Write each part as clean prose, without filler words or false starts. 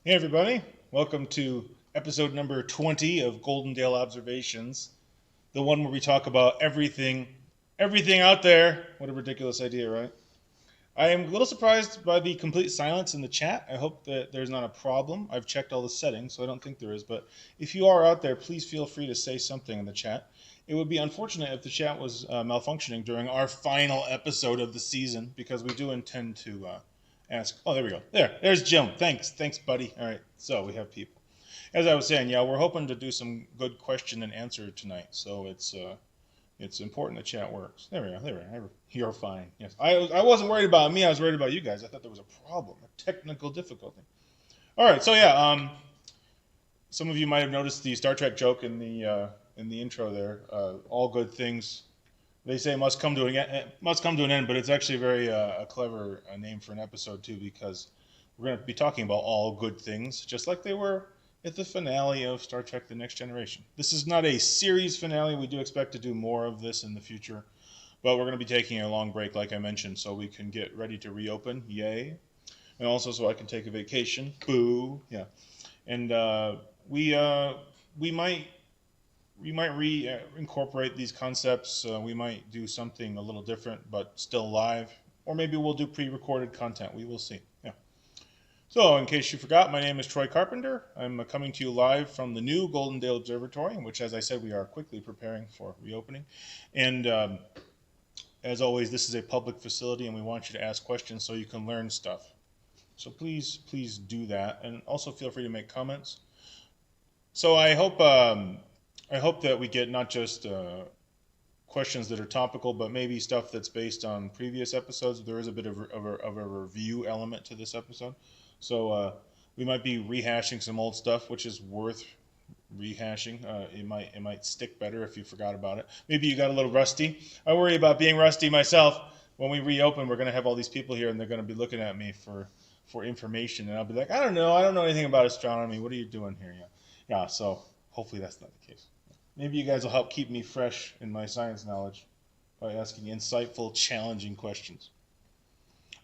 Hey everybody, welcome to episode number 20 of Goldendale Observations, the one where we talk about everything out there. What a ridiculous idea, right? I am a little surprised by the complete silence in the chat. I hope that there's not a problem. I've checked all the settings, so I don't think there is, but if you are out there, please feel free to say something in the chat. It would be unfortunate if the chat was malfunctioning during our final episode of the season, because we do intend to ask. Oh, there we go. There's Jim. Thanks, buddy. All right, so we have people. As I was saying, yeah, we're hoping to do some good question and answer tonight. So it's important the chat works. There we go. You're fine. Yes, I wasn't worried about me. I was worried about you guys. I thought there was a problem, a technical difficulty. All right, so yeah, some of you might have noticed the Star Trek joke in the intro there. All good things they say must come to an end, but it's actually very a clever name for an episode too, because we're going to be talking about all good things, just like they were at the finale of Star Trek: The Next Generation. This is not a series finale. We do expect to do more of this in the future, but we're going to be taking a long break, like I mentioned, so we can get ready to reopen. Yay! And also so I can take a vacation. Boo! Yeah, and we might incorporate these concepts. We might do something a little different, but still live, or maybe we'll do pre-recorded content. We will see. Yeah. So, in case you forgot, my name is Troy Carpenter. I'm coming to you live from the new Goldendale Observatory, which, as I said, we are quickly preparing for reopening. And as always, this is a public facility, and we want you to ask questions so you can learn stuff. So please do that, and also feel free to make comments. So I hope that we get not just questions that are topical, but maybe stuff that's based on previous episodes. There is a bit of a review element to this episode, so we might be rehashing some old stuff, which is worth rehashing. It might stick better if you forgot about it. Maybe you got a little rusty. I worry about being rusty myself. When we reopen, we're going to have all these people here, and they're going to be looking at me for information, and I'll be like, I don't know anything about astronomy. What are you doing here? Yeah. So hopefully that's not the case. Maybe you guys will help keep me fresh in my science knowledge by asking insightful, challenging questions.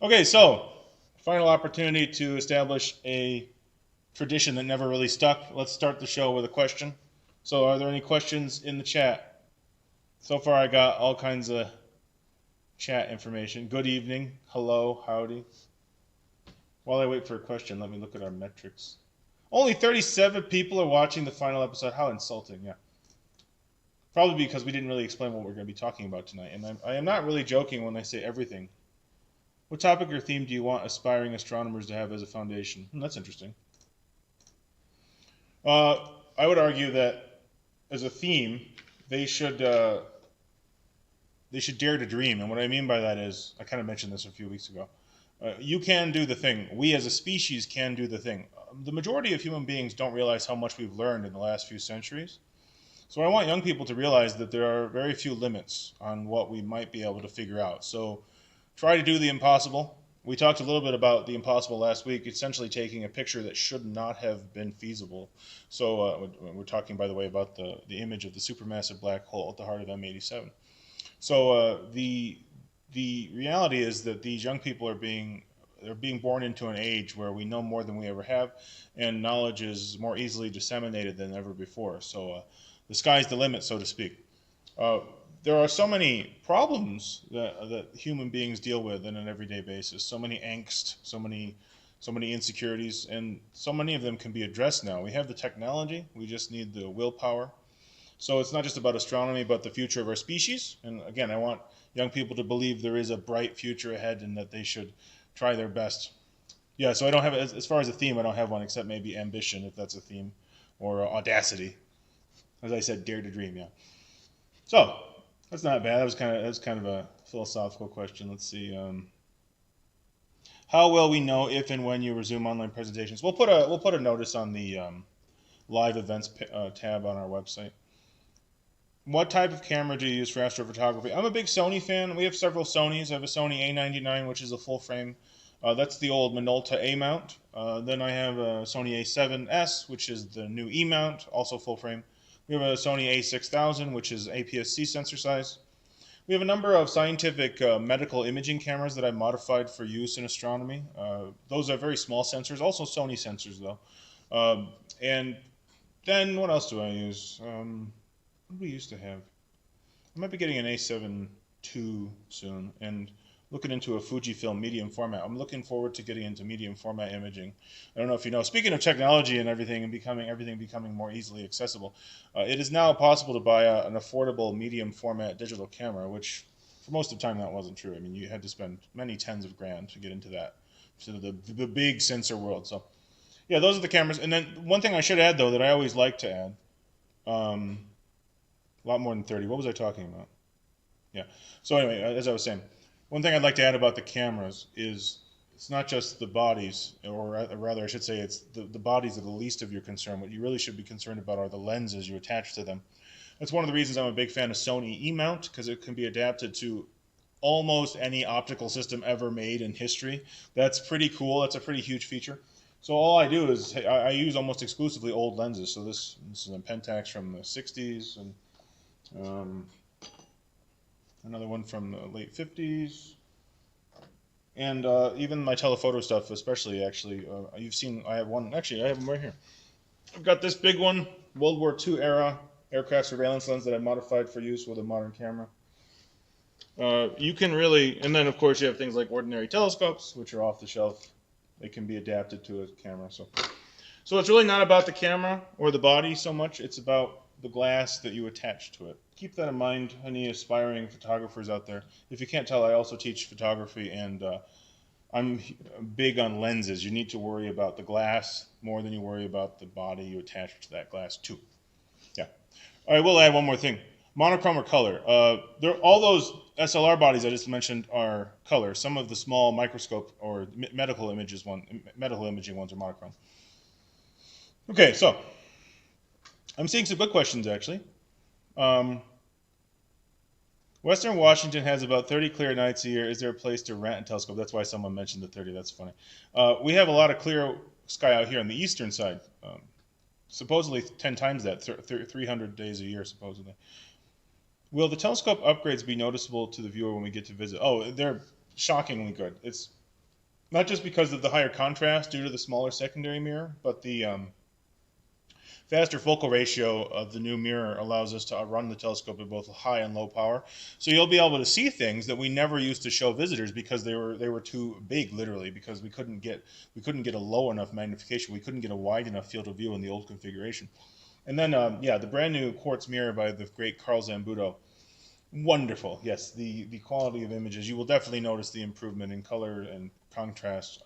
Okay, so final opportunity to establish a tradition that never really stuck. Let's start the show with a question. So, are there any questions in the chat? So far, I got all kinds of chat information. Good evening, hello, howdy. While I wait for a question, let me look at our metrics. Only 37 people are watching the final episode. How insulting, yeah. Probably because we didn't really explain what we're going to be talking about tonight. And I am not really joking when I say everything. What topic or theme do you want aspiring astronomers to have as a foundation? That's interesting. I would argue that as a theme, they should dare to dream. And what I mean by that is, I kind of mentioned this a few weeks ago. You can do the thing. We as a species can do the thing. The majority of human beings don't realize how much we've learned in the last few centuries. So I want young people to realize that there are very few limits on what we might be able to figure out. So try to do the impossible. We talked a little bit about the impossible last week, essentially taking a picture that should not have been feasible. So we're talking, by the way, about the image of the supermassive black hole at the heart of M87. So the reality is that these young people they're being born into an age where we know more than we ever have, and knowledge is more easily disseminated than ever before. So the sky's the limit, so to speak. There are so many problems that human beings deal with on an everyday basis. So many angst, so many insecurities, and so many of them can be addressed now. We have the technology. We just need the willpower. So it's not just about astronomy, but the future of our species. And again, I want young people to believe there is a bright future ahead and that they should try their best. Yeah, so I don't have, as far as a theme, I don't have one except maybe ambition, if that's a theme, or audacity. As I said, dare to dream, yeah. So, that's not bad. That was kind of a philosophical question. Let's see. How will we know if and when you resume online presentations? We'll put a notice on the live events tab on our website. What type of camera do you use for astrophotography? I'm a big Sony fan. We have several Sonys. I have a Sony A99, which is a full frame. That's the old Minolta A mount. Then I have a Sony A7S, which is the new E mount, also full frame. We have a Sony A6000, which is APS-C sensor size. We have a number of scientific medical imaging cameras that I've modified for use in astronomy. Those are very small sensors, also Sony sensors though. And then what else do I use? What do we used to have? I might be getting an A7 II soon and looking into a Fujifilm medium format. I'm looking forward to getting into medium format imaging. I don't know if you know, speaking of technology and everything and everything becoming more easily accessible, it is now possible to buy an affordable medium format digital camera, which for most of the time that wasn't true. I mean, you had to spend many tens of grand to get into that, to the big sensor world. So yeah, those are the cameras. And then one thing I should add though that I always like to add, a lot more than 30. What was I talking about? Yeah. So anyway, as I was saying, one thing I'd like to add about the cameras is it's not just the bodies, or rather I should say it's the bodies are the least of your concern. What you really should be concerned about are the lenses you attach to them. That's one of the reasons I'm a big fan of Sony E-mount, because it can be adapted to almost any optical system ever made in history. That's pretty cool. That's a pretty huge feature. So all I do is I use almost exclusively old lenses. So this is a Pentax from the 60s, and another one from the late 50s, and even my telephoto stuff, especially. Actually, you've seen. I have one. Actually, I have them right here. I've got this big one, World War II era aircraft surveillance lens that I modified for use with a modern camera. You can really, and then of course you have things like ordinary telescopes, which are off the shelf. They can be adapted to a camera. So it's really not about the camera or the body so much. It's about the glass that you attach to it. Keep that in mind, any aspiring photographers out there. If you can't tell, I also teach photography, and I'm big on lenses. You need to worry about the glass more than you worry about the body you attach to that glass to. Yeah. All right, we'll add one more thing. Monochrome or color. All those SLR bodies I just mentioned are color. Some of the small microscope or medical imaging ones are monochrome. Okay, so I'm seeing some good questions actually. Western Washington has about 30 clear nights a year. Is there a place to rent a telescope? That's why someone mentioned the 30. That's funny. We have a lot of clear sky out here on the eastern side. Supposedly 10 times that, 300 days a year supposedly. Will the telescope upgrades be noticeable to the viewer when we get to visit? Oh, they're shockingly good. It's not just because of the higher contrast due to the smaller secondary mirror, but the faster focal ratio of the new mirror allows us to run the telescope at both high and low power. So you'll be able to see things that we never used to show visitors because they were too big, literally, because we couldn't get a low enough magnification. We couldn't get a wide enough field of view in the old configuration. And then, yeah, the brand new quartz mirror by the great Carl Zambuto. Wonderful. Yes, the quality of images. You will definitely notice the improvement in color and contrast.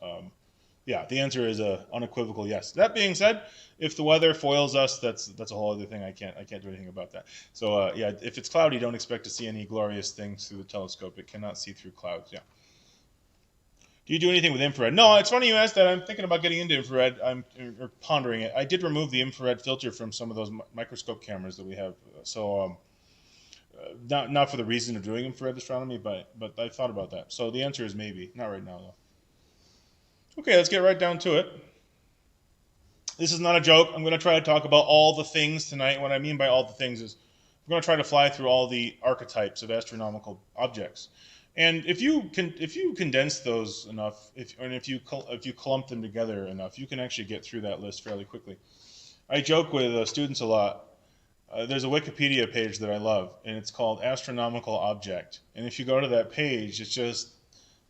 Yeah, the answer is a unequivocal yes. That being said, if the weather foils us, that's a whole other thing. I can't do anything about that. So yeah, if it's cloudy, don't expect to see any glorious things through the telescope. It cannot see through clouds. Yeah. Do you do anything with infrared? No, it's funny you asked that. I'm thinking about getting into infrared. I'm pondering it. I did remove the infrared filter from some of those microscope cameras that we have. So not for the reason of doing infrared astronomy, but I thought about that. So the answer is maybe. Not right now though. Okay, let's get right down to it. This is not a joke. I'm going to try to talk about all the things tonight. What I mean by all the things is I'm going to try to fly through all the archetypes of astronomical objects. And if you condense those enough, if you clump them together enough, you can actually get through that list fairly quickly. I joke with students a lot. There's a Wikipedia page that I love, and it's called Astronomical Object. And if you go to that page, it's just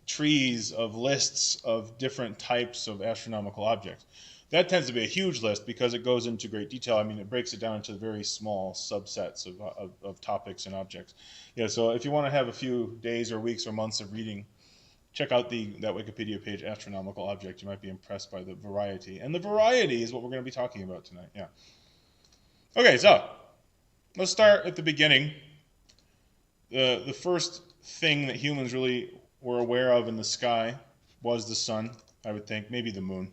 trees of lists of different types of astronomical objects. That tends to be a huge list because it goes into great detail. I mean, it breaks it down into very small subsets of topics and objects. Yeah, so if you want to have a few days or weeks or months of reading, check out that Wikipedia page, Astronomical Object. You might be impressed by the variety. And the variety is what we're going to be talking about tonight. Yeah. Okay, so let's start at the beginning. The first thing that humans really were aware of in the sky was the sun, I would think. Maybe the moon.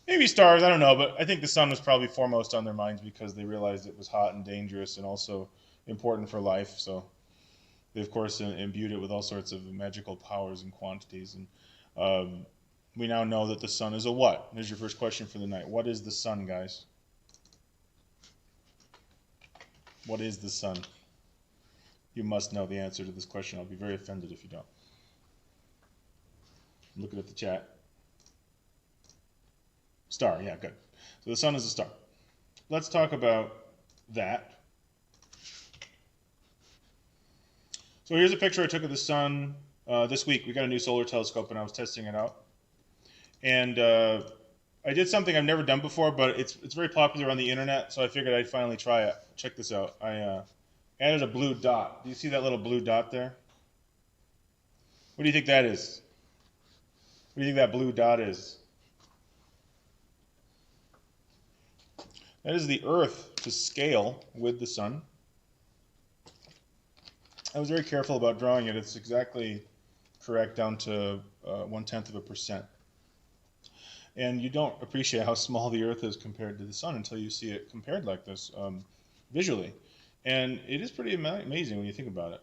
Maybe stars, I don't know, but I think the sun was probably foremost on their minds because they realized it was hot and dangerous and also important for life. So they, of course, imbued it with all sorts of magical powers and quantities. And we now know that the sun is a what? Here's your first question for the night. What is the sun, guys? What is the sun? You must know the answer to this question. I'll be very offended if you don't. I'm looking at the chat. Star, yeah, good. So the sun is a star. Let's talk about that. So here's a picture I took of the sun this week. We got a new solar telescope and I was testing it out. And I did something I've never done before, but it's very popular on the internet, so I figured I'd finally try it. Check this out. I added a blue dot. Do you see that little blue dot there? What do you think that is? What do you think that blue dot is? That is the Earth to scale with the sun. I was very careful about drawing it. It's exactly correct down to 0.1%. And you don't appreciate how small the Earth is compared to the sun until you see it compared like this visually. And it is pretty amazing when you think about it.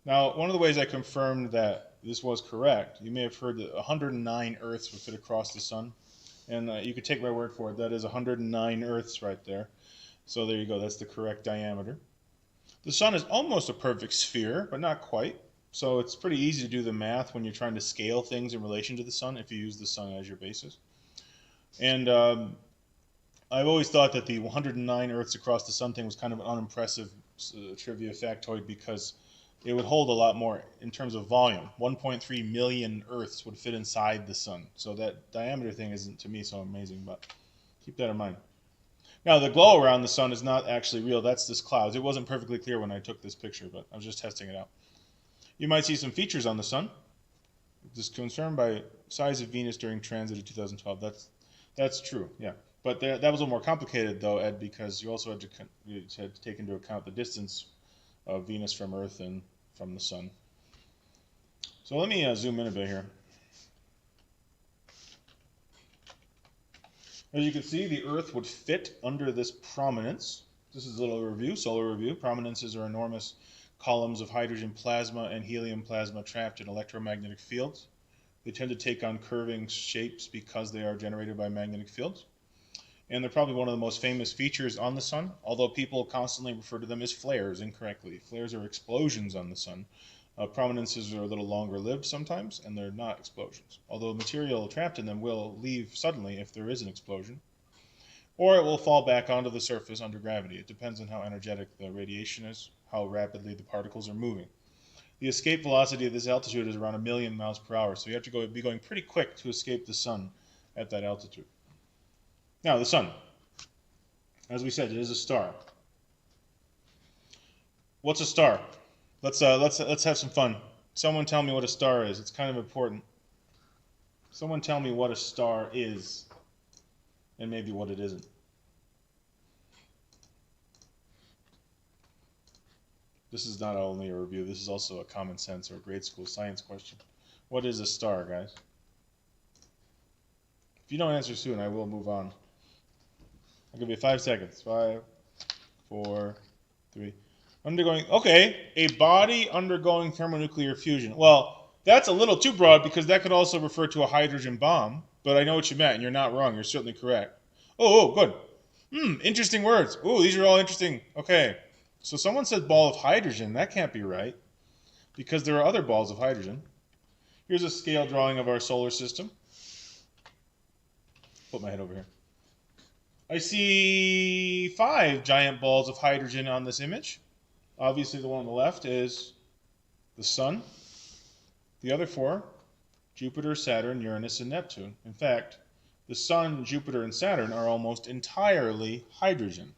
Now, one of the ways I confirmed that this was correct, you may have heard that 109 Earths would fit across the sun. And you could take my word for it. That is 109 Earths right there. So there you go. That's the correct diameter. The sun is almost a perfect sphere, but not quite. So it's pretty easy to do the math when you're trying to scale things in relation to the sun if you use the sun as your basis. And I've always thought that the 109 Earths across the sun thing was kind of an unimpressive trivia factoid because it would hold a lot more in terms of volume. 1.3 million Earths would fit inside the sun. So that diameter thing isn't, to me, so amazing, but keep that in mind. Now, the glow around the sun is not actually real. That's this cloud. It wasn't perfectly clear when I took this picture, but I was just testing it out. You might see some features on the sun. This confirmed by size of Venus during transit of 2012. That's true, yeah. But that was a little more complicated, though, Ed, because you also had to take into account the distance of Venus from Earth and from the sun. So let me zoom in a bit here. As you can see, the Earth would fit under this prominence. This is a little review, solar review. Prominences are enormous columns of hydrogen plasma and helium plasma trapped in electromagnetic fields. They tend to take on curving shapes because they are generated by magnetic fields. And they're probably one of the most famous features on the sun, although people constantly refer to them as flares incorrectly. Flares are explosions on the sun. Prominences are a little longer lived sometimes, and they're not explosions. Although material trapped in them will leave suddenly if there is an explosion, or it will fall back onto the surface under gravity. It depends on how energetic the radiation is, how rapidly the particles are moving. The escape velocity at this altitude is around 1,000,000 miles per hour, so you have to be going pretty quick to escape the sun at that altitude. Now, the sun, as we said, it is a star. What's a star? Let's have some fun. Someone tell me what a star is. It's kind of important. Someone tell me what a star is, and maybe what it isn't. This is not only a review. This is also a common sense or a grade school science question. What is a star, guys? If you don't answer soon, I will move on. I'll give you 5 seconds. 5, 4, 3. Okay, a body undergoing thermonuclear fusion. Well, that's a little too broad because that could also refer to a hydrogen bomb, but I know what you meant, and you're not wrong. You're certainly correct. Oh, good. Interesting words. Oh, these are all interesting. Okay, so someone said ball of hydrogen. That can't be right because there are other balls of hydrogen. Here's a scale drawing of our solar system. Put my head over here. I see 5 giant balls of hydrogen on this image. Obviously, the one on the left is the sun. The other 4, Jupiter, Saturn, Uranus, and Neptune. In fact, the sun, Jupiter, and Saturn are almost entirely hydrogen.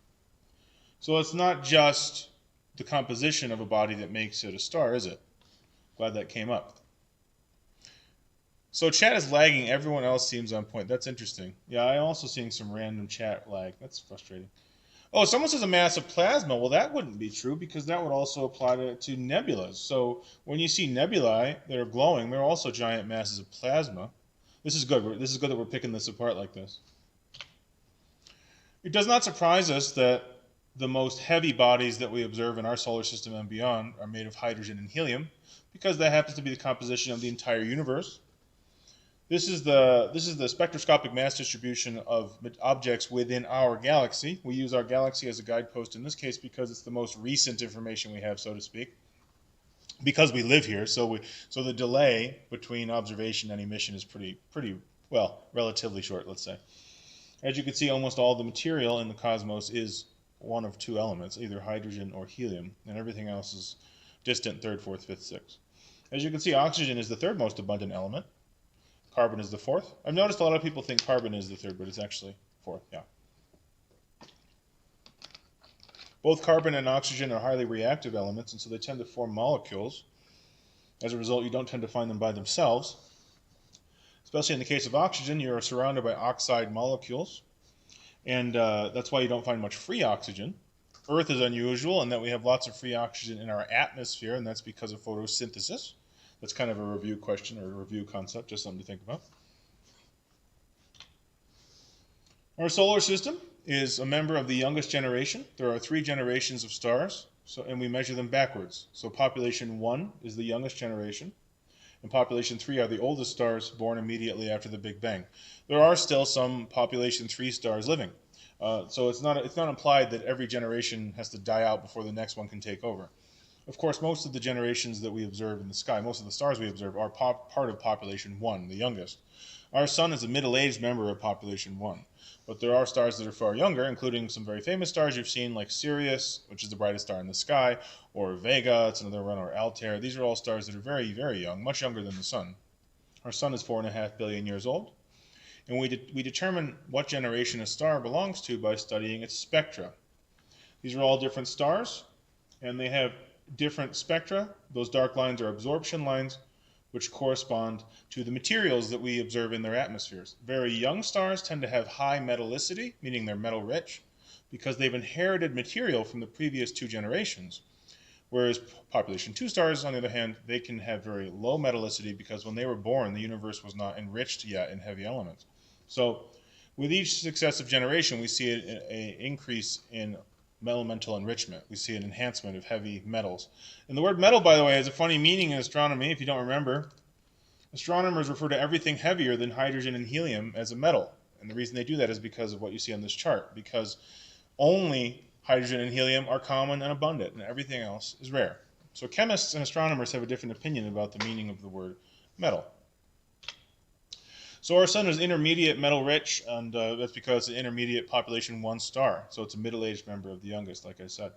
So it's not just the composition of a body that makes it a star, is it? Glad that came up. So chat is lagging. Everyone else seems on point. That's interesting. Yeah, I'm also seeing some random chat lag. That's frustrating. Oh, someone says a mass of plasma. Well, that wouldn't be true because that would also apply to nebulas. So when you see nebulae that are glowing, they're also giant masses of plasma. This is good. This is good that we're picking this apart like this. It does not surprise us that the most heavy bodies that we observe in our solar system and beyond are made of hydrogen and helium because that happens to be the composition of the entire universe. This is the spectroscopic mass distribution of objects within our galaxy. We use our galaxy as a guidepost in this case because it's the most recent information we have, so to speak. because we live here. So the delay between observation and emission is pretty well, relatively short, let's say. As you can see, almost all the material in the cosmos is one of two elements, either hydrogen or helium, and everything else is distant third, fourth, fifth, sixth. As you can see, oxygen is the third most abundant element. Carbon is the fourth. I've noticed a lot of people think carbon is the third, but it's actually fourth, yeah. Both carbon and oxygen are highly reactive elements, and so they tend to form molecules. As a result, you don't tend to find them by themselves. Especially in the case of oxygen, you're surrounded by oxide molecules, and that's why you don't find much free oxygen. Earth is unusual in that we have lots of free oxygen in our atmosphere, and that's because of photosynthesis. That's kind of a review question or a review concept, just something to think about. Our solar system is a member of the youngest generation. There are 3 generations of stars, and we measure them backwards. So population 1 is the youngest generation, and population 3 are the oldest stars born immediately after the Big Bang. There are still some population 3 stars living. So it's not implied that every generation has to die out before the next one can take over. Of course, most of the generations that we observe in the sky, most of the stars we observe, are part of population 1, the youngest. Our sun is a middle-aged member of population 1. But there are stars that are far younger, including some very famous stars you've seen, like Sirius, which is the brightest star in the sky, or Vega, it's another one, or Altair. These are all stars that are very, very young, much younger than the sun. Our sun is 4.5 billion years old, and we determine what generation a star belongs to by studying its spectra. These are all different stars, and they have different spectra. Those dark lines are absorption lines, which correspond to the materials that we observe in their atmospheres. Very young stars tend to have high metallicity, meaning they're metal rich, because they've inherited material from the previous 2 generations. Whereas population 2 stars, on the other hand, they can have very low metallicity because when they were born, the universe was not enriched yet in heavy elements. So with each successive generation, we see an increase in elemental enrichment. We see an enhancement of heavy metals. And the word metal, by the way, has a funny meaning in astronomy, if you don't remember. Astronomers refer to everything heavier than hydrogen and helium as a metal. And the reason they do that is because of what you see on this chart, because only hydrogen and helium are common and abundant, and everything else is rare. So chemists and astronomers have a different opinion about the meaning of the word metal. So our sun is intermediate metal rich, and that's because it's an intermediate population 1 star. So it's a middle-aged member of the youngest, like I said.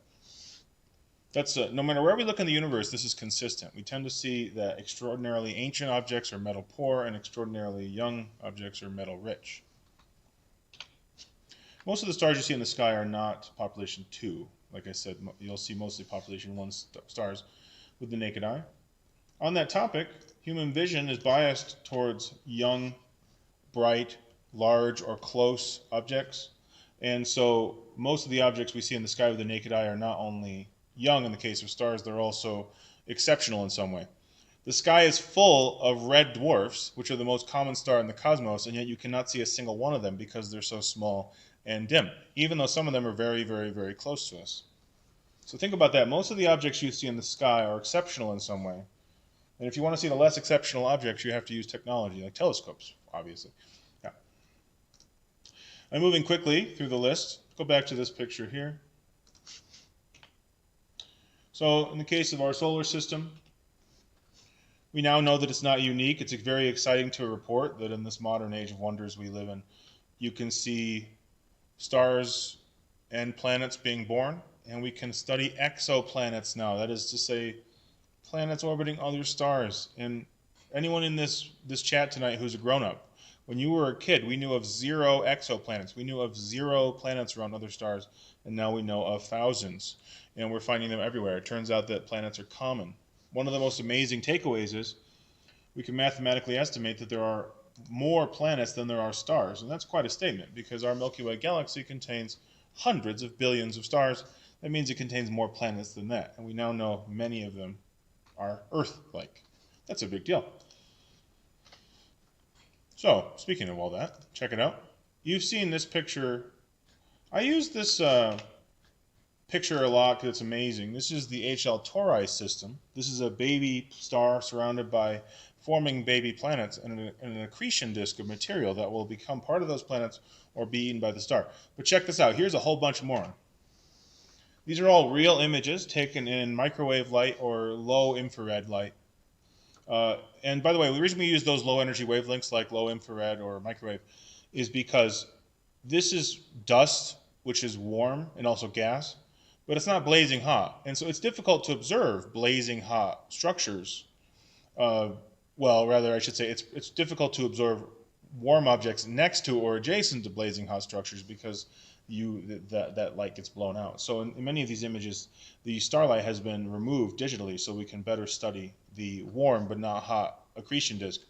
That's no matter where we look in the universe, this is consistent. We tend to see that extraordinarily ancient objects are metal poor, and extraordinarily young objects are metal rich. Most of the stars you see in the sky are not population 2. Like I said, you'll see mostly population 1 stars with the naked eye. On that topic, human vision is biased towards young, bright, large, or close objects. And so most of the objects we see in the sky with the naked eye are not only young in the case of stars, they're also exceptional in some way. The sky is full of red dwarfs, which are the most common star in the cosmos, and yet you cannot see a single one of them because they're so small and dim, even though some of them are very, very, very close to us. So think about that. Most of the objects you see in the sky are exceptional in some way. And if you want to see the less exceptional objects, you have to use technology, like telescopes, obviously. Yeah. I'm moving quickly through the list. Go back to this picture here. So in the case of our solar system, we now know that it's not unique. It's very exciting to report that in this modern age of wonders we live in, you can see stars and planets being born, and we can study exoplanets now. That is to say, planets orbiting other stars. And anyone in this chat tonight who's a grown-up, when you were a kid, we knew of 0 exoplanets. We knew of 0 planets around other stars, and now we know of thousands. And we're finding them everywhere. It turns out that planets are common. One of the most amazing takeaways is we can mathematically estimate that there are more planets than there are stars. And that's quite a statement, because our Milky Way galaxy contains hundreds of billions of stars. That means it contains more planets than that. And we now know many of them are Earth-like. That's a big deal. So, speaking of all that, check it out. You've seen this picture. I use this picture a lot because it's amazing. This is the HL Tauri system. This is a baby star surrounded by forming baby planets and an accretion disk of material that will become part of those planets or be eaten by the star. But check this out. Here's a whole bunch more. These are all real images taken in microwave light or low infrared light. And by the way, the reason we use those low energy wavelengths like low infrared or microwave is because this is dust, which is warm and also gas, but it's not blazing hot. And so it's difficult to observe blazing hot structures. Well, rather, I should say it's difficult to observe warm objects next to or adjacent to blazing hot structures because that light gets blown out. So in many of these images, the starlight has been removed digitally so we can better study the warm but not hot accretion disk.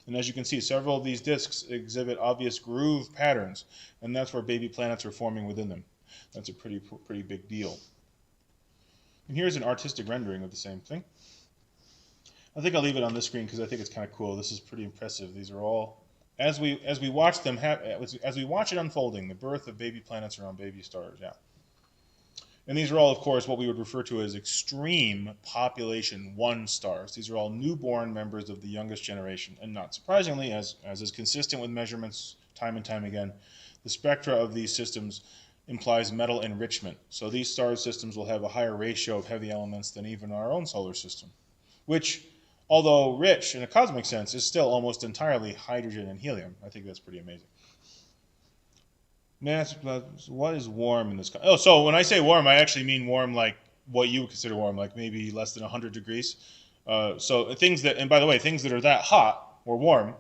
And as you can see, several of these disks exhibit obvious groove patterns, and that's where baby planets are forming within them. That's a pretty big deal. And here's an artistic rendering of the same thing. I think I'll leave it on this screen because I think it's kind of cool. This is pretty impressive. These are all, as we watch them, as we watch it unfolding, the birth of baby planets around baby stars. Yeah. And these are all, of course, what we would refer to as extreme population 1 stars. These are all newborn members of the youngest generation. And not surprisingly, as is consistent with measurements time and time again, the spectra of these systems implies metal enrichment. So these star systems will have a higher ratio of heavy elements than even our own solar system, which, although rich in a cosmic sense, is still almost entirely hydrogen and helium. I think that's pretty amazing. What is warm in this? Oh, so when I say warm, I actually mean warm like what you would consider warm, like maybe less than 100 degrees. So things that, and by the way, things that are that hot or warm,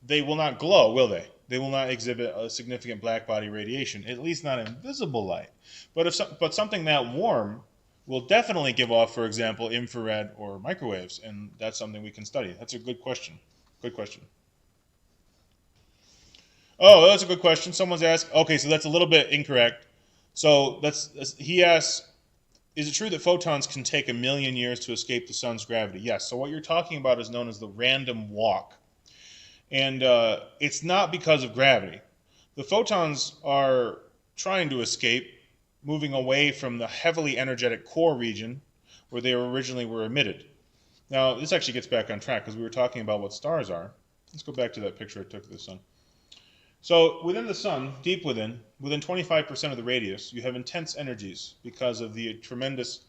they will not glow, will they? They will not exhibit a significant black body radiation, at least not in visible light. But something that warm will definitely give off, for example, infrared or microwaves, and that's something we can study. That's a good question. Good question. Oh, that's a good question. Someone's asked. Okay, so that's a little bit incorrect. So he asks, is it true that photons can take 1 million years to escape the sun's gravity? Yes. So what you're talking about is known as the random walk. And it's not because of gravity. The photons are trying to escape, moving away from the heavily energetic core region where they originally were emitted. Now, this actually gets back on track because we were talking about what stars are. Let's go back to that picture I took of the sun. So within the sun, deep within 25% of the radius, you have intense energies because of the tremendous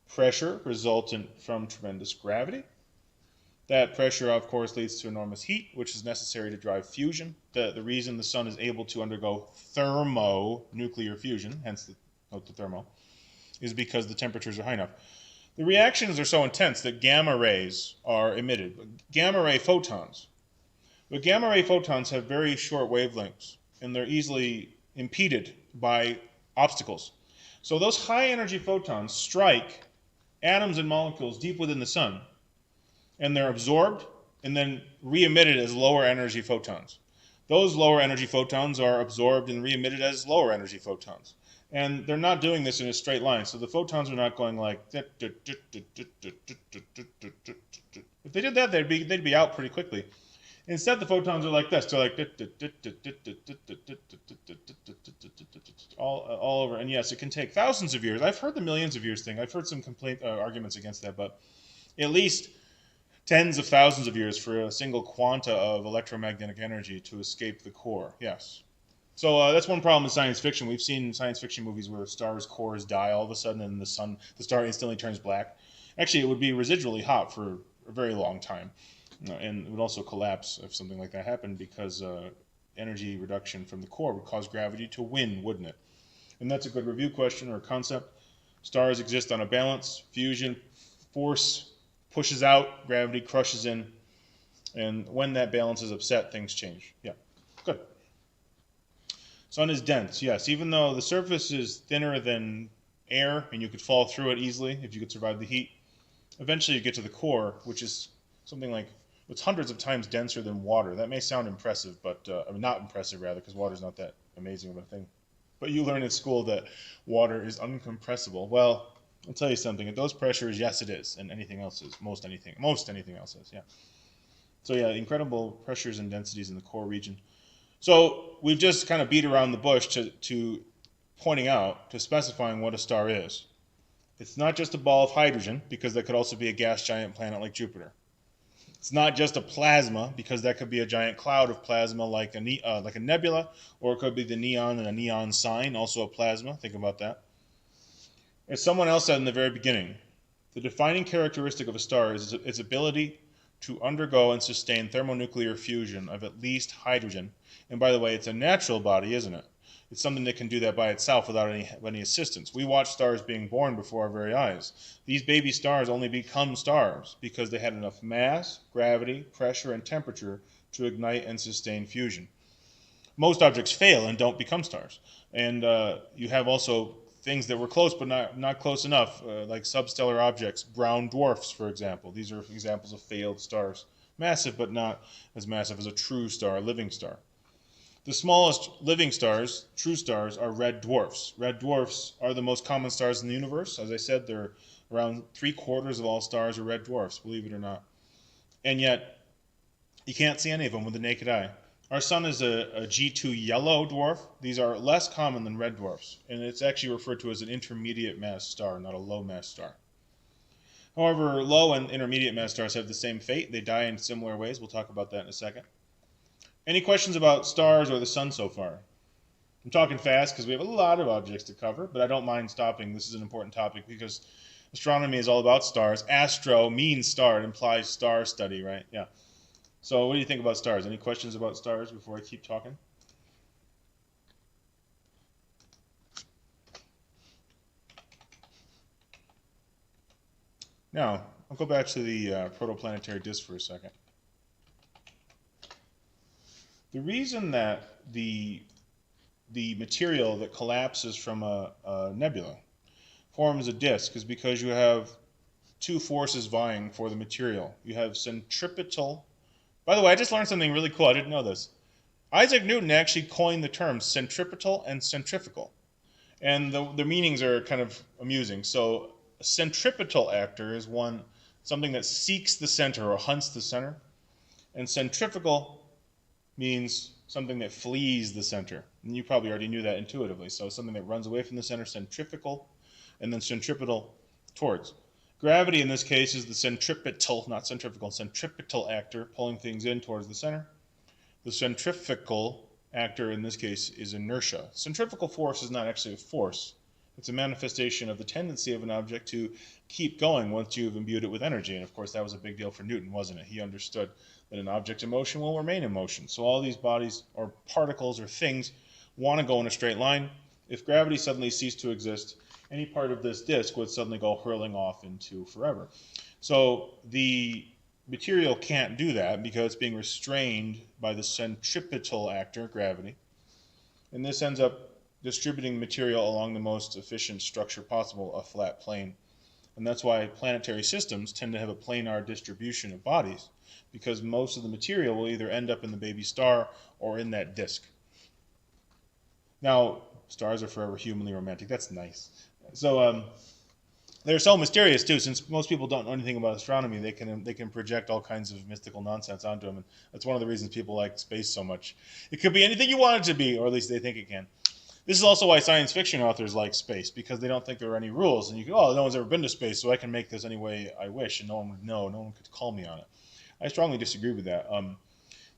pressure resultant from tremendous gravity. That pressure, of course, leads to enormous heat, which is necessary to drive fusion. The reason the sun is able to undergo thermonuclear fusion, hence note the thermo, is because the temperatures are high enough. The reactions are so intense that gamma rays are emitted. Gamma ray photons. But gamma ray photons have very short wavelengths, and they're easily impeded by obstacles. So those high energy photons strike atoms and molecules deep within the sun, and they're absorbed and then re-emitted as lower energy photons. Those lower energy photons are absorbed and re-emitted as lower energy photons. And they're not doing this in a straight line, so the photons are not going like... If they did that, they'd be out pretty quickly. Instead, the photons are like this. They're like all over. And yes, it can take thousands of years. I've heard the millions of years thing. I've heard some arguments against that, but at least tens of thousands of years for a single quanta of electromagnetic energy to escape the core. Yes. So that's one problem in science fiction. We've seen science fiction movies where stars' cores die all of a sudden, and the star instantly turns black. Actually, it would be residually hot for a very long time. And it would also collapse if something like that happened because energy reduction from the core would cause gravity to win, wouldn't it? And that's a good review question or concept. Stars exist on a balance. Fusion force pushes out, gravity crushes in. And when that balance is upset, things change. Yeah, good. Sun is dense, yes. Even though the surface is thinner than air and you could fall through it easily if you could survive the heat, eventually you get to the core, which is something like... It's hundreds of times denser than water. That may sound impressive, but I mean, not impressive, rather, because water's not that amazing of a thing. But you learn at school that water is uncompressible. Well, I'll tell you something. At those pressures, yes, it is, and anything else is. Most anything else is. Yeah. So yeah, incredible pressures and densities in the core region. So we've just kind of beat around the bush to pointing out, to specifying what a star is. It's not just a ball of hydrogen, because that could also be a gas giant planet like Jupiter. It's not just a plasma, because that could be a giant cloud of plasma like a nebula, or it could be the neon and a neon sign, also a plasma. Think about that. As someone else said in the very beginning, the defining characteristic of a star is its ability to undergo and sustain thermonuclear fusion of at least hydrogen. And by the way, it's a natural body, isn't it? It's something that can do that by itself without any assistance. We watch stars being born before our very eyes. These baby stars only become stars because they had enough mass, gravity, pressure, and temperature to ignite and sustain fusion. Most objects fail and don't become stars. And you have also things that were close but not close enough, like substellar objects, brown dwarfs, for example. These are examples of failed stars. Massive but not as massive as a true star, a living star. The smallest living stars, true stars, are red dwarfs. Red dwarfs are the most common stars in the universe. As I said, they're around 3/4 of all stars are red dwarfs, believe it or not. And yet, you can't see any of them with the naked eye. Our sun is a G2 yellow dwarf. These are less common than red dwarfs, and it's actually referred to as an intermediate mass star, not a low mass star. However, low and intermediate mass stars have the same fate. They die in similar ways. We'll talk about that in a second. Any questions about stars or the sun so far? I'm talking fast because we have a lot of objects to cover, but I don't mind stopping. This is an important topic because astronomy is all about stars. Astro means star. It implies star study, right? Yeah. So what do you think about stars? Any questions about stars before I keep talking? Now, I'll go back to the protoplanetary disk for a second. The reason that the material that collapses from a nebula forms a disk is because you have two forces vying for the material. You have centripetal. By the way, I just learned something really cool. I didn't know this. Isaac Newton actually coined the terms centripetal and centrifugal. And the meanings are kind of amusing. So a centripetal actor is something that seeks the center or hunts the center. And centrifugal means something that flees the center. And you probably already knew that intuitively. So something that runs away from the center, centrifugal, and then centripetal towards. Gravity in this case is the centripetal, not centrifugal, centripetal actor pulling things in towards the center. The centrifugal actor in this case is inertia. Centrifugal force is not actually a force. It's a manifestation of the tendency of an object to keep going once you've imbued it with energy. And of course that was a big deal for Newton, wasn't it? He understood that an object in motion will remain in motion. So all these bodies or particles or things want to go in a straight line. If gravity suddenly ceased to exist, any part of this disk would suddenly go hurling off into forever. So the material can't do that because it's being restrained by the centripetal actor, gravity. And this ends up distributing material along the most efficient structure possible, a flat plane. And that's why planetary systems tend to have a planar distribution of bodies, because most of the material will either end up in the baby star or in that disk. Now, stars are forever humanly romantic. That's nice. So they're so mysterious too. Since most people don't know anything about astronomy, they can project all kinds of mystical nonsense onto them, and that's one of the reasons people like space so much. It could be anything you want it to be, or at least they think it can. This is also why science fiction authors like space, because they don't think there are any rules, and you go, oh, no one's ever been to space, so I can make this any way I wish, and no one would know. No one could call me on it. I strongly disagree with that.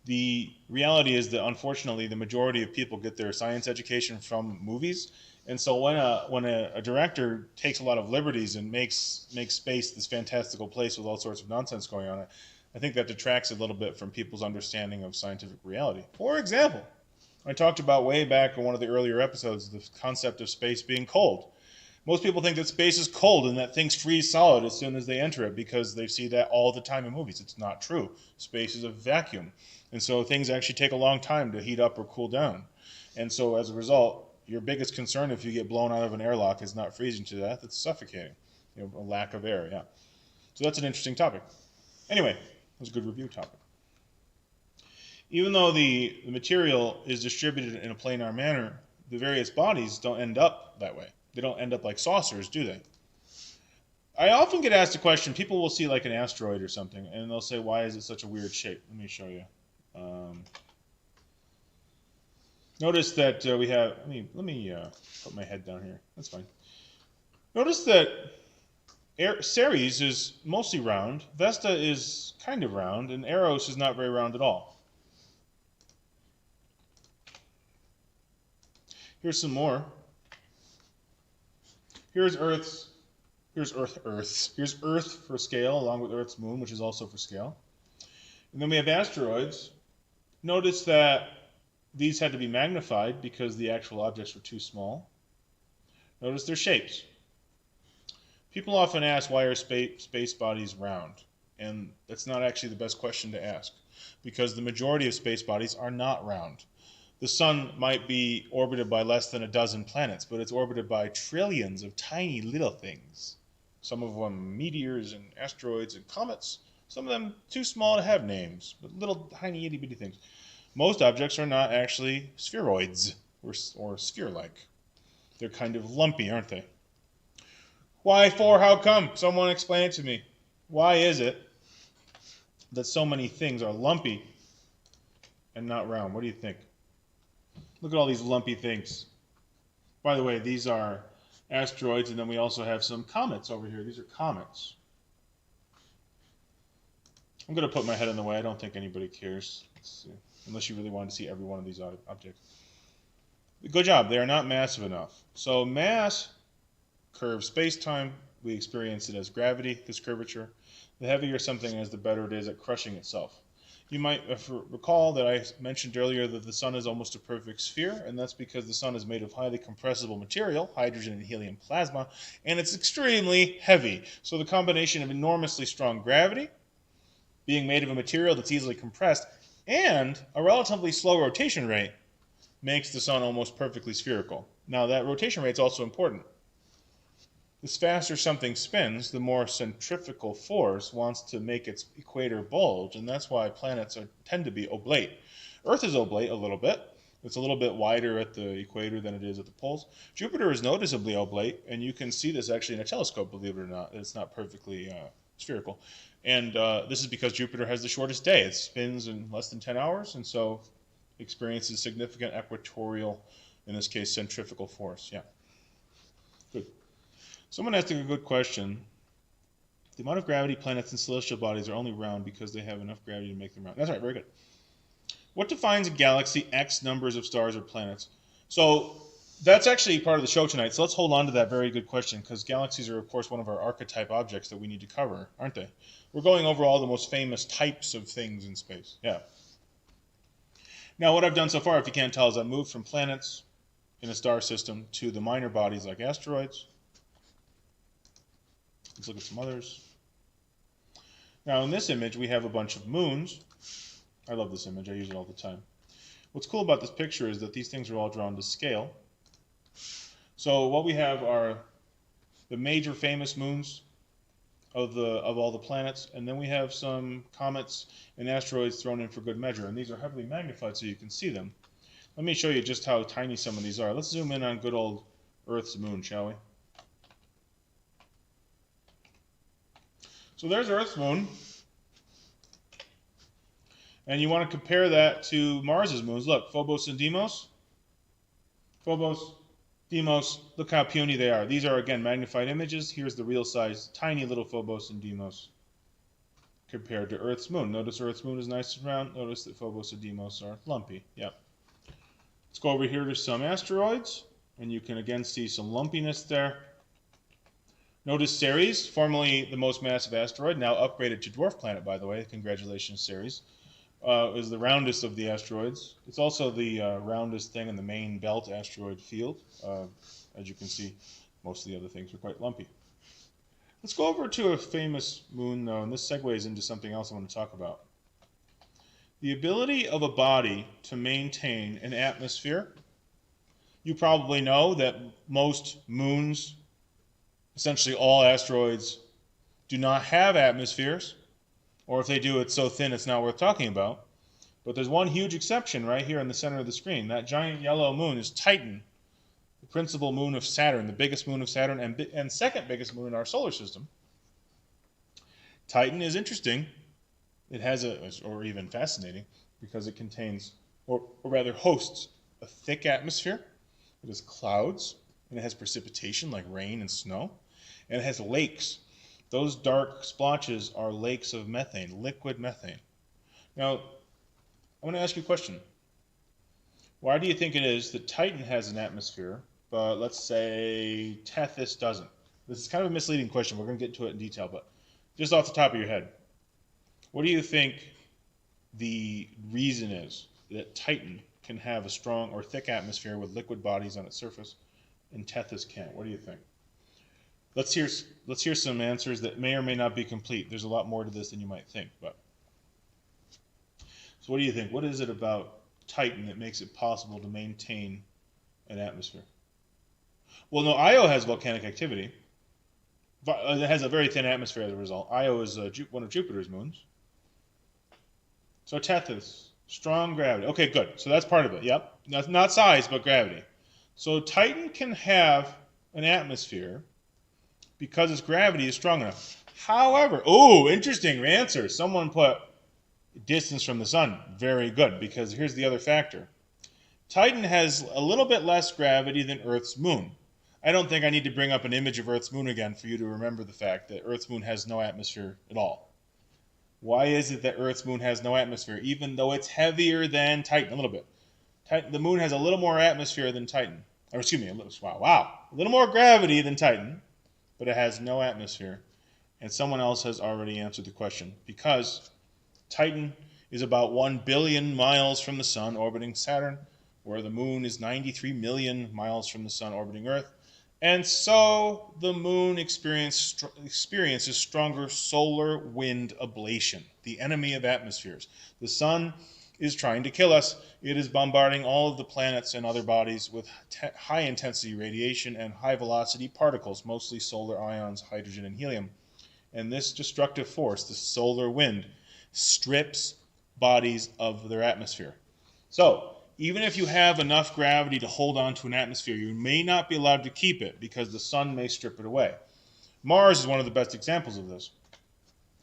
The reality is that, unfortunately, the majority of people get their science education from movies. And so when a director takes a lot of liberties and makes space this fantastical place with all sorts of nonsense going on, I think that detracts a little bit from people's understanding of scientific reality. For example, I talked about way back in one of the earlier episodes the concept of space being cold. Most people think that space is cold and that things freeze solid as soon as they enter it because they see that all the time in movies. It's not true. Space is a vacuum. And so things actually take a long time to heat up or cool down. And so as a result, your biggest concern if you get blown out of an airlock is not freezing to death, it's suffocating. A lack of air, yeah. So that's an interesting topic. Anyway, it was a good review topic. Even though the material is distributed in a planar manner, the various bodies don't end up that way. They don't end up like saucers, do they? I often get asked a question, people will see like an asteroid or something, and they'll say, why is it such a weird shape? Let me show you. Notice that we have, let me put my head down here. That's fine. Notice that Ceres is mostly round, Vesta is kind of round, and Eros is not very round at all. Here's some more. Here's Earth for scale, along with Earth's moon, which is also for scale. And then we have asteroids. Notice that these had to be magnified because the actual objects were too small. Notice their shapes. People often ask, why are space bodies round? And that's not actually the best question to ask, because the majority of space bodies are not round. The sun might be orbited by less than a dozen planets, but it's orbited by trillions of tiny little things. Some of them meteors and asteroids and comets. Some of them too small to have names, but little tiny itty bitty things. Most objects are not actually spheroids or sphere-like. They're kind of lumpy, aren't they? Why for? How come? Someone explain it to me. Why is it that so many things are lumpy and not round? What do you think? Look at all these lumpy things. By the way, these are asteroids, and then we also have some comets over here. These are comets. I'm going to put my head in the way. I don't think anybody cares. Let's see. Unless you really want to see every one of these objects. Good job. They are not massive enough. So mass curves space-time. We experience it as gravity, this curvature. The heavier something is, the better it is at crushing itself. You might recall that I mentioned earlier that the sun is almost a perfect sphere, and that's because the sun is made of highly compressible material, hydrogen and helium plasma, and it's extremely heavy. So the combination of enormously strong gravity, being made of a material that's easily compressed, and a relatively slow rotation rate makes the sun almost perfectly spherical. Now that rotation rate is also important. The faster something spins, the more centrifugal force wants to make its equator bulge, and that's why planets tend to be oblate. Earth is oblate a little bit. It's a little bit wider at the equator than it is at the poles. Jupiter is noticeably oblate, and you can see this actually in a telescope, believe it or not. It's not perfectly spherical. And this is because Jupiter has the shortest day. It spins in less than 10 hours, and so experiences significant equatorial, in this case, centrifugal force. Yeah. Good. Someone asked a good question. The amount of gravity planets and celestial bodies are only round because they have enough gravity to make them round. That's right, very good. What defines a galaxy? X numbers of stars or planets. So that's actually part of the show tonight. So let's hold on to that very good question, because galaxies are, of course, one of our archetype objects that we need to cover, aren't they? We're going over all the most famous types of things in space. Yeah. Now, what I've done so far, if you can't tell, is I've moved from planets in a star system to the minor bodies like asteroids. Let's look at some others. Now, in this image, we have a bunch of moons. I love this image. I use it all the time. What's cool about this picture is that these things are all drawn to scale. So what we have are the major famous moons of all the planets, and then we have some comets and asteroids thrown in for good measure, and these are heavily magnified so you can see them. Let me show you just how tiny some of these are. Let's zoom in on good old Earth's moon, shall we? So there's Earth's moon, and you want to compare that to Mars's moons. Look, Phobos and Deimos. Phobos, Deimos, look how puny they are. These are, again, magnified images. Here's the real size, tiny little Phobos and Deimos compared to Earth's moon. Notice Earth's moon is nice and round. Notice that Phobos and Deimos are lumpy. Yep. Let's go over here to some asteroids, and you can again see some lumpiness there. Notice Ceres, formerly the most massive asteroid, now upgraded to dwarf planet, by the way. Congratulations, Ceres. Is the roundest of the asteroids. It's also the roundest thing in the main belt asteroid field. As you can see, most of the other things are quite lumpy. Let's go over to a famous moon, though, and this segues into something else I want to talk about. The ability of a body to maintain an atmosphere. You probably know that most moons, essentially all asteroids, do not have atmospheres. Or if they do, it's so thin it's not worth talking about. But there's one huge exception right here in the center of the screen. That giant yellow moon is Titan, the principal moon of Saturn, the biggest moon of Saturn, and second biggest moon in our solar system. Titan is interesting. It has or even fascinating, because it contains, or rather hosts, a thick atmosphere. It has clouds, and it has precipitation like rain and snow. And it has lakes. Those dark splotches are lakes of methane, liquid methane. Now, I want to ask you a question. Why do you think it is that Titan has an atmosphere but let's say Tethys doesn't. This is kind of a misleading question. We're going to get to it in detail, but just off the top of your head, what do you think the reason is that Titan can have a strong or thick atmosphere with liquid bodies on its surface and Tethys can't? What do you think? Let's hear some answers that may or may not be complete. There's a lot more to this than you might think. But so what do you think? What is it about Titan that makes it possible to maintain an atmosphere? Well, no, Io has volcanic activity. It has a very thin atmosphere as a result. Io is one of Jupiter's moons. So Tethys, strong gravity. Okay, good. So that's part of it. Yep. Not size, but gravity. So Titan can have an atmosphere because its gravity is strong enough. However, interesting answer. Someone put distance from the sun. Very good, because here's the other factor. Titan has a little bit less gravity than Earth's moon. I don't think I need to bring up an image of Earth's moon again for you to remember the fact that Earth's moon has no atmosphere at all. Why is it that Earth's moon has no atmosphere, even though it's heavier than Titan? A little bit. The moon has a little more atmosphere than Titan. Or excuse me, a little more gravity than Titan, but it has no atmosphere. And someone else has already answered the question. Because Titan is about 1 billion miles from the sun orbiting Saturn, where the moon is 93 million miles from the sun orbiting Earth. And so the moon experiences stronger solar wind ablation, the enemy of atmospheres. The sun is trying to kill us. It is bombarding all of the planets and other bodies with high-intensity radiation and high-velocity particles, mostly solar ions, hydrogen, and helium. And this destructive force, the solar wind, strips bodies of their atmosphere. So, even if you have enough gravity to hold on to an atmosphere, you may not be allowed to keep it because the sun may strip it away. Mars is one of the best examples of this.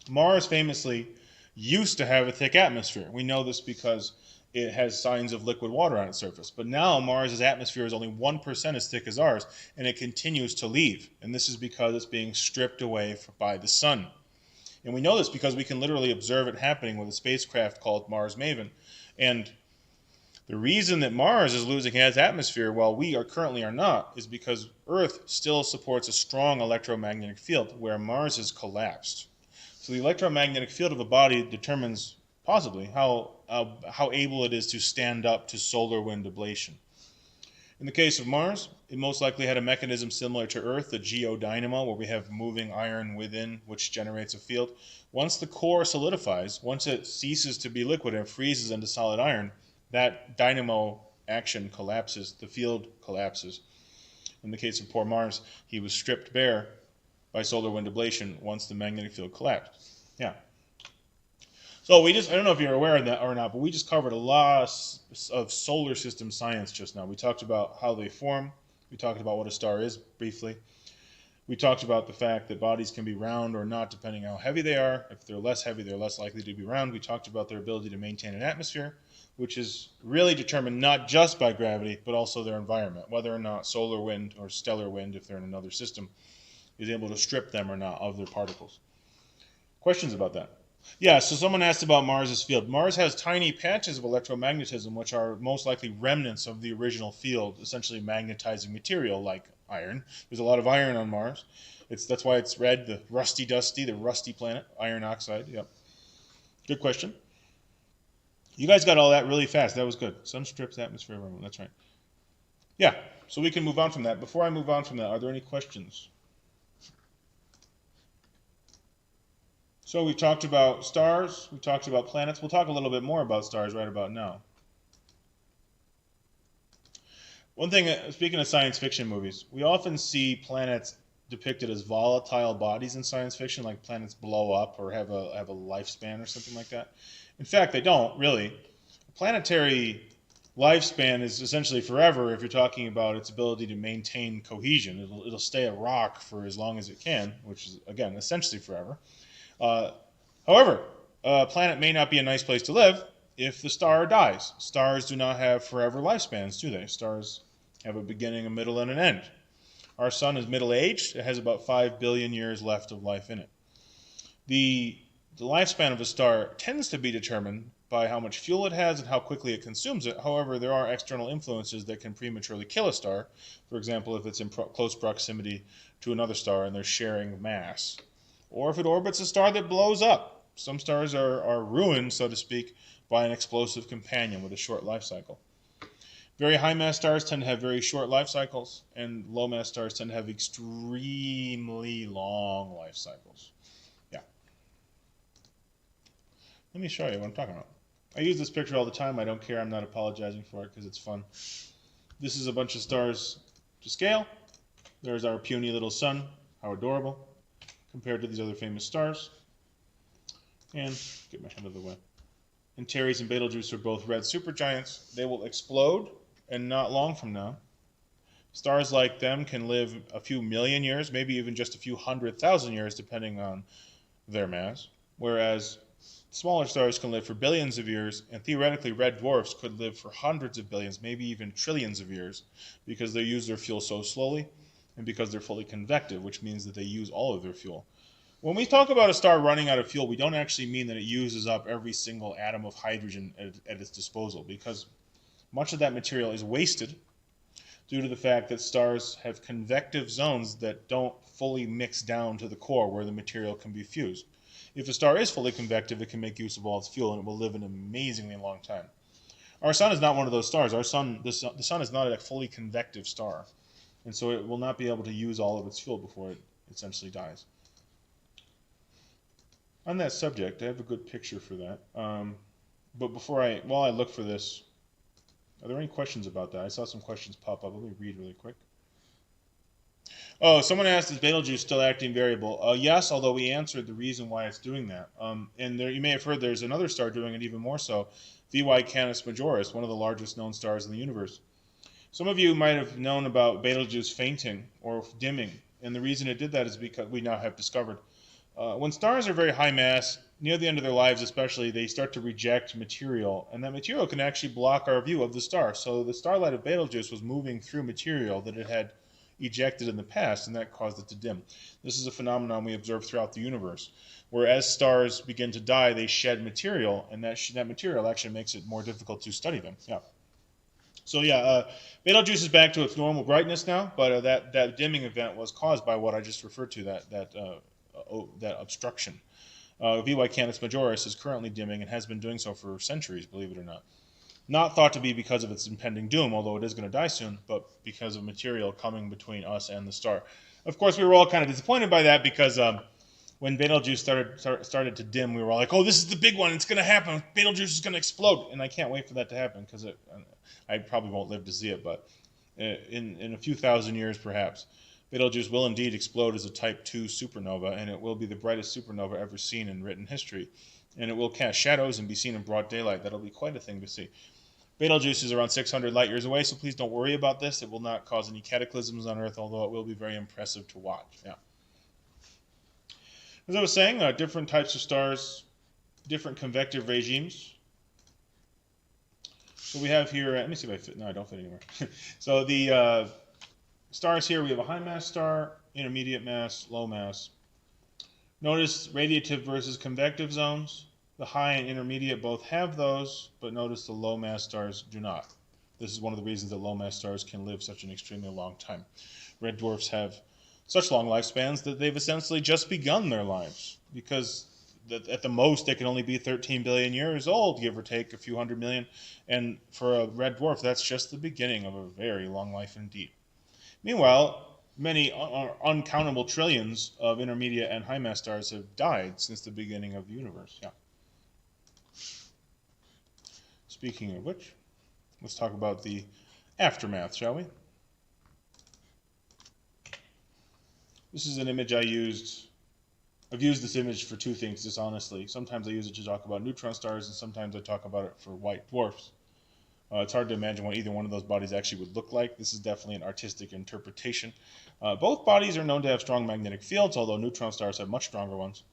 Mars famously used to have a thick atmosphere. We know this because it has signs of liquid water on its surface. But now Mars' atmosphere is only 1% as thick as ours, and it continues to leave. And this is because it's being stripped away by the sun. And we know this because we can literally observe it happening with a spacecraft called Mars Maven. And the reason that Mars is losing its atmosphere while we currently are not is because Earth still supports a strong electromagnetic field where Mars has collapsed. So the electromagnetic field of a body determines possibly how able it is to stand up to solar wind ablation. In the case of Mars, it most likely had a mechanism similar to Earth, the geodynamo, where we have moving iron within, which generates a field. Once the core solidifies, once it ceases to be liquid and freezes into solid iron, that dynamo action collapses, the field collapses. In the case of poor Mars, he was stripped bare by solar wind ablation once the magnetic field collapsed. Yeah. So I don't know if you're aware of that or not, but we just covered a lot of solar system science just now. We talked about how they form. We talked about what a star is briefly. We talked about the fact that bodies can be round or not depending on how heavy they are. If they're less heavy, they're less likely to be round. We talked about their ability to maintain an atmosphere, which is really determined not just by gravity, but also their environment, whether or not solar wind or stellar wind, if they're in another system, is able to strip them or not of their particles. Questions about that? Yeah, so someone asked about Mars's field. Mars has tiny patches of electromagnetism, which are most likely remnants of the original field, essentially magnetizing material like iron. There's a lot of iron on Mars. That's why it's red, the rusty planet, iron oxide. Yep. Good question. You guys got all that really fast. That was good. Sun strips atmosphere remnant. That's right. Yeah, so we can move on from that. Before I move on from that, are there any questions? So we talked about stars, we talked about planets. We'll talk a little bit more about stars right about now. One thing, speaking of science fiction movies, we often see planets depicted as volatile bodies in science fiction, like planets blow up or have a lifespan or something like that. In fact, they don't, really. A planetary lifespan is essentially forever if you're talking about its ability to maintain cohesion. It'll stay a rock for as long as it can, which is, again, essentially forever. However, a planet may not be a nice place to live if the star dies. Stars do not have forever lifespans, do they? Stars have a beginning, a middle, and an end. Our sun is middle-aged. It has about 5 billion years left of life in it. The lifespan of a star tends to be determined by how much fuel it has and how quickly it consumes it. However, there are external influences that can prematurely kill a star. For example, if it's in close proximity to another star and they're sharing mass. Or if it orbits a star that blows up. Some stars are ruined, so to speak, by an explosive companion with a short life cycle. Very high mass stars tend to have very short life cycles, and low mass stars tend to have extremely long life cycles. Yeah. Let me show you what I'm talking about. I use this picture all the time. I don't care. I'm not apologizing for it because it's fun. This is a bunch of stars to scale. There's our puny little sun. How adorable compared to these other famous stars. And get my head out of the way. Antares and Betelgeuse are both red supergiants. They will explode, and not long from now. Stars like them can live a few million years, maybe even just a few 100,000 years, depending on their mass. Whereas smaller stars can live for billions of years, and theoretically red dwarfs could live for hundreds of billions, maybe even trillions of years, because they use their fuel so slowly, and because they're fully convective, which means that they use all of their fuel. When we talk about a star running out of fuel, we don't actually mean that it uses up every single atom of hydrogen at its disposal, because much of that material is wasted due to the fact that stars have convective zones that don't fully mix down to the core where the material can be fused. If a star is fully convective, it can make use of all its fuel, and it will live an amazingly long time. Our sun is not one of those stars. The sun is not a fully convective star, and so it will not be able to use all of its fuel before it essentially dies. On that subject, I have a good picture for that. But while I look for this, are there any questions about that? I saw some questions pop up. Let me read really quick. Oh, someone asked, is Betelgeuse still acting variable? Yes, although we answered the reason why it's doing that. And there, you may have heard there's another star doing it even more so, VY Canis Majoris, one of the largest known stars in the universe. Some of you might have known about Betelgeuse fainting or dimming, and the reason it did that is because we now have discovered when stars are very high mass, near the end of their lives especially, they start to reject material, and that material can actually block our view of the star. So the starlight of Betelgeuse was moving through material that it had ejected in the past, and that caused it to dim. This is a phenomenon we observe throughout the universe, where as stars begin to die, they shed material, and that material actually makes it more difficult to study them. Yeah. So yeah, Betelgeuse is back to its normal brightness now, but that dimming event was caused by what I just referred to, that obstruction. VY Canis Majoris is currently dimming and has been doing so for centuries, believe it or not. Not thought to be because of its impending doom, although it is going to die soon, but because of material coming between us and the star. Of course, we were all kind of disappointed by that because when Betelgeuse started to dim, we were all like, oh, this is the big one. It's going to happen. Betelgeuse is going to explode. And I can't wait for that to happen because I probably won't live to see it, but in a few thousand years perhaps, Betelgeuse will indeed explode as a Type 2 supernova, and it will be the brightest supernova ever seen in written history. And it will cast shadows and be seen in broad daylight. That'll be quite a thing to see. Betelgeuse is around 600 light years away, so please don't worry about this. It will not cause any cataclysms on Earth, although it will be very impressive to watch. Yeah. As I was saying, different types of stars, different convective regimes. So we have here, let me see if I fit. No, I don't fit anywhere. So the stars here, we have a high mass star, intermediate mass, low mass. Notice radiative versus convective zones. The high and intermediate both have those, but notice the low mass stars do not. This is one of the reasons that low mass stars can live such an extremely long time. Red dwarfs have such long lifespans that they've essentially just begun their lives, because at the most they can only be 13 billion years old, give or take a few hundred million. And for a red dwarf, that's just the beginning of a very long life indeed. Meanwhile, many uncountable trillions of intermediate and high mass stars have died since the beginning of the universe. Yeah. Speaking of which, let's talk about the aftermath, shall we? This is an image I used. I've used this image for two things, dishonestly. Sometimes I use it to talk about neutron stars, and sometimes I talk about it for white dwarfs. It's hard to imagine what either one of those bodies actually would look like. This is definitely an artistic interpretation. Both bodies are known to have strong magnetic fields, although neutron stars have much stronger ones.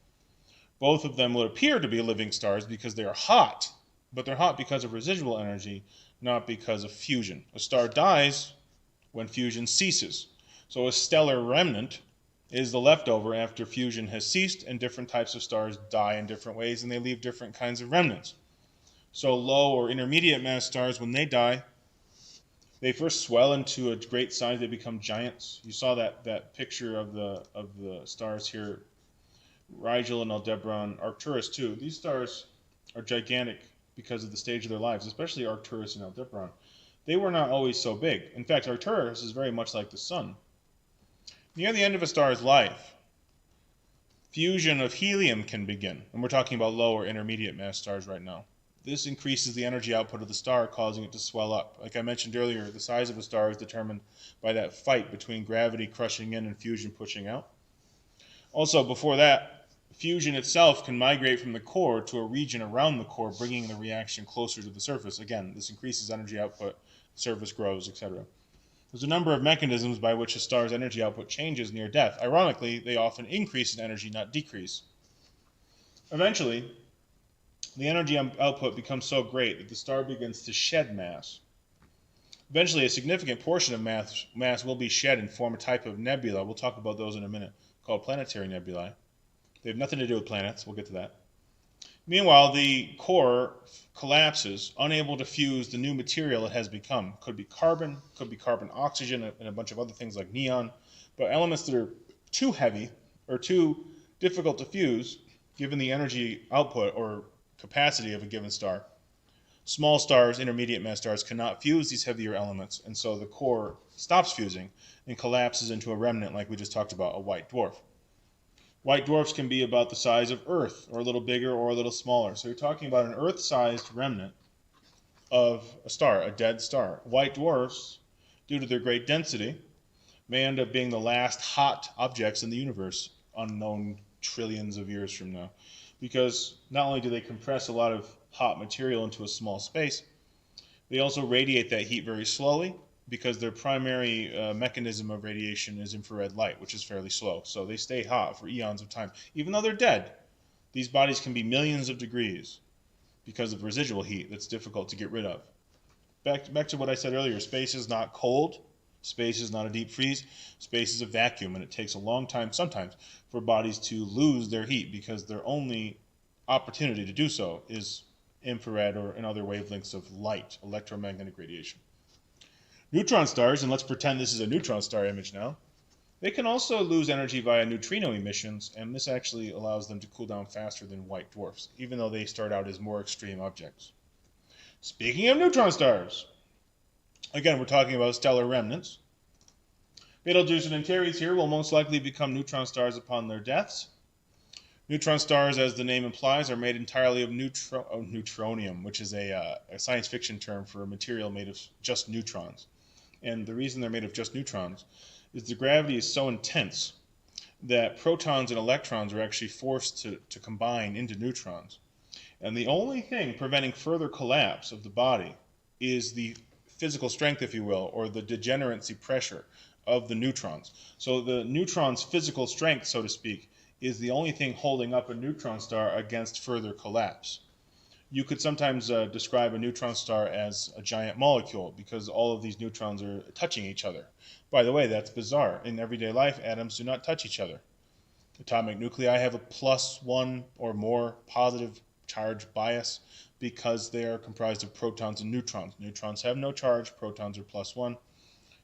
Both of them would appear to be living stars because they are hot, but they're hot because of residual energy, not because of fusion. A star dies when fusion ceases. So a stellar remnant is the leftover after fusion has ceased, and different types of stars die in different ways, and they leave different kinds of remnants. So low or intermediate mass stars, when they die, they first swell into a great size. They become giants. You saw that picture of the stars here, Rigel and Aldebaran, Arcturus too. These stars are gigantic because of the stage of their lives, especially Arcturus and Aldebaran. They were not always so big. In fact, Arcturus is very much like the sun. Near the end of a star's life, fusion of helium can begin, and we're talking about low or intermediate mass stars right now. This increases the energy output of the star, causing it to swell up. Like I mentioned earlier, the size of a star is determined by that fight between gravity crushing in and fusion pushing out. Also, before that, fusion itself can migrate from the core to a region around the core, bringing the reaction closer to the surface. Again, this increases energy output, the surface grows, etc. There's a number of mechanisms by which a star's energy output changes near death. Ironically, they often increase in energy, not decrease. Eventually, the energy output becomes so great that the star begins to shed mass. Eventually, a significant portion of mass will be shed and form a type of nebula. We'll talk about those in a minute, called planetary nebulae. They have nothing to do with planets. We'll get to that. Meanwhile, the core collapses, unable to fuse the new material it has become. Could be carbon oxygen, and a bunch of other things like neon. But elements that are too heavy or too difficult to fuse, given the energy output or capacity of a given star. Small stars, intermediate mass stars, cannot fuse these heavier elements, and so the core stops fusing and collapses into a remnant like we just talked about, a white dwarf. White dwarfs can be about the size of Earth, or a little bigger or a little smaller. So you're talking about an Earth-sized remnant of a star, a dead star. White dwarfs, due to their great density, may end up being the last hot objects in the universe, unknown trillions of years from now. Because not only do they compress a lot of hot material into a small space, they also radiate that heat very slowly, because their primary mechanism of radiation is infrared light, which is fairly slow. So they stay hot for eons of time. Even though they're dead, these bodies can be millions of degrees because of residual heat that's difficult to get rid of. Back to what I said earlier, space is not cold. Space is not a deep freeze. Space is a vacuum, and it takes a long time sometimes for bodies to lose their heat because their only opportunity to do so is infrared or in other wavelengths of light, electromagnetic radiation. Neutron stars, and let's pretend this is a neutron star image now, they can also lose energy via neutrino emissions, and this actually allows them to cool down faster than white dwarfs, even though they start out as more extreme objects. Speaking of neutron stars, again, we're talking about stellar remnants. Betelgeuse and Antares here will most likely become neutron stars upon their deaths. Neutron stars, as the name implies, are made entirely of neutronium, which is a science fiction term for a material made of just neutrons. And the reason they're made of just neutrons is the gravity is so intense that protons and electrons are actually forced to combine into neutrons. And the only thing preventing further collapse of the body is the physical strength, if you will, or the degeneracy pressure of the neutrons. So the neutron's physical strength, so to speak, is the only thing holding up a neutron star against further collapse. You could sometimes describe a neutron star as a giant molecule because all of these neutrons are touching each other. By the way, that's bizarre. In everyday life, atoms do not touch each other. Atomic nuclei have a +1 or more positive charge bias because they are comprised of protons and neutrons. Neutrons have no charge, protons are +1.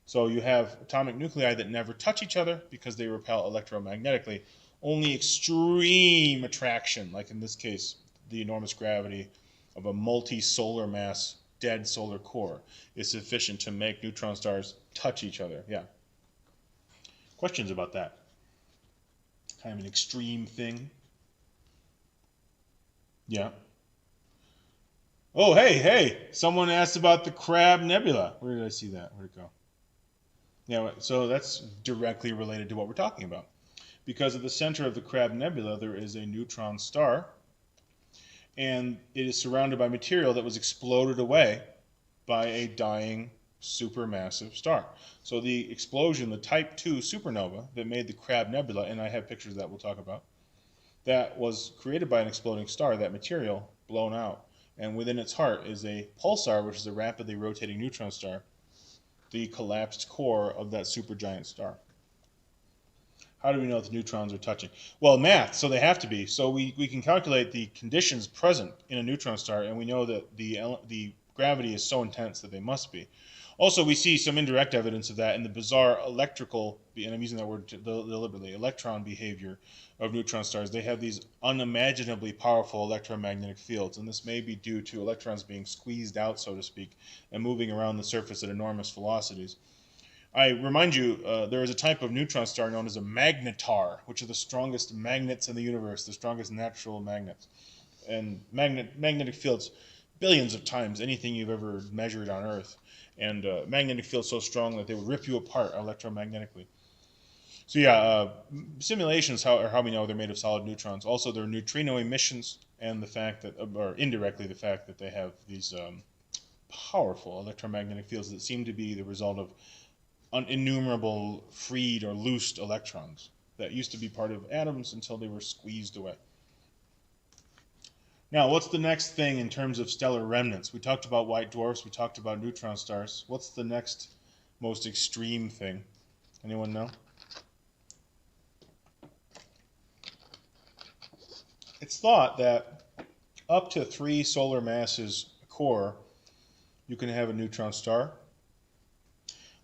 So you have atomic nuclei that never touch each other because they repel electromagnetically. Only extreme attraction, like in this case, the enormous gravity of a multi-solar mass dead solar core, is sufficient to make neutron stars touch each other. Yeah. Questions about that? Kind of an extreme thing. Yeah. Oh, hey, someone asked about the Crab Nebula. Where did I see that? Where'd it go? Yeah, so that's directly related to what we're talking about. Because at the center of the Crab Nebula, there is a neutron star, and it is surrounded by material that was exploded away by a dying supermassive star. So the explosion, the Type 2 supernova that made the Crab Nebula, and I have pictures of that we'll talk about, that was created by an exploding star, that material blown out. And within its heart is a pulsar, which is a rapidly rotating neutron star, the collapsed core of that supergiant star. How do we know that the neutrons are touching? Well, math, so they have to be. So we can calculate the conditions present in a neutron star, and we know that the gravity is so intense that they must be. Also, we see some indirect evidence of that in the bizarre electrical, and I'm using that word deliberately, electron behavior of neutron stars. They have these unimaginably powerful electromagnetic fields, and this may be due to electrons being squeezed out, so to speak, and moving around the surface at enormous velocities. I remind you, there is a type of neutron star known as a magnetar, which are the strongest magnets in the universe, the strongest natural magnets. And magnetic fields, billions of times anything you've ever measured on Earth. And magnetic fields so strong that they would rip you apart electromagnetically. So yeah, simulations are how we know they're made of solid neutrons. Also, their neutrino emissions and the fact that, or indirectly the fact that they have these powerful electromagnetic fields that seem to be the result of innumerable freed or loosed electrons that used to be part of atoms until they were squeezed away. Now, what's the next thing in terms of stellar remnants? We talked about white dwarfs, we talked about neutron stars. What's the next most extreme thing? Anyone know? It's thought that up to 3 solar masses core, you can have a neutron star.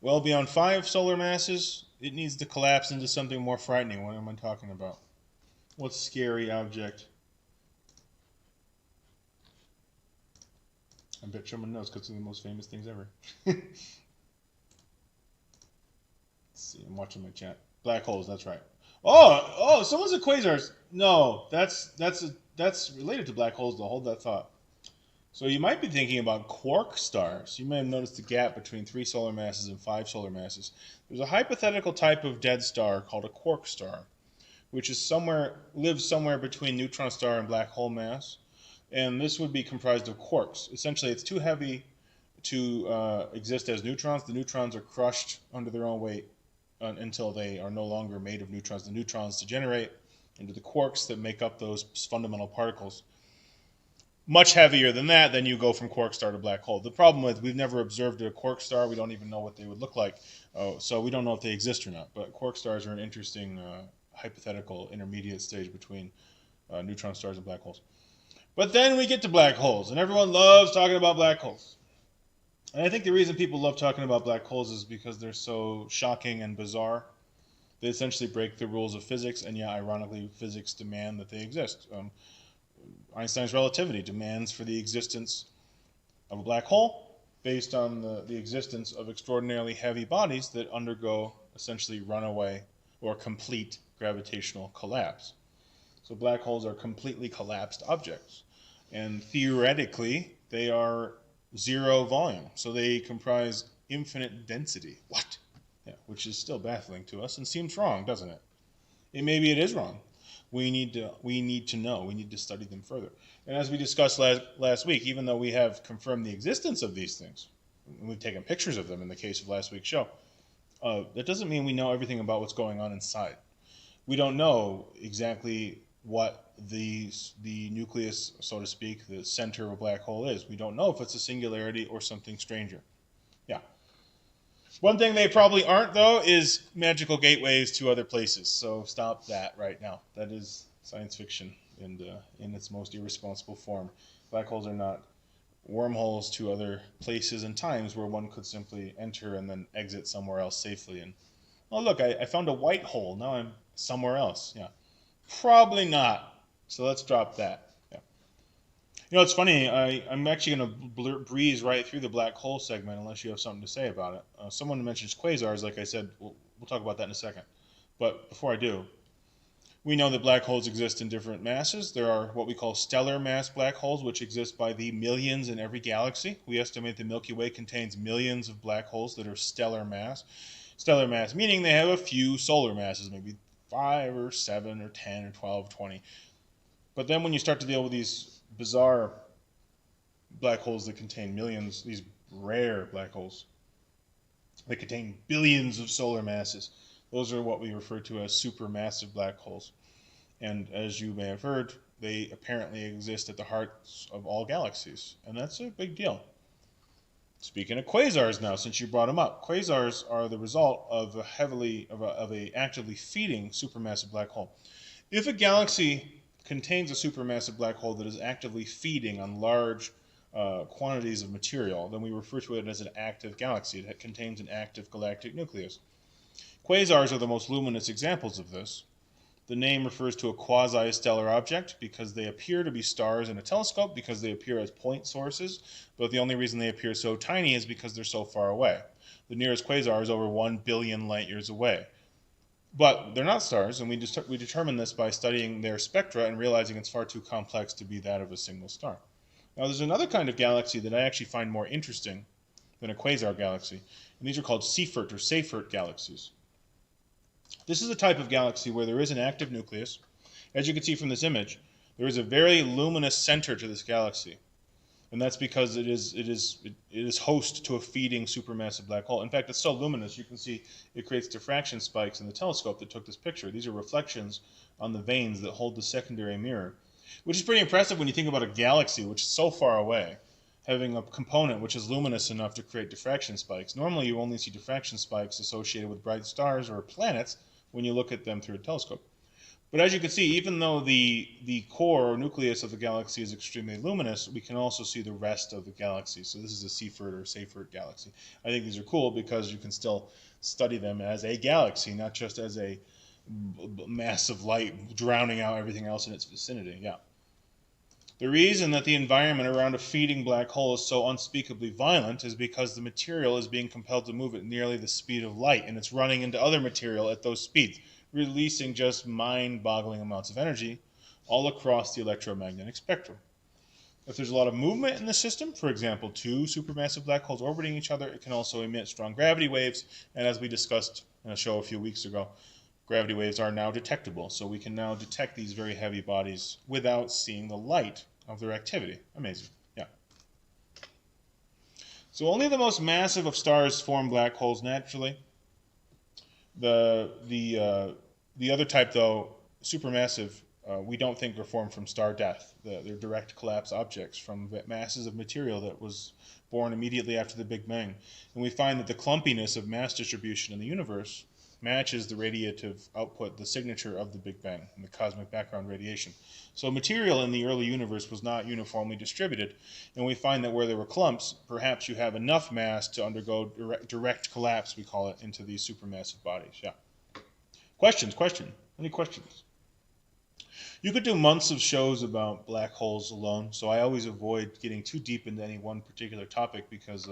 Well beyond 5 solar masses, it needs to collapse into something more frightening. What am I talking about? What scary object? I bet someone knows because they're the most famous things ever. Let's see, I'm watching my chat. Black holes, that's right. Oh, someone said quasars. No, that's related to black holes, though. Hold that thought. So you might be thinking about quark stars. You may have noticed the gap between 3 solar masses and 5 solar masses. There's a hypothetical type of dead star called a quark star, which is lives somewhere between neutron star and black hole mass. And this would be comprised of quarks. Essentially, it's too heavy to exist as neutrons. The neutrons are crushed under their own weight until they are no longer made of neutrons. The neutrons degenerate into the quarks that make up those fundamental particles. Much heavier than that, then you go from quark star to black hole. The problem is we've never observed a quark star. We don't even know what they would look like. So we don't know if they exist or not. But quark stars are an interesting hypothetical intermediate stage between neutron stars and black holes. But then we get to black holes, and everyone loves talking about black holes. And I think the reason people love talking about black holes is because they're so shocking and bizarre. They essentially break the rules of physics, and yeah, ironically, physics demand that they exist. Einstein's relativity demands for the existence of a black hole based on the existence of extraordinarily heavy bodies that undergo essentially runaway or complete gravitational collapse. So black holes are completely collapsed objects. And theoretically, they are 0 volume. So they comprise infinite density. What? Yeah, which is still baffling to us and seems wrong, doesn't it? Maybe it is wrong. We need to know. We need to study them further. And as we discussed last week, even though we have confirmed the existence of these things, and we've taken pictures of them in the case of last week's show, that doesn't mean we know everything about what's going on inside. We don't know exactly what the nucleus, so to speak, the center of a black hole is. We don't know if it's a singularity or something stranger. Yeah. One thing they probably aren't, though, is magical gateways to other places. So stop that right now. That is science fiction and in its most irresponsible form. Black holes are not wormholes to other places and times where one could simply enter and then exit somewhere else safely. And oh, look, I found a white hole. Now I'm somewhere else. Yeah, probably not. So let's drop that. Yeah. You know, it's funny. I'm actually going to breeze right through the black hole segment unless you have something to say about it. Someone mentions quasars. Like I said, we'll talk about that in a second. But before I do, we know that black holes exist in different masses. There are what we call stellar mass black holes, which exist by the millions in every galaxy. We estimate the Milky Way contains millions of black holes that are stellar mass. Stellar mass meaning they have a few solar masses, maybe 5 or 7 or 10 or 12, 20. But then when you start to deal with these bizarre black holes that contain millions, these rare black holes that contain billions of solar masses, those are what we refer to as supermassive black holes. And as you may have heard, they apparently exist at the hearts of all galaxies. And that's a big deal. Speaking of quasars now, since you brought them up, quasars are the result of a actively feeding supermassive black hole. If a galaxy contains a supermassive black hole that is actively feeding on large quantities of material, then we refer to it as an active galaxy. It contains an active galactic nucleus. Quasars are the most luminous examples of this. The name refers to a quasi-stellar object because they appear to be stars in a telescope because they appear as point sources, but the only reason they appear so tiny is because they're so far away. The nearest quasar is over 1 billion light years away. But they're not stars, and we determine this by studying their spectra and realizing it's far too complex to be that of a single star. Now, there's another kind of galaxy that I actually find more interesting than a quasar galaxy, and these are called Seyfert or Seyfert galaxies. This is a type of galaxy where there is an active nucleus. As you can see from this image, there is a very luminous center to this galaxy. And that's because it is host to a feeding supermassive black hole. In fact, it's so luminous, you can see it creates diffraction spikes in the telescope that took this picture. These are reflections on the vanes that hold the secondary mirror, which is pretty impressive when you think about a galaxy which is so far away, having a component which is luminous enough to create diffraction spikes. Normally, you only see diffraction spikes associated with bright stars or planets when you look at them through a telescope. But as you can see, even though the core or nucleus of the galaxy is extremely luminous, we can also see the rest of the galaxy. So this is a Seyfert or Seyfert galaxy. I think these are cool because you can still study them as a galaxy, not just as a massive light drowning out everything else in its vicinity. Yeah. The reason that the environment around a feeding black hole is so unspeakably violent is because the material is being compelled to move at nearly the speed of light, and it's running into other material at those speeds, releasing just mind-boggling amounts of energy all across the electromagnetic spectrum. If there's a lot of movement in the system, for example, two supermassive black holes orbiting each other, it can also emit strong gravity waves, and as we discussed in a show a few weeks ago, gravity waves are now detectable, so we can now detect these very heavy bodies without seeing the light of their activity. Amazing, yeah. So only the most massive of stars form black holes naturally. The other type, though, supermassive, we don't think are formed from star death. They're direct collapse objects from masses of material that was born immediately after the Big Bang. And we find that the clumpiness of mass distribution in the universe matches the radiative output, the signature of the Big Bang and the cosmic background radiation. So material in the early universe was not uniformly distributed, and we find that where there were clumps, perhaps you have enough mass to undergo direct collapse, we call it, into these supermassive bodies. Yeah. Questions? Any questions? You could do months of shows about black holes alone, so I always avoid getting too deep into any one particular topic because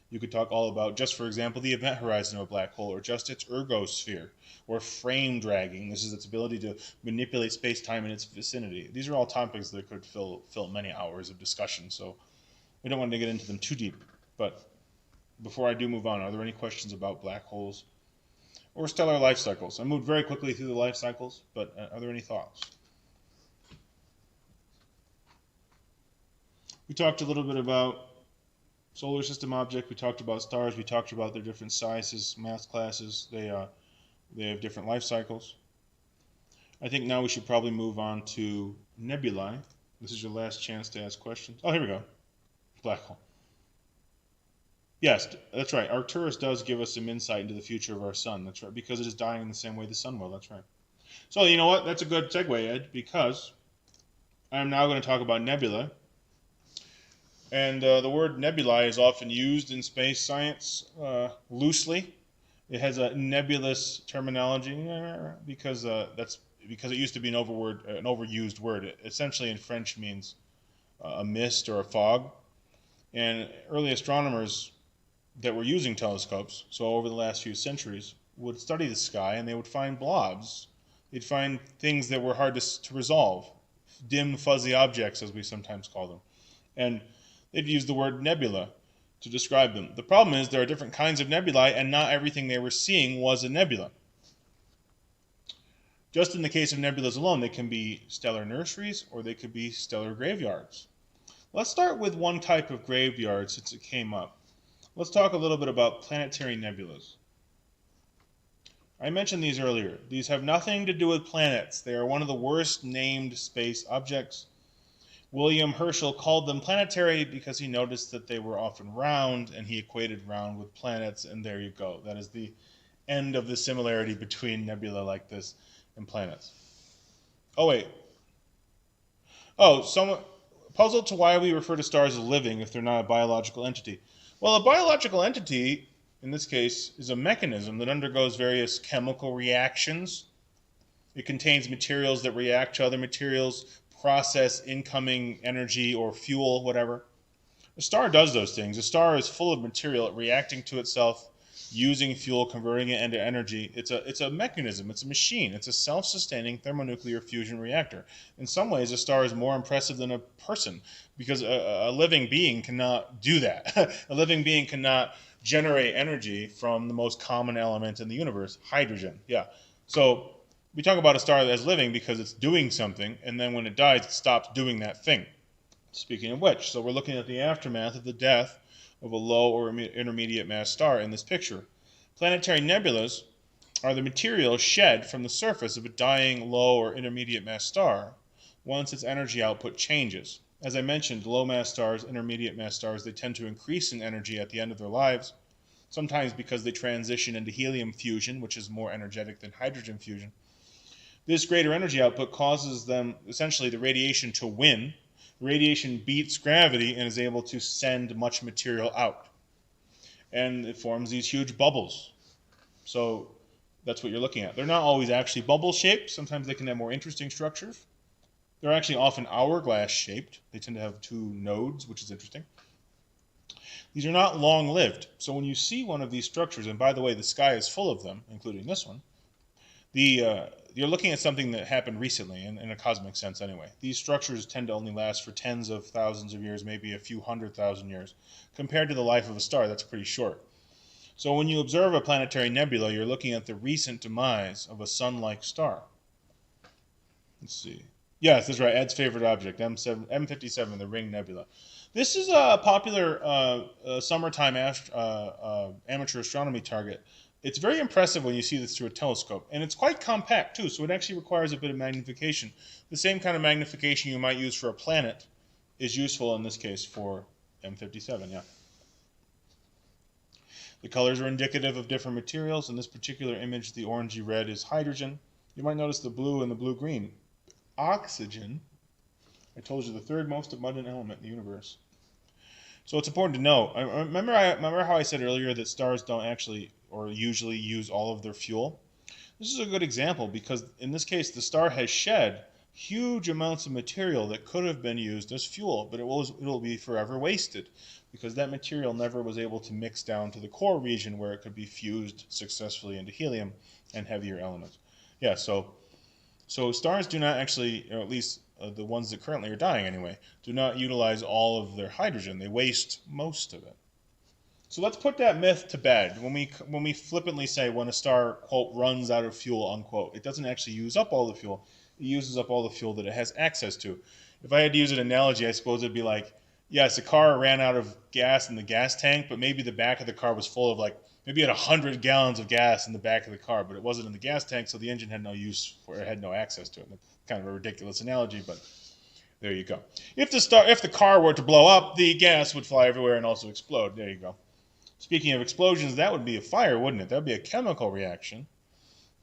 you could talk all about, just for example, the event horizon of a black hole, or just its ergosphere, or frame dragging. This is its ability to manipulate space-time in its vicinity. These are all topics that could fill many hours of discussion, so we don't want to get into them too deep. But before I do move on, are there any questions about black holes or stellar life cycles? I moved very quickly through the life cycles, but are there any thoughts? We talked a little bit about solar system object, we talked about stars, we talked about their different sizes, mass classes, they have different life cycles. I think now we should probably move on to nebulae. This is your last chance to ask questions. Oh, here we go. Black hole. Yes, that's right. Arcturus does give us some insight into the future of our sun. That's right, because it is dying in the same way the sun will. That's right. So you know what? That's a good segue, Ed, because I'm now going to talk about nebula. And the word nebulae is often used in space science loosely. It has a nebulous terminology because it used to be an overused word. It essentially in French means a mist or a fog. And early astronomers that were using telescopes, so over the last few centuries, would study the sky and they would find blobs. They'd find things that were hard to resolve, dim, fuzzy objects, as we sometimes call them. And they'd use the word nebula to describe them. The problem is there are different kinds of nebulae, and not everything they were seeing was a nebula. Just in the case of nebulas alone, they can be stellar nurseries or they could be stellar graveyards. Let's start with one type of graveyard since it came up. Let's talk a little bit about planetary nebulas. I mentioned these earlier. These have nothing to do with planets. They are one of the worst named space objects. William Herschel called them planetary because he noticed that they were often round, and he equated round with planets, and there you go. That is the end of the similarity between nebula like this and planets. Oh, wait. Oh, someone puzzled to why we refer to stars as living if they're not a biological entity. Well, a biological entity, in this case, is a mechanism that undergoes various chemical reactions. It contains materials that react to other materials, process incoming energy or fuel, whatever. A star does those things. A star is full of material reacting to itself, using fuel, converting it into energy. It's a mechanism. It's a machine. It's a self-sustaining thermonuclear fusion reactor. In some ways, a star is more impressive than a person because a living being cannot do that. A living being cannot generate energy from the most common element in the universe, hydrogen. Yeah. So we talk about a star as living because it's doing something, and then when it dies, it stops doing that thing. Speaking of which, so we're looking at the aftermath of the death of a low or intermediate mass star in this picture. Planetary nebulas are the material shed from the surface of a dying low or intermediate mass star once its energy output changes. As I mentioned, low mass stars, intermediate mass stars, they tend to increase in energy at the end of their lives, sometimes because they transition into helium fusion, which is more energetic than hydrogen fusion. This greater energy output causes them, essentially, the radiation to win. Radiation beats gravity and is able to send much material out. And it forms these huge bubbles. So that's what you're looking at. They're not always actually bubble shaped. Sometimes they can have more interesting structures. They're actually often hourglass shaped. They tend to have two nodes, which is interesting. These are not long lived. So when you see one of these structures, and by the way, the sky is full of them, including this one, you're looking at something that happened recently, in a cosmic sense anyway. These structures tend to only last for tens of thousands of years, maybe a few 100,000 years. Compared to the life of a star, that's pretty short. So when you observe a planetary nebula, you're looking at the recent demise of a sun-like star. Let's see. Yes, that's right, Ed's favorite object, M57, the Ring Nebula. This is a popular summertime amateur astronomy target. It's very impressive when you see this through a telescope, and it's quite compact too, so it actually requires a bit of magnification. The same kind of magnification you might use for a planet is useful in this case for M57, yeah. The colors are indicative of different materials. In this particular image, the orangey red is hydrogen. You might notice the blue and the blue-green. Oxygen, I told you, the third most abundant element in the universe. So it's important to know. Remember how I said earlier that stars don't actually or usually use all of their fuel? This is a good example because in this case the star has shed huge amounts of material that could have been used as fuel, but it will be forever wasted because that material never was able to mix down to the core region where it could be fused successfully into helium and heavier elements. Yeah, so stars do not actually, or at least the ones that currently are dying anyway, do not utilize all of their hydrogen. They waste most of it. So let's put that myth to bed. When we flippantly say when a star, quote, runs out of fuel, unquote, it doesn't actually use up all the fuel. It uses up all the fuel that it has access to. If I had to use an analogy, I suppose it'd be like, yes, a car ran out of gas in the gas tank, but maybe the back of the car was full of maybe it had 100 gallons of gas in the back of the car, but it wasn't in the gas tank, so the engine had no use for it, had no access to it. That's kind of a ridiculous analogy, but there you go. If the car were to blow up, the gas would fly everywhere and also explode. There you go. Speaking of explosions, that would be a fire, wouldn't it? That would be a chemical reaction.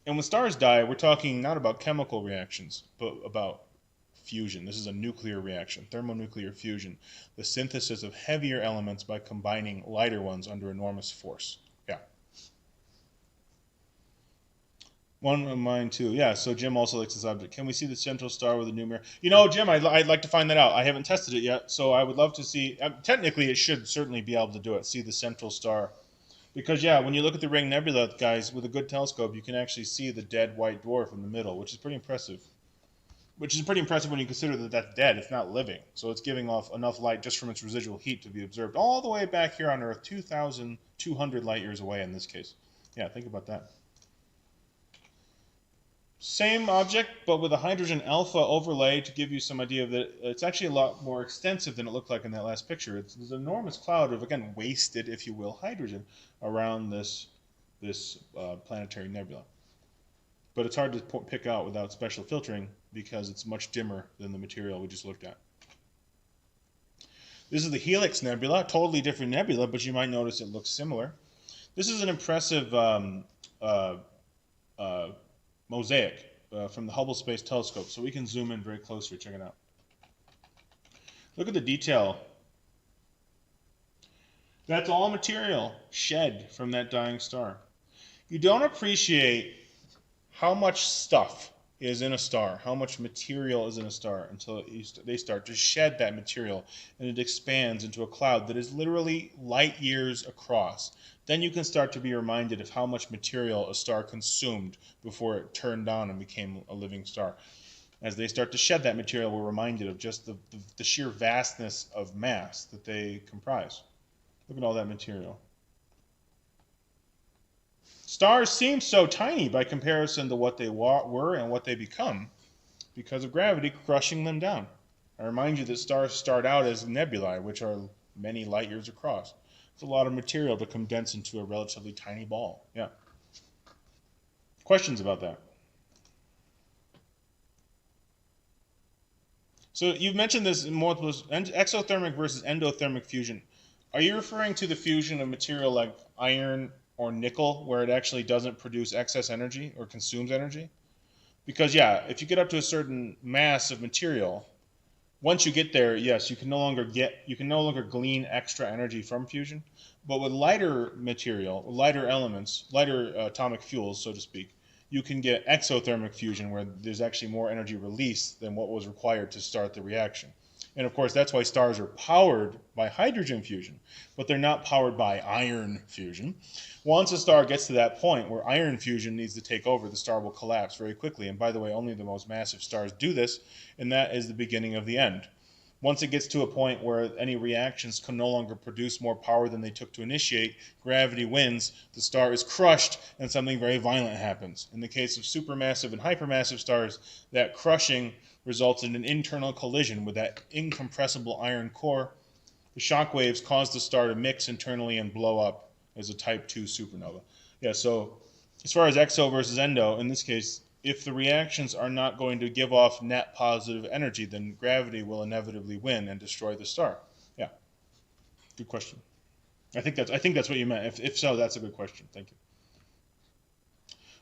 And when stars die, we're talking not about chemical reactions, but about fusion. This is a nuclear reaction, thermonuclear fusion, the synthesis of heavier elements by combining lighter ones under enormous force. Yeah. One of mine too. Yeah, so Jim also likes this object. Can we see the central star with a new mirror? You know, Jim, I'd like to find that out. I haven't tested it yet, so I would love to see. Technically, it should certainly be able to do it, see the central star. Because, yeah, when you look at the Ring Nebula, guys, with a good telescope, you can actually see the dead white dwarf in the middle, which is pretty impressive. Which is pretty impressive when you consider that that's dead. It's not living. So it's giving off enough light just from its residual heat to be observed all the way back here on Earth, 2,200 light years away in this case. Yeah, think about that. Same object, but with a hydrogen alpha overlay to give you some idea of that it's actually a lot more extensive than it looked like in that last picture. There's an enormous cloud of, again, wasted, if you will, hydrogen around this planetary nebula. But it's hard to pick out without special filtering because it's much dimmer than the material we just looked at. This is the Helix Nebula, totally different nebula, but you might notice it looks similar. This is an impressive uh, uh, mosaic from the Hubble Space Telescope, so we can zoom in very closely. Check it out. Look at the detail. That's all material shed from that dying star. You don't appreciate how much stuff is in a star, how much material is in a star until they start to shed that material and it expands into a cloud that is literally light years across. Then you can start to be reminded of how much material a star consumed before it turned on and became a living star. As they start to shed that material, we're reminded of just the sheer vastness of mass that they comprise. Look at all that material. Stars seem so tiny by comparison to what they were and what they become because of gravity crushing them down. I remind you that stars start out as nebulae, which are many light years across. It's a lot of material to condense into a relatively tiny ball. Yeah. Questions about that? So you've mentioned this in multiple exothermic versus endothermic fusion. Are you referring to the fusion of material like iron or nickel, where it actually doesn't produce excess energy or consumes energy? Because yeah, if you get up to a certain mass of material, once you get there, yes, you can no longer glean extra energy from fusion. But with lighter material, lighter elements, lighter atomic fuels, so to speak, you can get exothermic fusion where there's actually more energy released than what was required to start the reaction. And of course, that's why stars are powered by hydrogen fusion, but they're not powered by iron fusion. Once a star gets to that point where iron fusion needs to take over, the star will collapse very quickly. And by the way, only the most massive stars do this, and that is the beginning of the end. Once it gets to a point where any reactions can no longer produce more power than they took to initiate, gravity wins, the star is crushed, and something very violent happens. In the case of supermassive and hypermassive stars, that crushing results in an internal collision with that incompressible iron core. The shock waves cause the star to mix internally and blow up as a type 2 supernova. Yeah, so as far as exo versus endo, in this case, if the reactions are not going to give off net positive energy, then gravity will inevitably win and destroy the star. Yeah, good question. I think that's what you meant. If so, that's a good question. Thank you.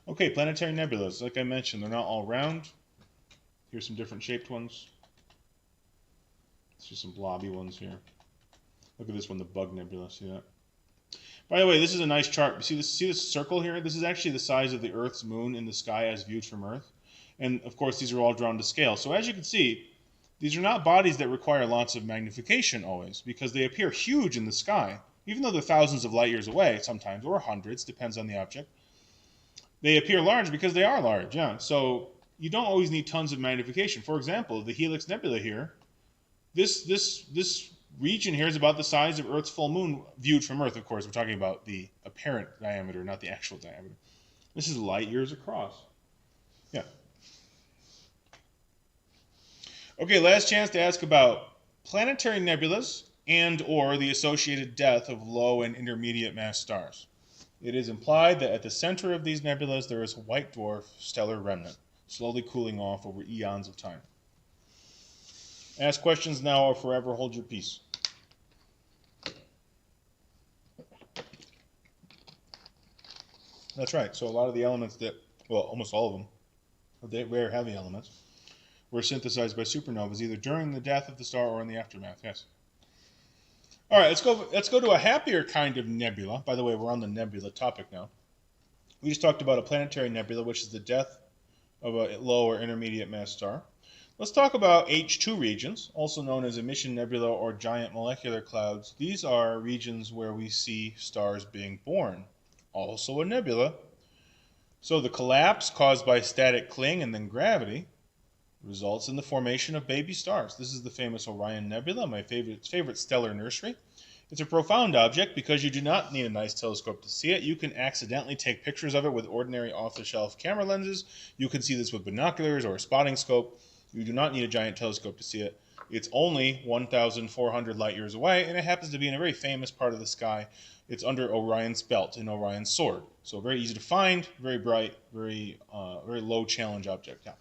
Okay, planetary nebulas. Like I mentioned, they're not all round. Here's some different shaped ones. Let's do some blobby ones here. Look at this one, the Bug Nebula. See that? By the way, this is a nice chart. See this circle here? This is actually the size of the Earth's moon in the sky as viewed from Earth. And of course, these are all drawn to scale. So as you can see, these are not bodies that require lots of magnification always, because they appear huge in the sky, even though they're thousands of light years away sometimes, or hundreds, depends on the object. They appear large because they are large, yeah. So you don't always need tons of magnification. For example, the Helix Nebula here, this region here is about the size of Earth's full moon viewed from Earth. Of course, we're talking about the apparent diameter, not the actual diameter. This is light years across. Yeah. Okay, last chance to ask about planetary nebulas and or the associated death of low and intermediate mass stars. It is implied that at the center of these nebulas there is a white dwarf stellar remnant, slowly cooling off over eons of time. Ask questions now or forever hold your peace. That's right. So a lot of the elements that, well, almost all of them, the rare heavy elements, were synthesized by supernovas either during the death of the star or in the aftermath. Yes. All right, let's go to a happier kind of nebula. By the way, we're on the nebula topic now. We just talked about a planetary nebula, which is the death of a low or intermediate mass star. Let's talk about H2 regions, also known as emission nebula or giant molecular clouds. These are regions where we see stars being born, also a nebula. So the collapse caused by static cling and then gravity results in the formation of baby stars. This is the famous Orion Nebula, my favorite stellar nursery. It's a profound object because you do not need a nice telescope to see it. You can accidentally take pictures of it with ordinary off-the-shelf camera lenses. You can see this with binoculars or a spotting scope. You do not need a giant telescope to see it. It's only 1,400 light years away, and it happens to be in a very famous part of the sky. It's under Orion's belt in Orion's sword. So very easy to find, very bright, very low challenge object. Yeah.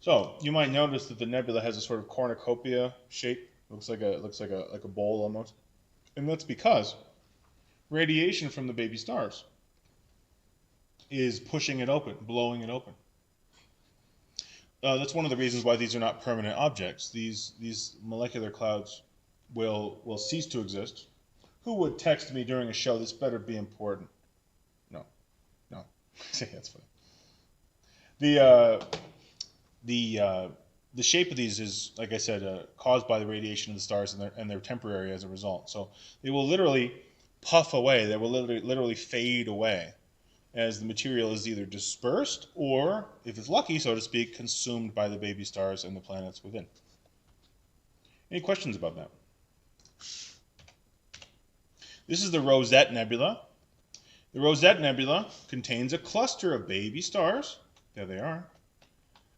So you might notice that the nebula has a sort of cornucopia shape. Looks like a bowl almost, and that's because radiation from the baby stars is pushing it open, blowing it open. That's one of the reasons why these are not permanent objects. These molecular clouds will cease to exist. Who would text me during a show? This better be important. No, no. That's funny. The shape of these is, like I said, caused by the radiation of the stars, and they're temporary as a result. So they will literally puff away. They will literally fade away as the material is either dispersed or, if it's lucky, so to speak, consumed by the baby stars and the planets within. Any questions about that? This is the Rosette Nebula. The Rosette Nebula contains a cluster of baby stars. There they are.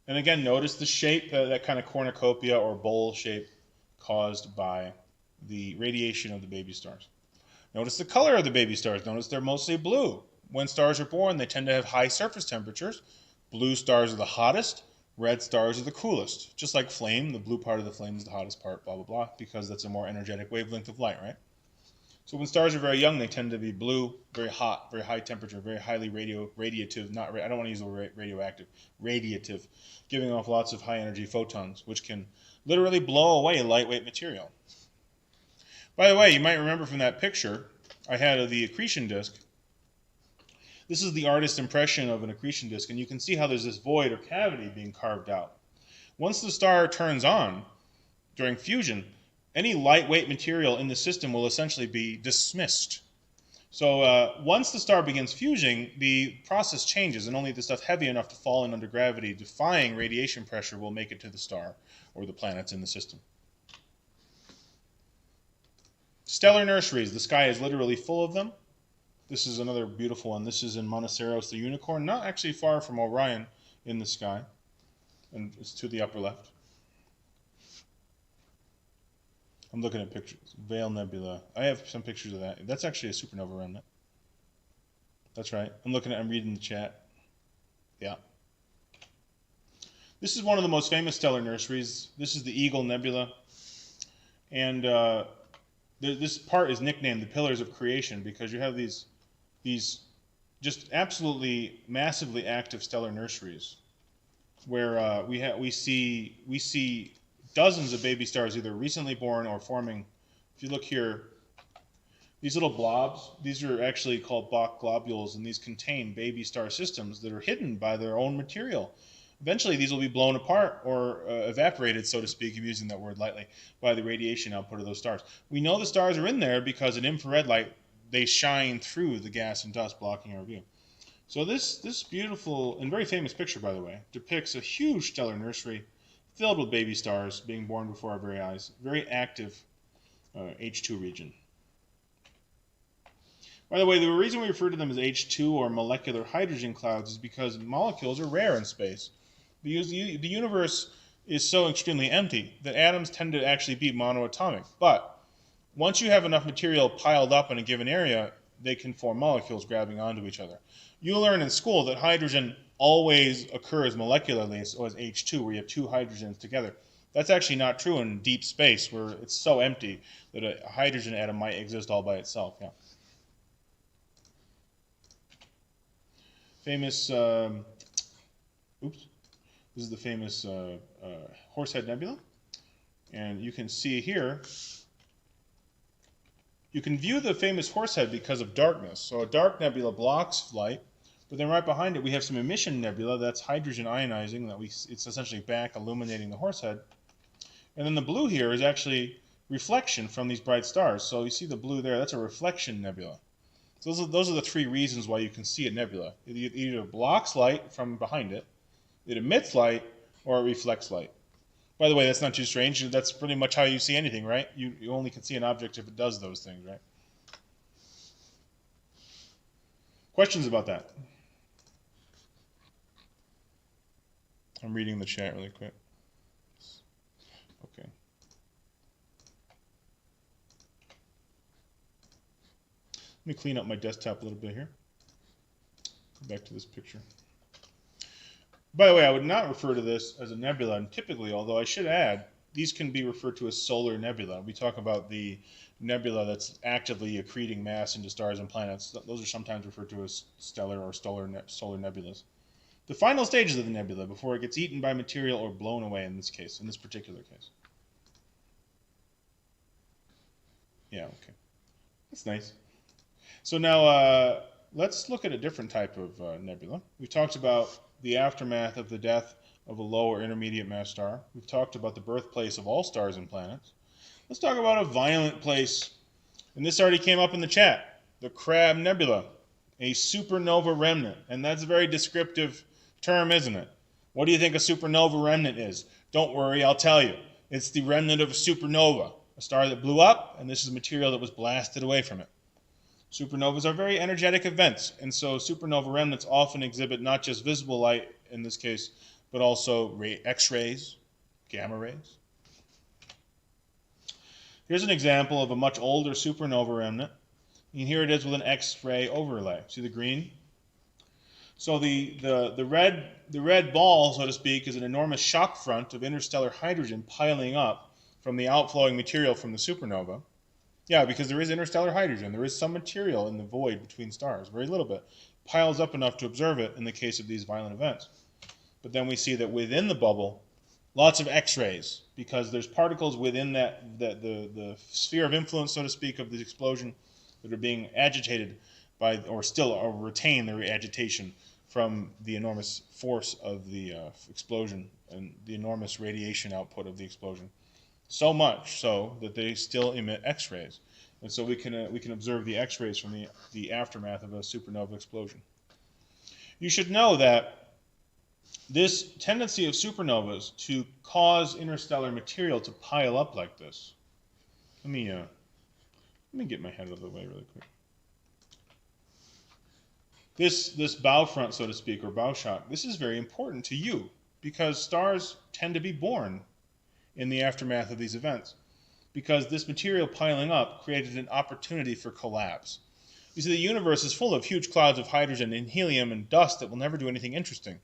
And again, notice the shape, that kind of cornucopia or bowl shape caused by the radiation of the baby stars. Notice the color of the baby stars. Notice they're mostly blue. When stars are born, they tend to have high surface temperatures. Blue stars are the hottest. Red stars are the coolest. Just like flame, the blue part of the flame is the hottest part, blah, blah, blah, because that's a more energetic wavelength of light, right? So when stars are very young, they tend to be blue, very hot, very high temperature, very highly radiative, I don't want to use the word radioactive, radiative, giving off lots of high energy photons, which can literally blow away lightweight material. By the way, you might remember from that picture I had of the accretion disk. This is the artist's impression of an accretion disk, and you can see how there's this void or cavity being carved out. Once the star turns on during fusion, any lightweight material in the system will essentially be dismissed. So once the star begins fusing, the process changes, and only the stuff heavy enough to fall in under gravity, defying radiation pressure, will make it to the star or the planets in the system. Stellar nurseries. The sky is literally full of them. This is another beautiful one. This is in Monoceros the Unicorn, not actually far from Orion in the sky, and it's to the upper left. I'm looking at pictures. Veil Nebula. I have some pictures of that. That's actually a supernova remnant. That's right. I'm reading the chat. Yeah. This is one of the most famous stellar nurseries. This is the Eagle Nebula. And this part is nicknamed the Pillars of Creation because you have these just absolutely massively active stellar nurseries where we see dozens of baby stars either recently born or forming. If you look here, these little blobs, these are actually called Bach globules, and these contain baby star systems that are hidden by their own material. Eventually, these will be blown apart or evaporated, so to speak, I'm using that word lightly, by the radiation output of those stars. We know the stars are in there because in infrared light, they shine through the gas and dust blocking our view. So this beautiful and very famous picture, by the way, depicts a huge stellar nursery filled with baby stars being born before our very eyes. Very active H2 region. By the way, the reason we refer to them as H2 or molecular hydrogen clouds is because molecules are rare in space. The universe is so extremely empty that atoms tend to actually be monoatomic. But once you have enough material piled up in a given area, they can form molecules grabbing onto each other. You learn in school that hydrogen always occurs molecularly as H2, where you have two hydrogens together. That's actually not true in deep space, where it's so empty that a hydrogen atom might exist all by itself. Yeah. Famous, this is the famous Horsehead Nebula. And you can see here, you can view the famous Horsehead because of darkness. So a dark nebula blocks light. But then right behind it, we have some emission nebula that's hydrogen ionizing. It's essentially back illuminating the Horsehead. And then the blue here is actually reflection from these bright stars. So you see the blue there, that's a reflection nebula. So those are the three reasons why you can see a nebula. It either blocks light from behind it, it emits light, or it reflects light. By the way, that's not too strange. That's pretty much how you see anything, right? You only can see an object if it does those things, right? Questions about that? I'm reading the chat really quick. Okay. Let me clean up my desktop a little bit here. Go back to this picture. By the way, I would not refer to this as a nebula, and typically, although I should add, these can be referred to as solar nebula. We talk about the nebula that's actively accreting mass into stars and planets. Those are sometimes referred to as stellar or solar nebulas. The final stages of the nebula before it gets eaten by material or blown away in this case, in this particular case. Yeah, okay. That's nice. So now let's look at a different type of nebula. We've talked about the aftermath of the death of a low or intermediate mass star. We've talked about the birthplace of all stars and planets. Let's talk about a violent place, and this already came up in the chat, the Crab Nebula, a supernova remnant. And that's a very descriptive term, isn't it? What do you think a supernova remnant is? Don't worry, I'll tell you. It's the remnant of a supernova, a star that blew up, and this is material that was blasted away from it. Supernovas are very energetic events, and so supernova remnants often exhibit not just visible light, in this case, but also X-rays, gamma rays. Here's an example of a much older supernova remnant. And here it is with an X-ray overlay. See the green? So the red ball, so to speak, is an enormous shock front of interstellar hydrogen piling up from the outflowing material from the supernova. Yeah, because there is interstellar hydrogen. There is some material in the void between stars, very little bit. Piles up enough to observe it in the case of these violent events. But then we see that within the bubble, lots of X-rays, because there's particles within the sphere of influence, so to speak, of the explosion that are being agitated by, or still retain their agitation from the enormous force of the explosion and the enormous radiation output of the explosion. So much so that they still emit X-rays. And so we can observe the X-rays from the aftermath of a supernova explosion. You should know that this tendency of supernovas to cause interstellar material to pile up like this. Let me get my head out of the way really quick. This bow front, so to speak, or bow shock, this is very important to you because stars tend to be born in the aftermath of these events because this material piling up created an opportunity for collapse. You see, the universe is full of huge clouds of hydrogen and helium and dust that will never do anything interesting.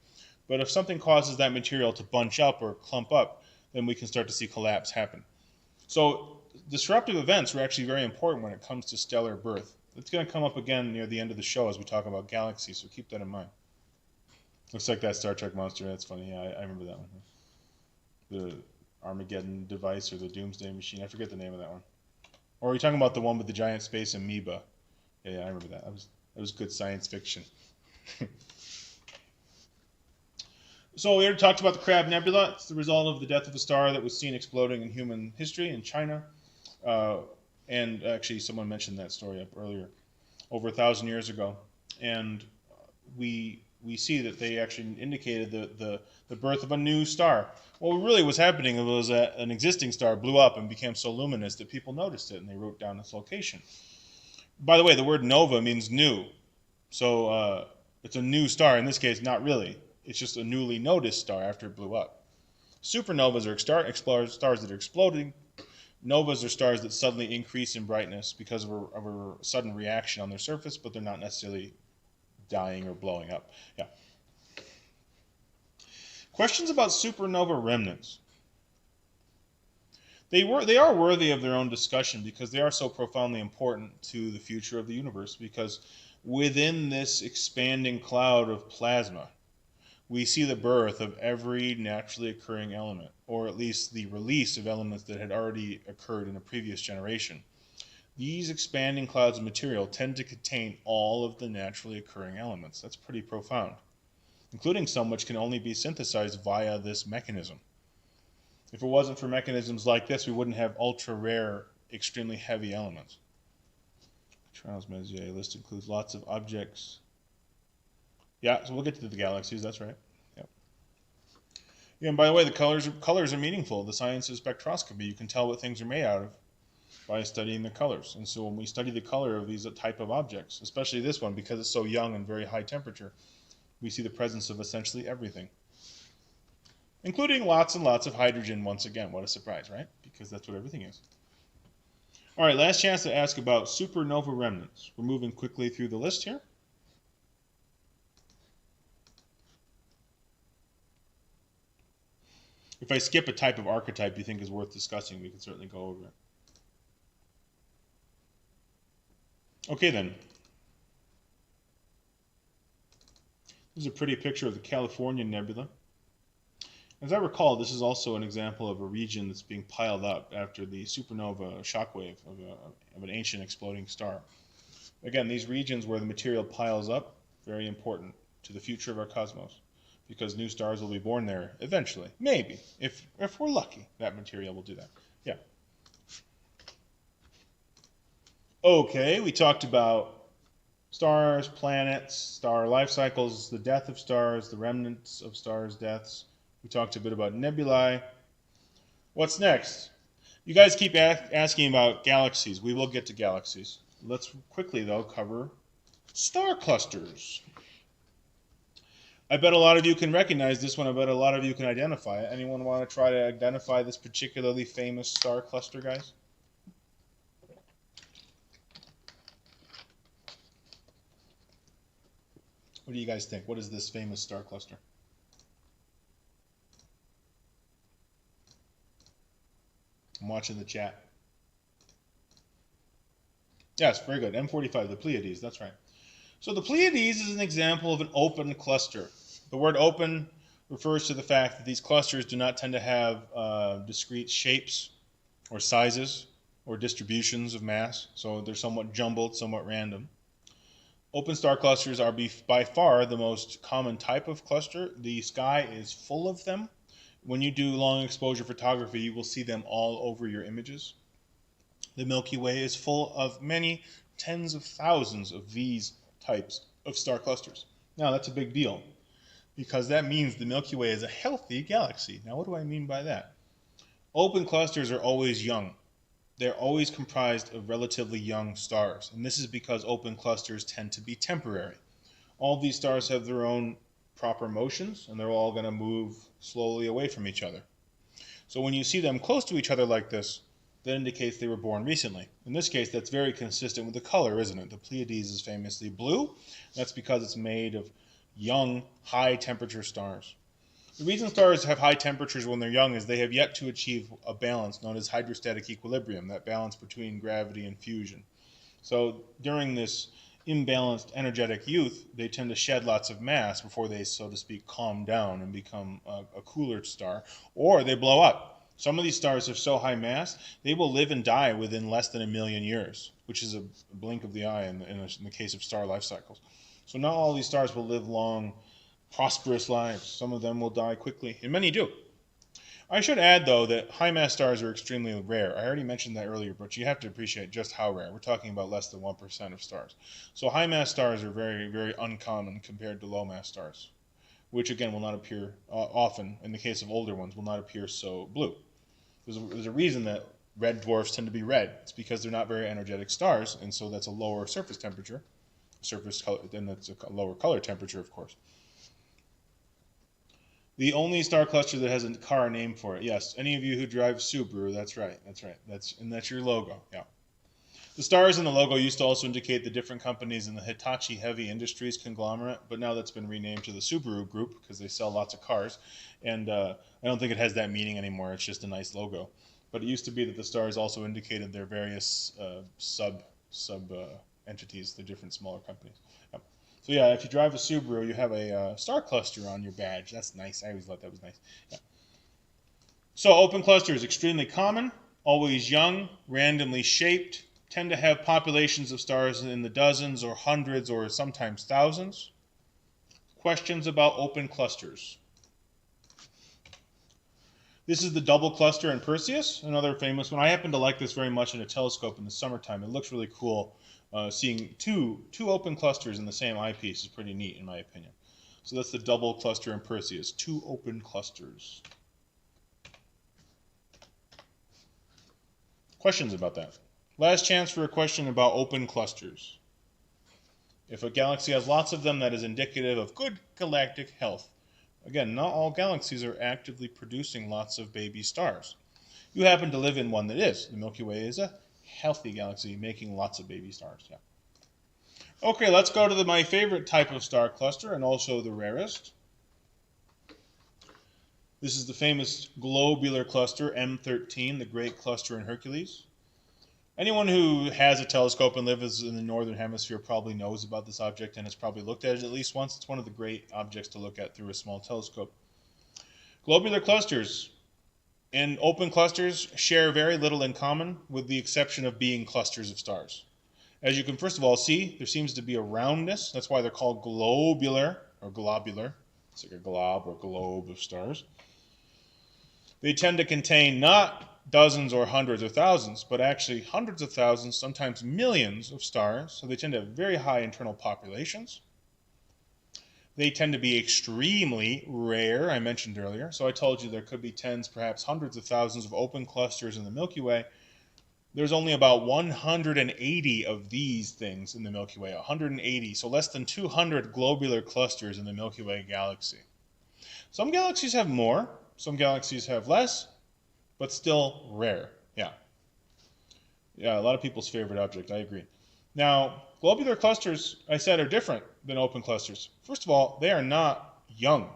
But if something causes that material to bunch up or clump up, then we can start to see collapse happen. So disruptive events are actually very important when it comes to stellar birth. It's going to come up again near the end of the show as we talk about galaxies, so keep that in mind. Looks like that Star Trek monster. That's funny. Yeah, I remember that one. The Armageddon device or the Doomsday Machine. I forget the name of that one. Or are you talking about the one with the giant space amoeba? Yeah, I remember that. That was good science fiction. So we already talked about the Crab Nebula. It's the result of the death of a star that was seen exploding in human history in China. And actually, someone mentioned that story up earlier, over 1,000 years ago. And we see that they actually indicated the birth of a new star. What really was happening was that an existing star blew up and became so luminous that people noticed it, and they wrote down its location. By the way, the word nova means new. So it's a new star. In this case, not really. It's just a newly noticed star after it blew up. Supernovas are stars that are exploding. Novas are stars that suddenly increase in brightness because of a sudden reaction on their surface, but they're not necessarily dying or blowing up. Yeah. Questions about supernova remnants. They are worthy of their own discussion because they are so profoundly important to the future of the universe, because within this expanding cloud of plasma, we see the birth of every naturally occurring element, or at least the release of elements that had already occurred in a previous generation. These expanding clouds of material tend to contain all of the naturally occurring elements. That's pretty profound, including some which can only be synthesized via this mechanism. If it wasn't for mechanisms like this, we wouldn't have ultra-rare, extremely heavy elements. Charles Messier list includes lots of objects. Yeah, so we'll get to the galaxies, that's right. Yep. Yeah, and by the way, the colors are meaningful. The science of spectroscopy, you can tell what things are made out of by studying the colors. And so when we study the color of these type of objects, especially this one, because it's so young and very high temperature, we see the presence of essentially everything, including lots and lots of hydrogen once again. What a surprise, right? Because that's what everything is. All right, last chance to ask about supernova remnants. We're moving quickly through the list here. If I skip a type of archetype you think is worth discussing, we can certainly go over it. Okay then. This is a pretty picture of the Californian Nebula. As I recall, this is also an example of a region that's being piled up after the supernova shockwave of an ancient exploding star. Again, these regions where the material piles up, very important to the future of our cosmos, because new stars will be born there eventually. Maybe. If we're lucky, that material will do that. Yeah. Okay, we talked about stars, planets, star life cycles, the death of stars, the remnants of stars' deaths. We talked a bit about nebulae. What's next? You guys keep asking about galaxies. We will get to galaxies. Let's quickly, though, cover star clusters. I bet a lot of you can recognize this one. I bet a lot of you can identify it. Anyone want to try to identify this particularly famous star cluster, guys? What do you guys think? What is this famous star cluster? I'm watching the chat. Yes, very good. M45, the Pleiades, that's right. So the Pleiades is an example of an open cluster. The word open refers to the fact that these clusters do not tend to have discrete shapes or sizes or distributions of mass, so they're somewhat jumbled, somewhat random. Open star clusters are by far the most common type of cluster. The sky is full of them. When you do long exposure photography, you will see them all over your images. The Milky Way is full of many tens of thousands of these types of star clusters. Now, that's a big deal because that means the Milky Way is a healthy galaxy. Now, what do I mean by that? Open clusters are always young. They're always comprised of relatively young stars, and this is because open clusters tend to be temporary. All these stars have their own proper motions, and they're all going to move slowly away from each other. So when you see them close to each other like this, that indicates they were born recently. In this case, that's very consistent with the color, isn't it? The Pleiades is famously blue. That's because it's made of young, high-temperature stars. The reason stars have high temperatures when they're young is they have yet to achieve a balance known as hydrostatic equilibrium, that balance between gravity and fusion. So during this imbalanced energetic youth, they tend to shed lots of mass before they, so to speak, calm down and become a cooler star, or they blow up. Some of these stars have so high mass, they will live and die within less than 1 million years, which is a blink of the eye in the case of star life cycles. So not all these stars will live long, prosperous lives. Some of them will die quickly, and many do. I should add, though, that high-mass stars are extremely rare. I already mentioned that earlier, but you have to appreciate just how rare. We're talking about less than 1% of stars. So high-mass stars are very, very uncommon compared to low-mass stars, which, again, will not appear often. In the case of older ones, will not appear so blue. There's a reason that red dwarfs tend to be red. It's because they're not very energetic stars, and so that's a lower surface temperature. Surface color, then that's a lower color temperature, of course. The only star cluster that has a car name for it. Yes, any of you who drive Subaru, that's right. That's your logo. Yeah. The stars in the logo used to also indicate the different companies in the Hitachi Heavy Industries conglomerate, but now that's been renamed to the Subaru Group because they sell lots of cars. And I don't think it has that meaning anymore. It's just a nice logo. But it used to be that the stars also indicated their various sub entities, the different smaller companies. Yep. So yeah, if you drive a Subaru, you have a star cluster on your badge. That's nice. I always thought that was nice. Yeah. So open cluster is extremely common, always young, randomly shaped, tend to have populations of stars in the dozens or hundreds or sometimes thousands. Questions about open clusters? This is the double cluster in Perseus, another famous one. I happen to like this very much in a telescope in the summertime. It looks really cool. Seeing two open clusters in the same eyepiece is pretty neat, in my opinion. So that's the double cluster in Perseus, 2 open clusters. Questions about that? Last chance for a question about open clusters. If a galaxy has lots of them, that is indicative of good galactic health. Again, not all galaxies are actively producing lots of baby stars. You happen to live in one that is. The Milky Way is a healthy galaxy making lots of baby stars. Yeah. Okay, let's go to my favorite type of star cluster and also the rarest. This is the famous globular cluster, M13, the Great Cluster in Hercules. Anyone who has a telescope and lives in the northern hemisphere probably knows about this object and has probably looked at it at least once. It's one of the great objects to look at through a small telescope. Globular clusters and open clusters share very little in common, with the exception of being clusters of stars. As you can first of all see, there seems to be a roundness. That's why they're called globular or globular. It's like a glob or globe of stars. They tend to contain not dozens or hundreds or thousands, but actually hundreds of thousands, sometimes millions of stars. So they tend to have very high internal populations. They tend to be extremely rare, I mentioned earlier. So I told you there could be tens, perhaps hundreds of thousands of open clusters in the Milky Way. There's only about 180 of these things in the Milky Way, 180, so less than 200 globular clusters in the Milky Way galaxy. Some galaxies have more, some galaxies have less, but still rare. Yeah, a lot of people's favorite object, I agree. Now, globular clusters, I said, are different than open clusters. First of all, they are not young.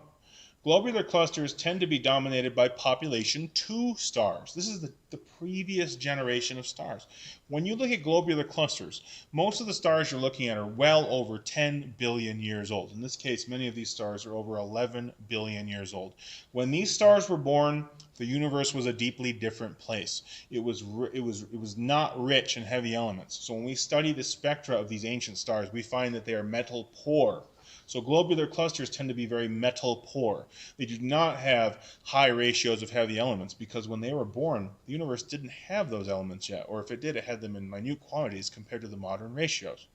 Globular clusters tend to be dominated by population 2 stars. This is the previous generation of stars. When you look at globular clusters, most of the stars you're looking at are well over 10 billion years old. In this case, many of these stars are over 11 billion years old. When these stars were born, the universe was a deeply different place. It was not rich in heavy elements. So when we study the spectra of these ancient stars, we find that they are metal poor. So globular clusters tend to be very metal poor. They do not have high ratios of heavy elements because when they were born, the universe didn't have those elements yet. Or if it did, it had them in minute quantities compared to the modern ratios.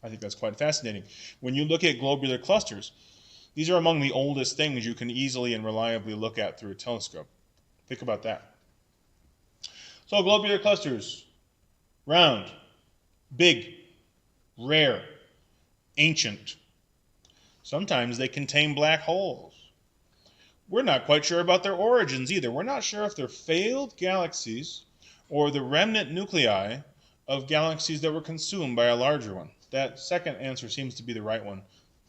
I think that's quite fascinating. When you look at globular clusters, these are among the oldest things you can easily and reliably look at through a telescope. Think about that. So globular clusters, round, big, rare, ancient. Sometimes they contain black holes. We're not quite sure about their origins either. We're not sure if they're failed galaxies or the remnant nuclei of galaxies that were consumed by a larger one. That second answer seems to be the right one.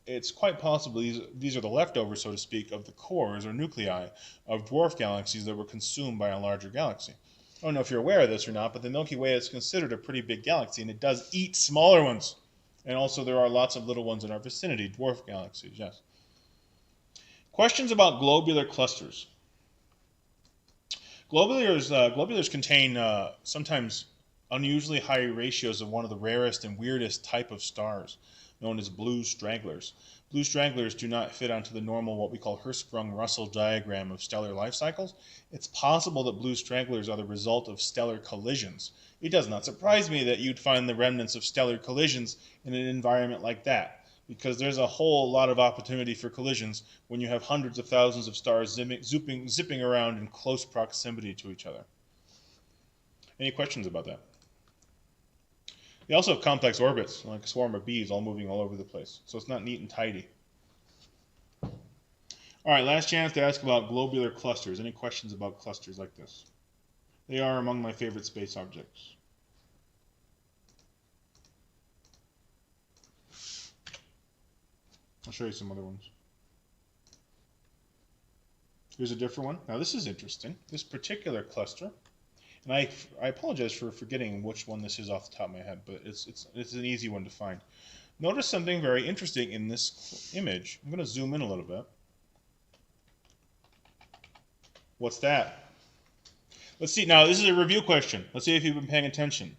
It's quite possible these are the leftovers, so to speak, of the cores or nuclei of dwarf galaxies that were consumed by a larger galaxy. I don't know if you're aware of this or not, but the Milky Way is considered a pretty big galaxy, and it does eat smaller ones. And also there are lots of little ones in our vicinity, dwarf galaxies, yes. Questions about globular clusters. Globulars contain sometimes unusually high ratios of one of the rarest and weirdest type of stars, known as blue stragglers. Blue stragglers do not fit onto the normal, what we call Hertzsprung-Russell diagram of stellar life cycles. It's possible that blue stragglers are the result of stellar collisions. It does not surprise me that you'd find the remnants of stellar collisions in an environment like that, because there's a whole lot of opportunity for collisions when you have hundreds of thousands of stars zipping around in close proximity to each other. Any questions about that? They also have complex orbits, like a swarm of bees all moving all over the place. So it's not neat and tidy. All right, last chance to ask about globular clusters. Any questions about clusters like this? They are among my favorite space objects. I'll show you some other ones. Here's a different one. Now this is interesting. This particular cluster, and I apologize for forgetting which one this is off the top of my head, but it's an easy one to find. Notice something very interesting in this image. I'm going to zoom in a little bit. What's that? Let's see. Now, this is a review question. Let's see if you've been paying attention.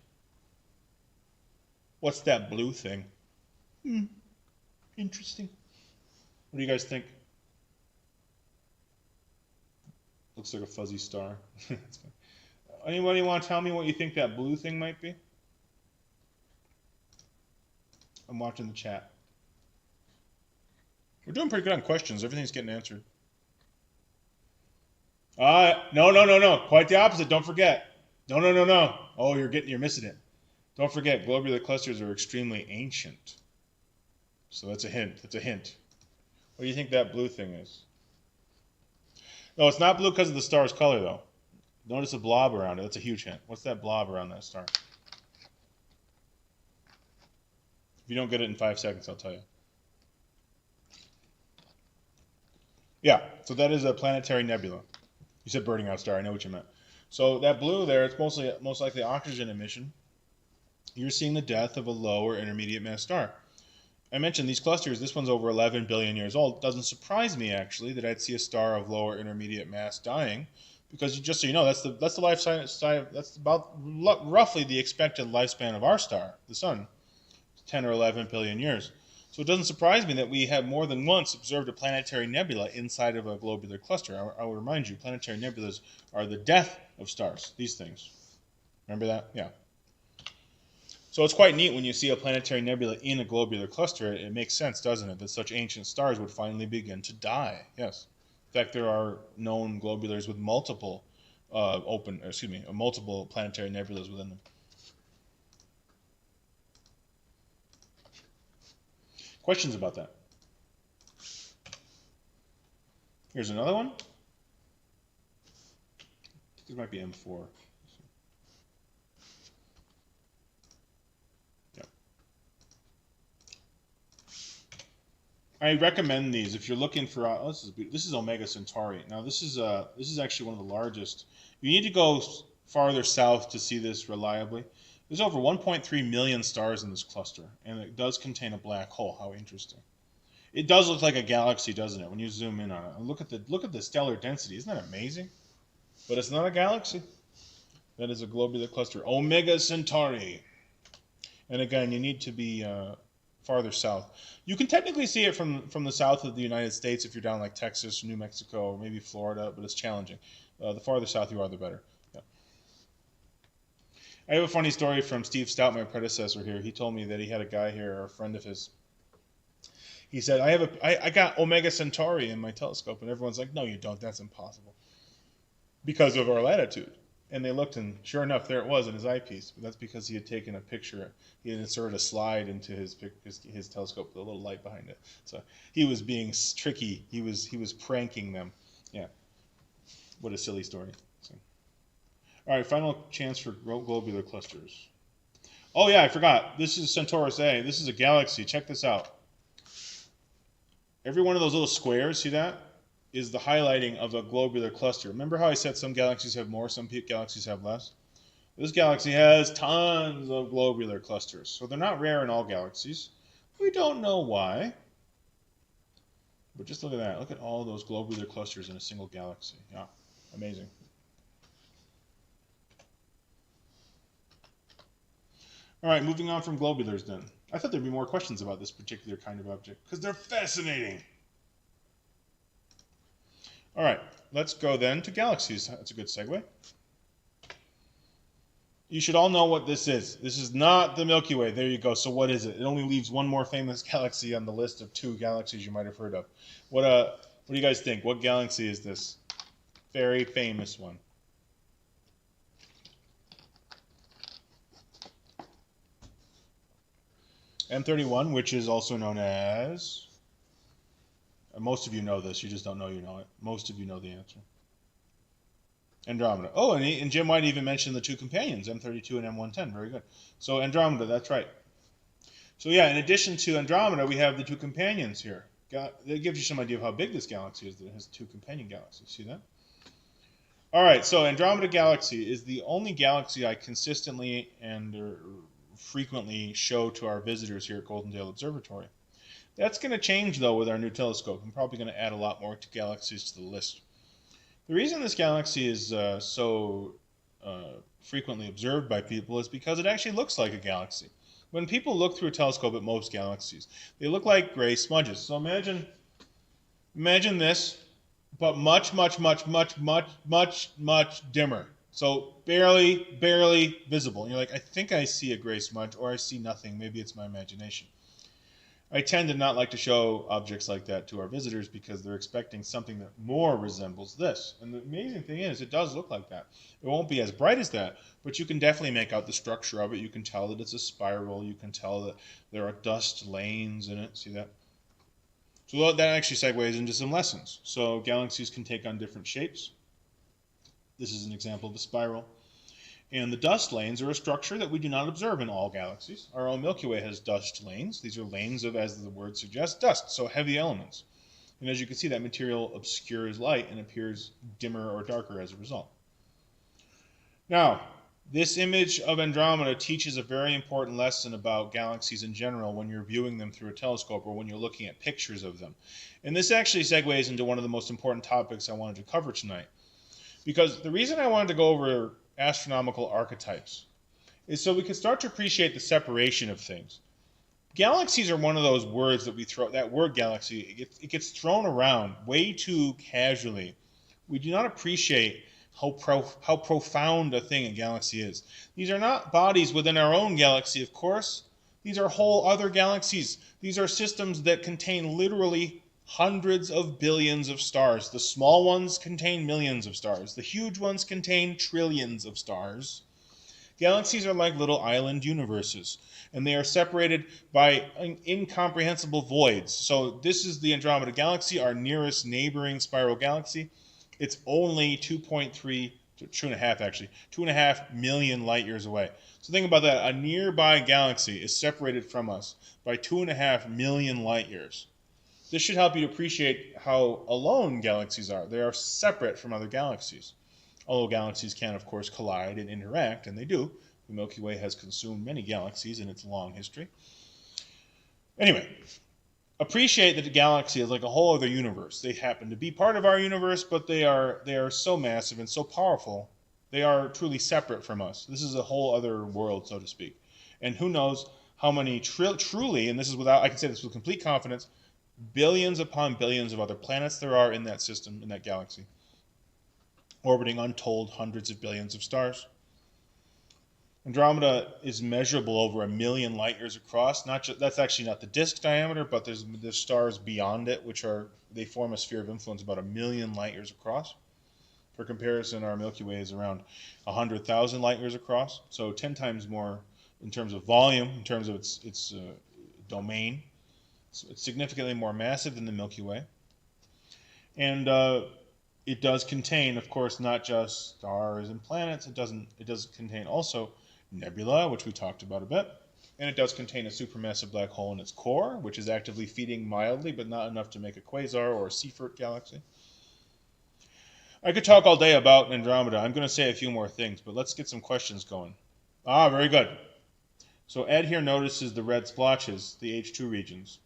What's that blue thing? Interesting. What do you guys think? Looks like a fuzzy star. Anybody want to tell me what you think that blue thing might be? I'm watching the chat. We're doing pretty good on questions. Everything's getting answered. No. Quite the opposite. Don't forget. No. Oh, you're missing it. Don't forget, globular clusters are extremely ancient. So that's a hint. What do you think that blue thing is? No, it's not blue because of the star's color, though. Notice a blob around it. That's a huge hint. What's that blob around that star? If you don't get it in 5 seconds, I'll tell you. Yeah, so that is a planetary nebula. You said burning out star. I know what you meant. So that blue there, it's most likely oxygen emission. You're seeing the death of a low or intermediate mass star. I mentioned these clusters. This one's over 11 billion years old. Doesn't surprise me actually that I'd see a star of low or intermediate mass dying, because just so you know, that's the life science. That's about roughly the expected lifespan of our star, the sun, 10 or 11 billion years. So it doesn't surprise me that we have more than once observed a planetary nebula inside of a globular cluster. I will remind you, planetary nebulas are the death of stars. These things. Remember that? Yeah. So it's quite neat when you see a planetary nebula in a globular cluster. It makes sense, doesn't it, that such ancient stars would finally begin to die. Yes. In fact, there are known globulars with multiple multiple planetary nebulas within them. Questions about that? Here's another one. This might be M4. Yeah. I recommend these if you're looking for. This is Omega Centauri. Now this is actually one of the largest. You need to go farther south to see this reliably. There's over 1.3 million stars in this cluster, and it does contain a black hole. How interesting! It does look like a galaxy, doesn't it? When you zoom in on it, and look at the stellar density. Isn't that amazing? But it's not a galaxy. That is a globular cluster, Omega Centauri. And again, you need to be farther south. You can technically see it from the south of the United States if you're down like Texas, New Mexico, or maybe Florida, but it's challenging. The farther south you are, the better. Yeah. I have a funny story from Steve Stout, my predecessor here. He told me that he had a guy here, a friend of his. He said, I got Omega Centauri in my telescope, and everyone's like, no, you don't. That's impossible, because of our latitude. And they looked, and sure enough, there it was in his eyepiece. But that's because he had taken a picture. He had inserted a slide into his telescope with a little light behind it. So he was being tricky. He was pranking them. Yeah. What a silly story. So. All right, final chance for globular clusters. Oh yeah, I forgot. This is Centaurus A. This is a galaxy. Check this out. Every one of those little squares, see that? Is the highlighting of a globular cluster. Remember how I said some galaxies have more, some galaxies have less? This galaxy has tons of globular clusters. So they're not rare in all galaxies. We don't know why. But just look at that. Look at all those globular clusters in a single galaxy. Yeah, amazing. All right, moving on from globulars then. I thought there'd be more questions about this particular kind of object because they're fascinating. All right, let's go then to galaxies. That's a good segue. You should all know what this is. This is not the Milky Way. There you go. So what is it? It only leaves one more famous galaxy on the list of 2 galaxies you might have heard of. What do you guys think? What galaxy is this? Very famous one. M31, which is also known as... Most of you know this. You just don't know you know it. Most of you know the answer. Andromeda. Oh, and Jim White even mentioned the 2 companions, M32 and M110. Very good. So Andromeda, that's right. So yeah, in addition to Andromeda, we have the 2 companions here. That gives you some idea of how big this galaxy is, that it has 2 companion galaxies. See that? All right, so Andromeda Galaxy is the only galaxy I consistently and frequently show to our visitors here at Goldendale Observatory. That's going to change, though, with our new telescope. I'm probably going to add a lot more galaxies to the list. The reason this galaxy is so frequently observed by people is because it actually looks like a galaxy. When people look through a telescope at most galaxies, they look like gray smudges. So imagine this, but much, much, much, much, much, much, much dimmer. So barely visible. And you're like, I think I see a gray smudge, or I see nothing. Maybe it's my imagination. I tend to not like to show objects like that to our visitors because they're expecting something that more resembles this. And the amazing thing is, it does look like that. It won't be as bright as that, but you can definitely make out the structure of it. You can tell that it's a spiral. You can tell that there are dust lanes in it. See that? So that actually segues into some lessons. So galaxies can take on different shapes. This is an example of a spiral. And the dust lanes are a structure that we do not observe in all galaxies. Our own Milky Way has dust lanes. These are lanes of, as the word suggests, dust, so heavy elements. And as you can see, that material obscures light and appears dimmer or darker as a result. Now, this image of Andromeda teaches a very important lesson about galaxies in general when you're viewing them through a telescope or when you're looking at pictures of them. And this actually segues into one of the most important topics I wanted to cover tonight. Because the reason I wanted to go over astronomical archetypes is so we can start to appreciate the separation of things. Galaxies are one of those words that we throw, that word galaxy, it gets thrown around way too casually. We do not appreciate how profound a thing a galaxy is. These are not bodies within our own galaxy, of course. These are whole other galaxies. These are systems that contain literally hundreds of billions of stars. The small ones contain millions of stars. The huge ones contain trillions of stars. Galaxies are like little island universes, and they are separated by incomprehensible voids. So this is the Andromeda Galaxy, our nearest neighboring spiral galaxy. It's only 2.5 million light years away. So think about that. A nearby galaxy is separated from us by 2.5 million light years. This should help you to appreciate how alone galaxies are. They are separate from other galaxies. Although galaxies can, of course, collide and interact, and they do. The Milky Way has consumed many galaxies in its long history. Anyway, appreciate that the galaxy is like a whole other universe. They happen to be part of our universe, but they are so massive and so powerful, they are truly separate from us. This is a whole other world, so to speak. And who knows how many truly, and this is without, I can say this with complete confidence, billions upon billions of other planets there are in that system, in that galaxy, orbiting untold hundreds of billions of stars. Andromeda is measurable over 1 million light years across. That's actually not the disk diameter, but there's stars beyond it, they form a sphere of influence about 1 million light years across. For comparison, our Milky Way is around 100,000 light years across, so 10 times more in terms of volume, in terms of its domain. So it's significantly more massive than the Milky Way. And it does contain, of course, not just stars and planets. It does contain also nebula, which we talked about a bit. And it does contain a supermassive black hole in its core, which is actively feeding mildly, but not enough to make a quasar or a Seyfert galaxy. I could talk all day about Andromeda. I'm going to say a few more things, but let's get some questions going. Very good. So Ed here notices the red splotches, the H2 regions.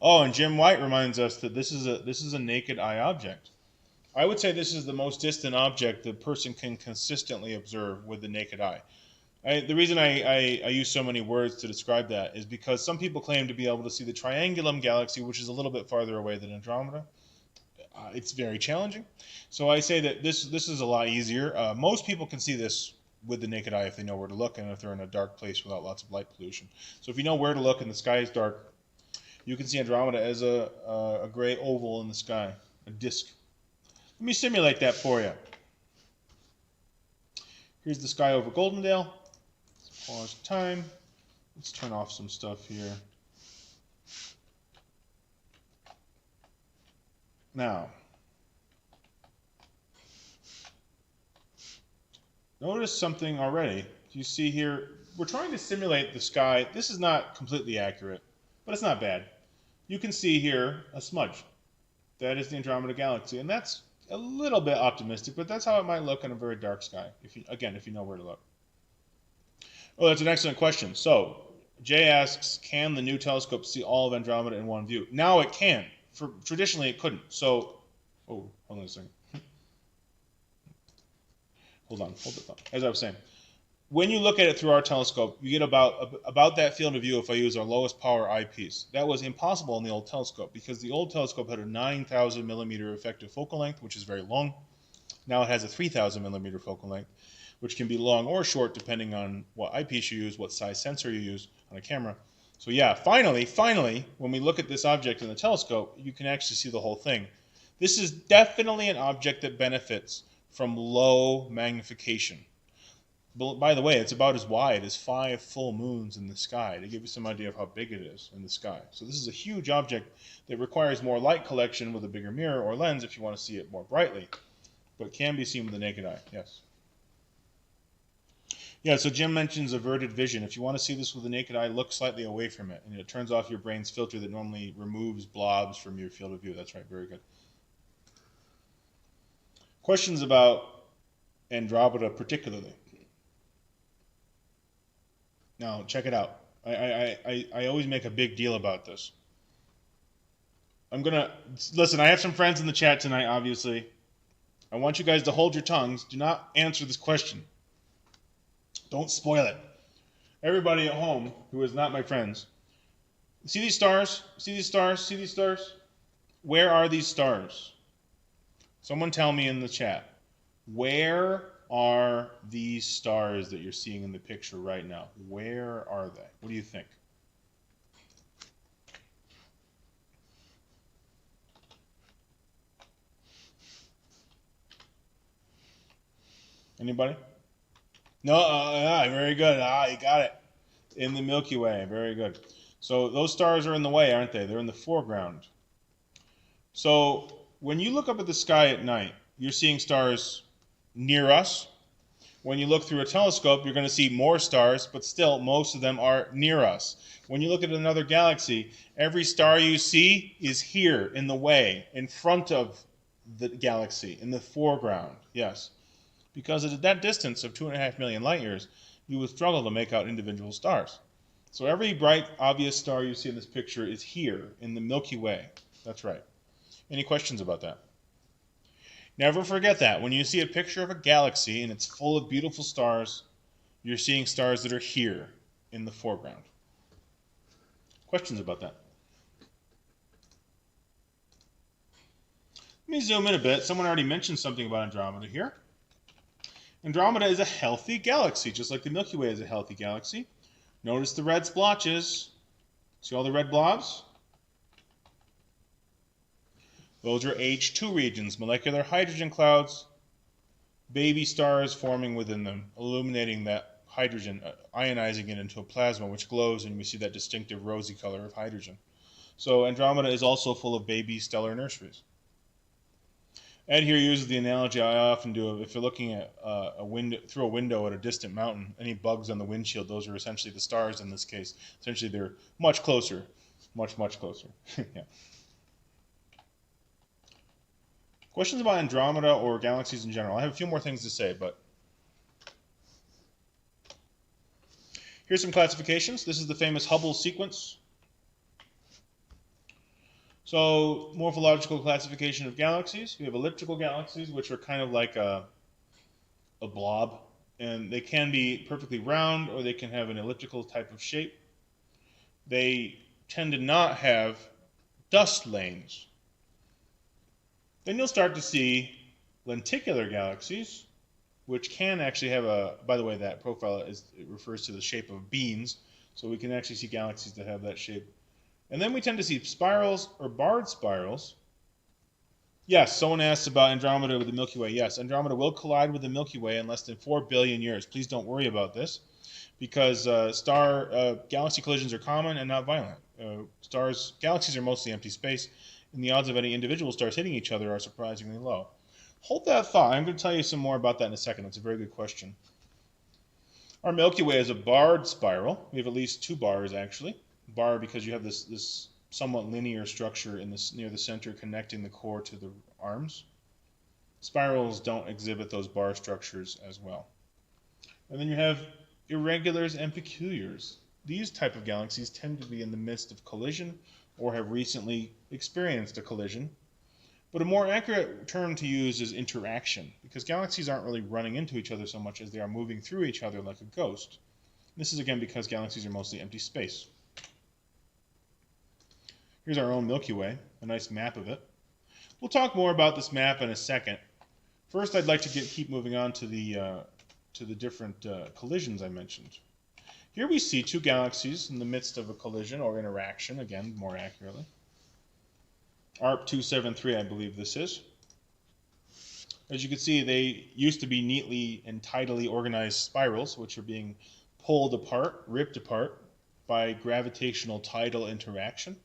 Oh, and Jim White reminds us that this is a naked eye object. I would say this is the most distant object the person can consistently observe with the naked eye. The reason I use so many words to describe that is because some people claim to be able to see the Triangulum galaxy, which is a little bit farther away than Andromeda. It's very challenging. So I say that this is a lot easier. Most people can see this with the naked eye if they know where to look and if they're in a dark place without lots of light pollution. So if you know where to look and the sky is dark, you can see Andromeda as a gray oval in the sky, a disk. Let me simulate that for you. Here's the sky over Goldendale. Let's pause time. Let's turn off some stuff here. Now, notice something already. You see here, we're trying to simulate the sky. This is not completely accurate, but it's not bad. You can see here a smudge. That is the Andromeda Galaxy, and that's a little bit optimistic, but that's how it might look in a very dark sky, if you know where to look. Oh, that's an excellent question. So, Jay asks, can the new telescope see all of Andromeda in one view? Now it can. Traditionally, it couldn't. So, hold on a second. Hold the thought. As I was saying, when you look at it through our telescope, you get about that field of view if I use our lowest power eyepiece. That was impossible in the old telescope because the old telescope had a 9,000 millimeter effective focal length, which is very long. Now it has a 3,000 millimeter focal length, which can be long or short depending on what eyepiece you use, what size sensor you use on a camera. So yeah, finally, when we look at this object in the telescope, you can actually see the whole thing. This is definitely an object that benefits from low magnification. By the way, it's about as wide as 5 full moons in the sky, to give you some idea of how big it is in the sky. So this is a huge object that requires more light collection with a bigger mirror or lens if you want to see it more brightly, but can be seen with the naked eye, yes. Yeah, so Jim mentions averted vision. If you want to see this with the naked eye, look slightly away from it, and it turns off your brain's filter that normally removes blobs from your field of view. That's right, very good. Questions about Andromeda particularly. Now, check it out. I always make a big deal about this. I'm going to, listen, I have some friends in the chat tonight, obviously. I want you guys to hold your tongues. Do not answer this question. Don't spoil it. Everybody at home who is not my friends, see these stars? See these stars? See these stars? Where are these stars? Someone tell me in the chat. Where are these stars that you're seeing in the picture right now? Where are they? What do you think? Anybody? No, very good. You got it. In the Milky Way, very good. So those stars are in the way, aren't they? They're in the foreground. So when you look up at the sky at night, you're seeing stars near us. When you look through a telescope, you're going to see more stars, but still most of them are near us. When you look at another galaxy, every star you see is here in the way, in front of the galaxy, in the foreground. Yes. Because at that distance of 2.5 million light years, you would struggle to make out individual stars. So every bright, obvious star you see in this picture is here in the Milky Way. That's right. Any questions about that? Never forget that. When you see a picture of a galaxy and it's full of beautiful stars, you're seeing stars that are here in the foreground. Questions about that? Let me zoom in a bit. Someone already mentioned something about Andromeda here. Andromeda is a healthy galaxy, just like the Milky Way is a healthy galaxy. Notice the red splotches. See all the red blobs? Those are H2 regions, molecular hydrogen clouds, baby stars forming within them, illuminating that hydrogen, ionizing it into a plasma, which glows, and we see that distinctive rosy color of hydrogen. So Andromeda is also full of baby stellar nurseries. Ed here uses the analogy I often do of if you're looking at through a window at a distant mountain, any bugs on the windshield, those are essentially the stars in this case. Essentially, they're much closer, much closer. Yeah. Questions about Andromeda or galaxies in general? I have a few more things to say, but here's some classifications. This is the famous Hubble sequence. So, morphological classification of galaxies. We have elliptical galaxies, which are kind of like a blob. And they can be perfectly round, or they can have an elliptical type of shape. They tend to not have dust lanes. Then you'll start to see lenticular galaxies, which can actually have a, by the way, that profile it refers to the shape of beans. So we can actually see galaxies that have that shape. And then we tend to see spirals or barred spirals. Yes, someone asked about Andromeda with the Milky Way. Yes, Andromeda will collide with the Milky Way in less than 4 billion years. Please don't worry about this, because galaxy collisions are common and not violent. Galaxies are mostly empty space, and the odds of any individual stars hitting each other are surprisingly low. Hold that thought. I'm going to tell you some more about that in a second. That's a very good question. Our Milky Way is a barred spiral. We have at least 2 bars, actually. Bar because you have this somewhat linear structure near the center connecting the core to the arms. Spirals don't exhibit those bar structures as well. And then you have irregulars and peculiars. These type of galaxies tend to be in the midst of collision or have recently experienced a collision. But a more accurate term to use is interaction, because galaxies aren't really running into each other so much as they are moving through each other like a ghost. This is again because galaxies are mostly empty space. Here's our own Milky Way, a nice map of it. We'll talk more about this map in a second. First, I'd like to keep moving on to the different collisions I mentioned. Here we see 2 galaxies in the midst of a collision or interaction, again, more accurately. ARP 273, I believe this is. As you can see, they used to be neatly and tidally organized spirals, which are being pulled apart, ripped apart by gravitational tidal interaction.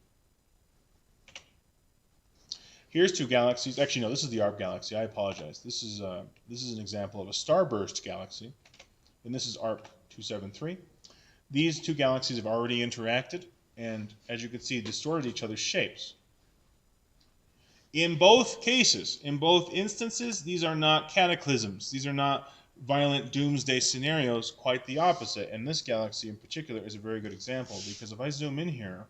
Here's 2 galaxies. Actually, no, this is the ARP galaxy. I apologize. This is an example of a starburst galaxy. and this is ARP 273. These two galaxies have already interacted, and as you can see, distorted each other's shapes. In both cases, in both instances, these are not cataclysms. These are not violent doomsday scenarios, quite the opposite. And this galaxy in particular is a very good example, because if I zoom in here,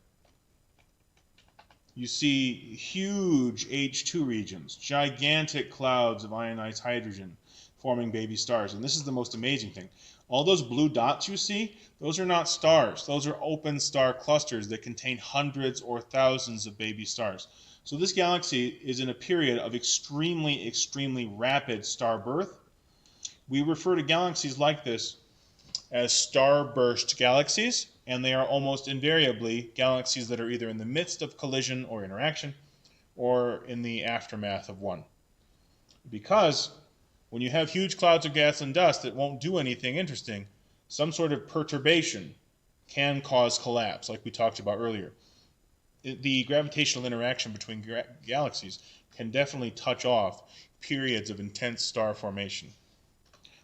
you see huge H2 regions, gigantic clouds of ionized hydrogen forming baby stars. And this is the most amazing thing. All those blue dots you see, those are not stars. Those are open star clusters that contain hundreds or thousands of baby stars. So this galaxy is in a period of extremely, extremely rapid star birth. We refer to galaxies like this as starburst galaxies, and they are almost invariably galaxies that are either in the midst of collision or interaction, or in the aftermath of one. Because when you have huge clouds of gas and dust that won't do anything interesting, some sort of perturbation can cause collapse, like we talked about earlier. The gravitational interaction between galaxies can definitely touch off periods of intense star formation.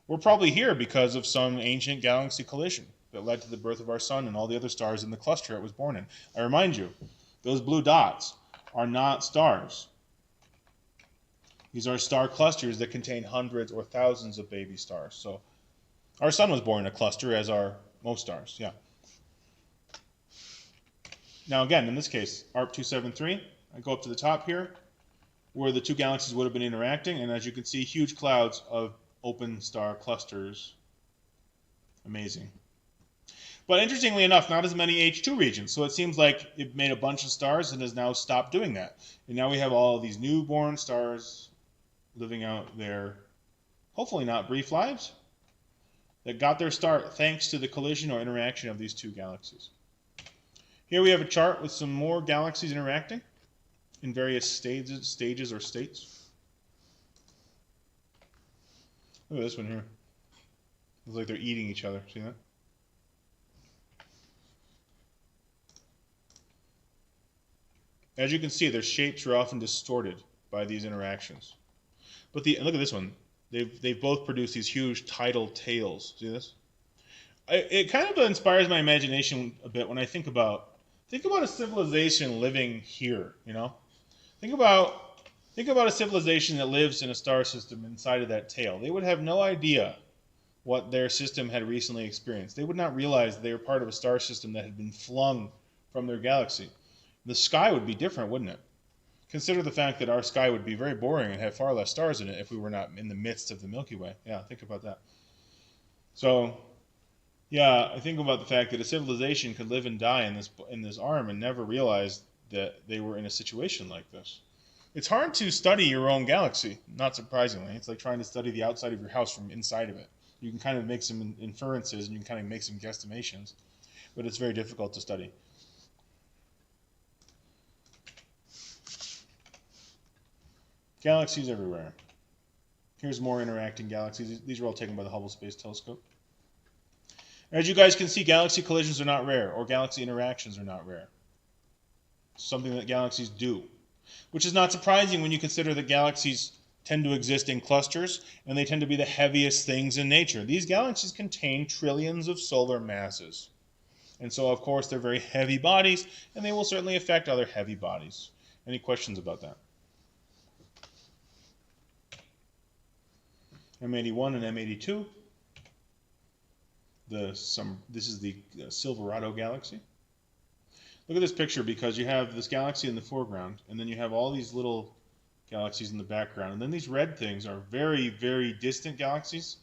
We're probably here because of some ancient galaxy collision that led to the birth of our sun and all the other stars in the cluster it was born in. I remind you, those blue dots are not stars. These are star clusters that contain hundreds or thousands of baby stars. So our sun was born in a cluster, as are most stars, yeah. Now again, in this case, ARP 273, I go up to the top here, where the two galaxies would have been interacting, and as you can see, huge clouds of open star clusters. Amazing. But interestingly enough, not as many H2 regions, so it seems like it made a bunch of stars and has now stopped doing that. And now we have all these newborn stars living out their, hopefully not brief lives, that got their start thanks to the collision or interaction of these two galaxies. Here we have a chart with some more galaxies interacting in various stages or states. Look at this one here. Looks like they're eating each other. See that? As you can see, their shapes are often distorted by these interactions. But look at this one. They've both produced these huge tidal tails. See this? It kind of inspires my imagination a bit when I think about a civilization living here, you know? Think about a civilization that lives in a star system inside of that tail. They would have no idea what their system had recently experienced. They would not realize they were part of a star system that had been flung from their galaxy. The sky would be different, wouldn't it? Consider the fact that our sky would be very boring and have far less stars in it if we were not in the midst of the Milky Way. Yeah, think about that. So, yeah, I think about the fact that a civilization could live and die in this arm and never realize that they were in a situation like this. It's hard to study your own galaxy, not surprisingly. It's like trying to study the outside of your house from inside of it. You can kind of make some inferences and you can kind of make some guesstimations, but it's very difficult to study. Galaxies everywhere. Here's more interacting galaxies. These are all taken by the Hubble Space Telescope. As you guys can see, galaxy collisions are not rare, or galaxy interactions are not rare. It's something that galaxies do, which is not surprising when you consider that galaxies tend to exist in clusters, and they tend to be the heaviest things in nature. These galaxies contain trillions of solar masses. And so, of course, they're very heavy bodies, and they will certainly affect other heavy bodies. Any questions about that? M81 and M82. This is the Silverado galaxy. Look at this picture, because you have this galaxy in the foreground, and then you have all these little galaxies in the background. And then these red things are very, very distant galaxies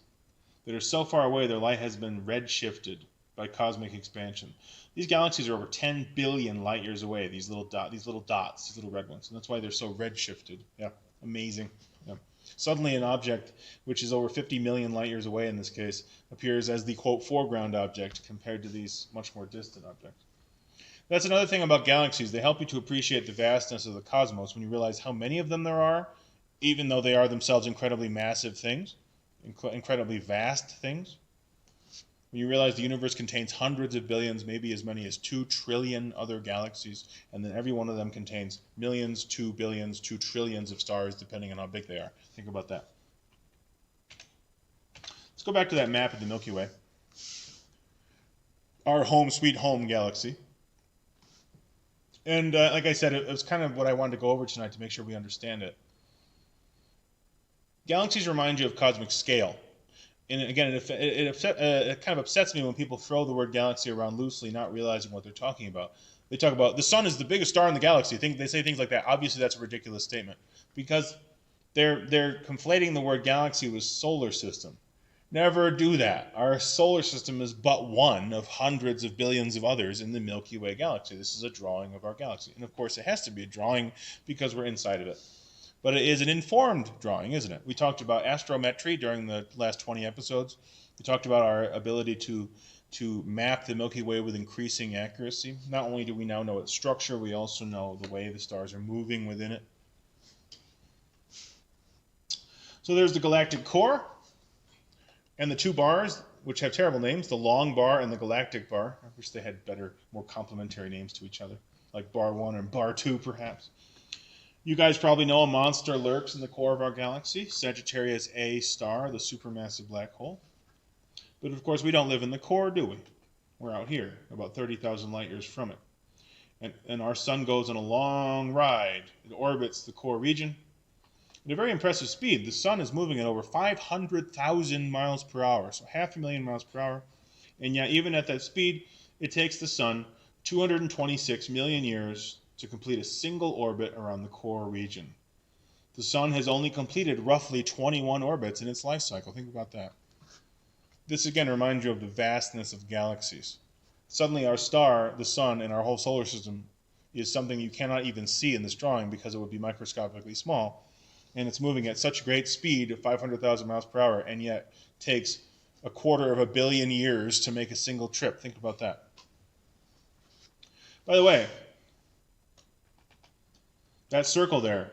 that are so far away their light has been redshifted by cosmic expansion. These galaxies are over 10 billion light years away, these little dots, these little red ones. And that's why they're so redshifted. Yeah, amazing. Yeah. Suddenly an object which is over 50 million light years away in this case appears as the, quote, foreground object compared to these much more distant objects. That's another thing about galaxies. They help you to appreciate the vastness of the cosmos when you realize how many of them there are, even though they are themselves incredibly massive things, incredibly vast things. When you realize the universe contains hundreds of billions, maybe as many as 2 trillion other galaxies, and then every one of them contains millions, 2 billions, 2 trillions of stars, depending on how big they are. Think about that. Let's go back to that map of the Milky Way. Our home sweet home galaxy. And like I said, it was kind of what I wanted to go over tonight to make sure we understand it. Galaxies remind you of cosmic scale. And again, it kind of upsets me when people throw the word galaxy around loosely, not realizing what they're talking about. They talk about the sun is the biggest star in the galaxy. They say things like that. Obviously, that's a ridiculous statement because they're conflating the word galaxy with solar system. Never do that. Our solar system is but one of hundreds of billions of others in the Milky Way galaxy. This is a drawing of our galaxy. And of course, it has to be a drawing because we're inside of it. But it is an informed drawing, isn't it? We talked about astrometry during the last 20 episodes. We talked about our ability to map the Milky Way with increasing accuracy. Not only do we now know its structure, we also know the way the stars are moving within it. So there's the galactic core and the two bars, which have terrible names, the long bar and the galactic bar. I wish they had better, more complementary names to each other, like bar 1 and bar 2 perhaps. You guys probably know a monster lurks in the core of our galaxy, Sagittarius A star, the supermassive black hole. But of course, we don't live in the core, do we? We're out here, about 30,000 light years from it. And our sun goes on a long ride. It orbits the core region at a very impressive speed. The sun is moving at over 500,000 miles per hour, so 500,000 miles per hour. And yet, even at that speed, it takes the sun 226 million years to complete a single orbit around the core region. The sun has only completed roughly 21 orbits in its life cycle. Think about that. This again reminds you of the vastness of galaxies. Suddenly our star, the sun, and our whole solar system is something you cannot even see in this drawing because it would be microscopically small. And it's moving at such great speed of 500,000 miles per hour and yet takes 250 million years to make a single trip. Think about that. By the way, that circle there,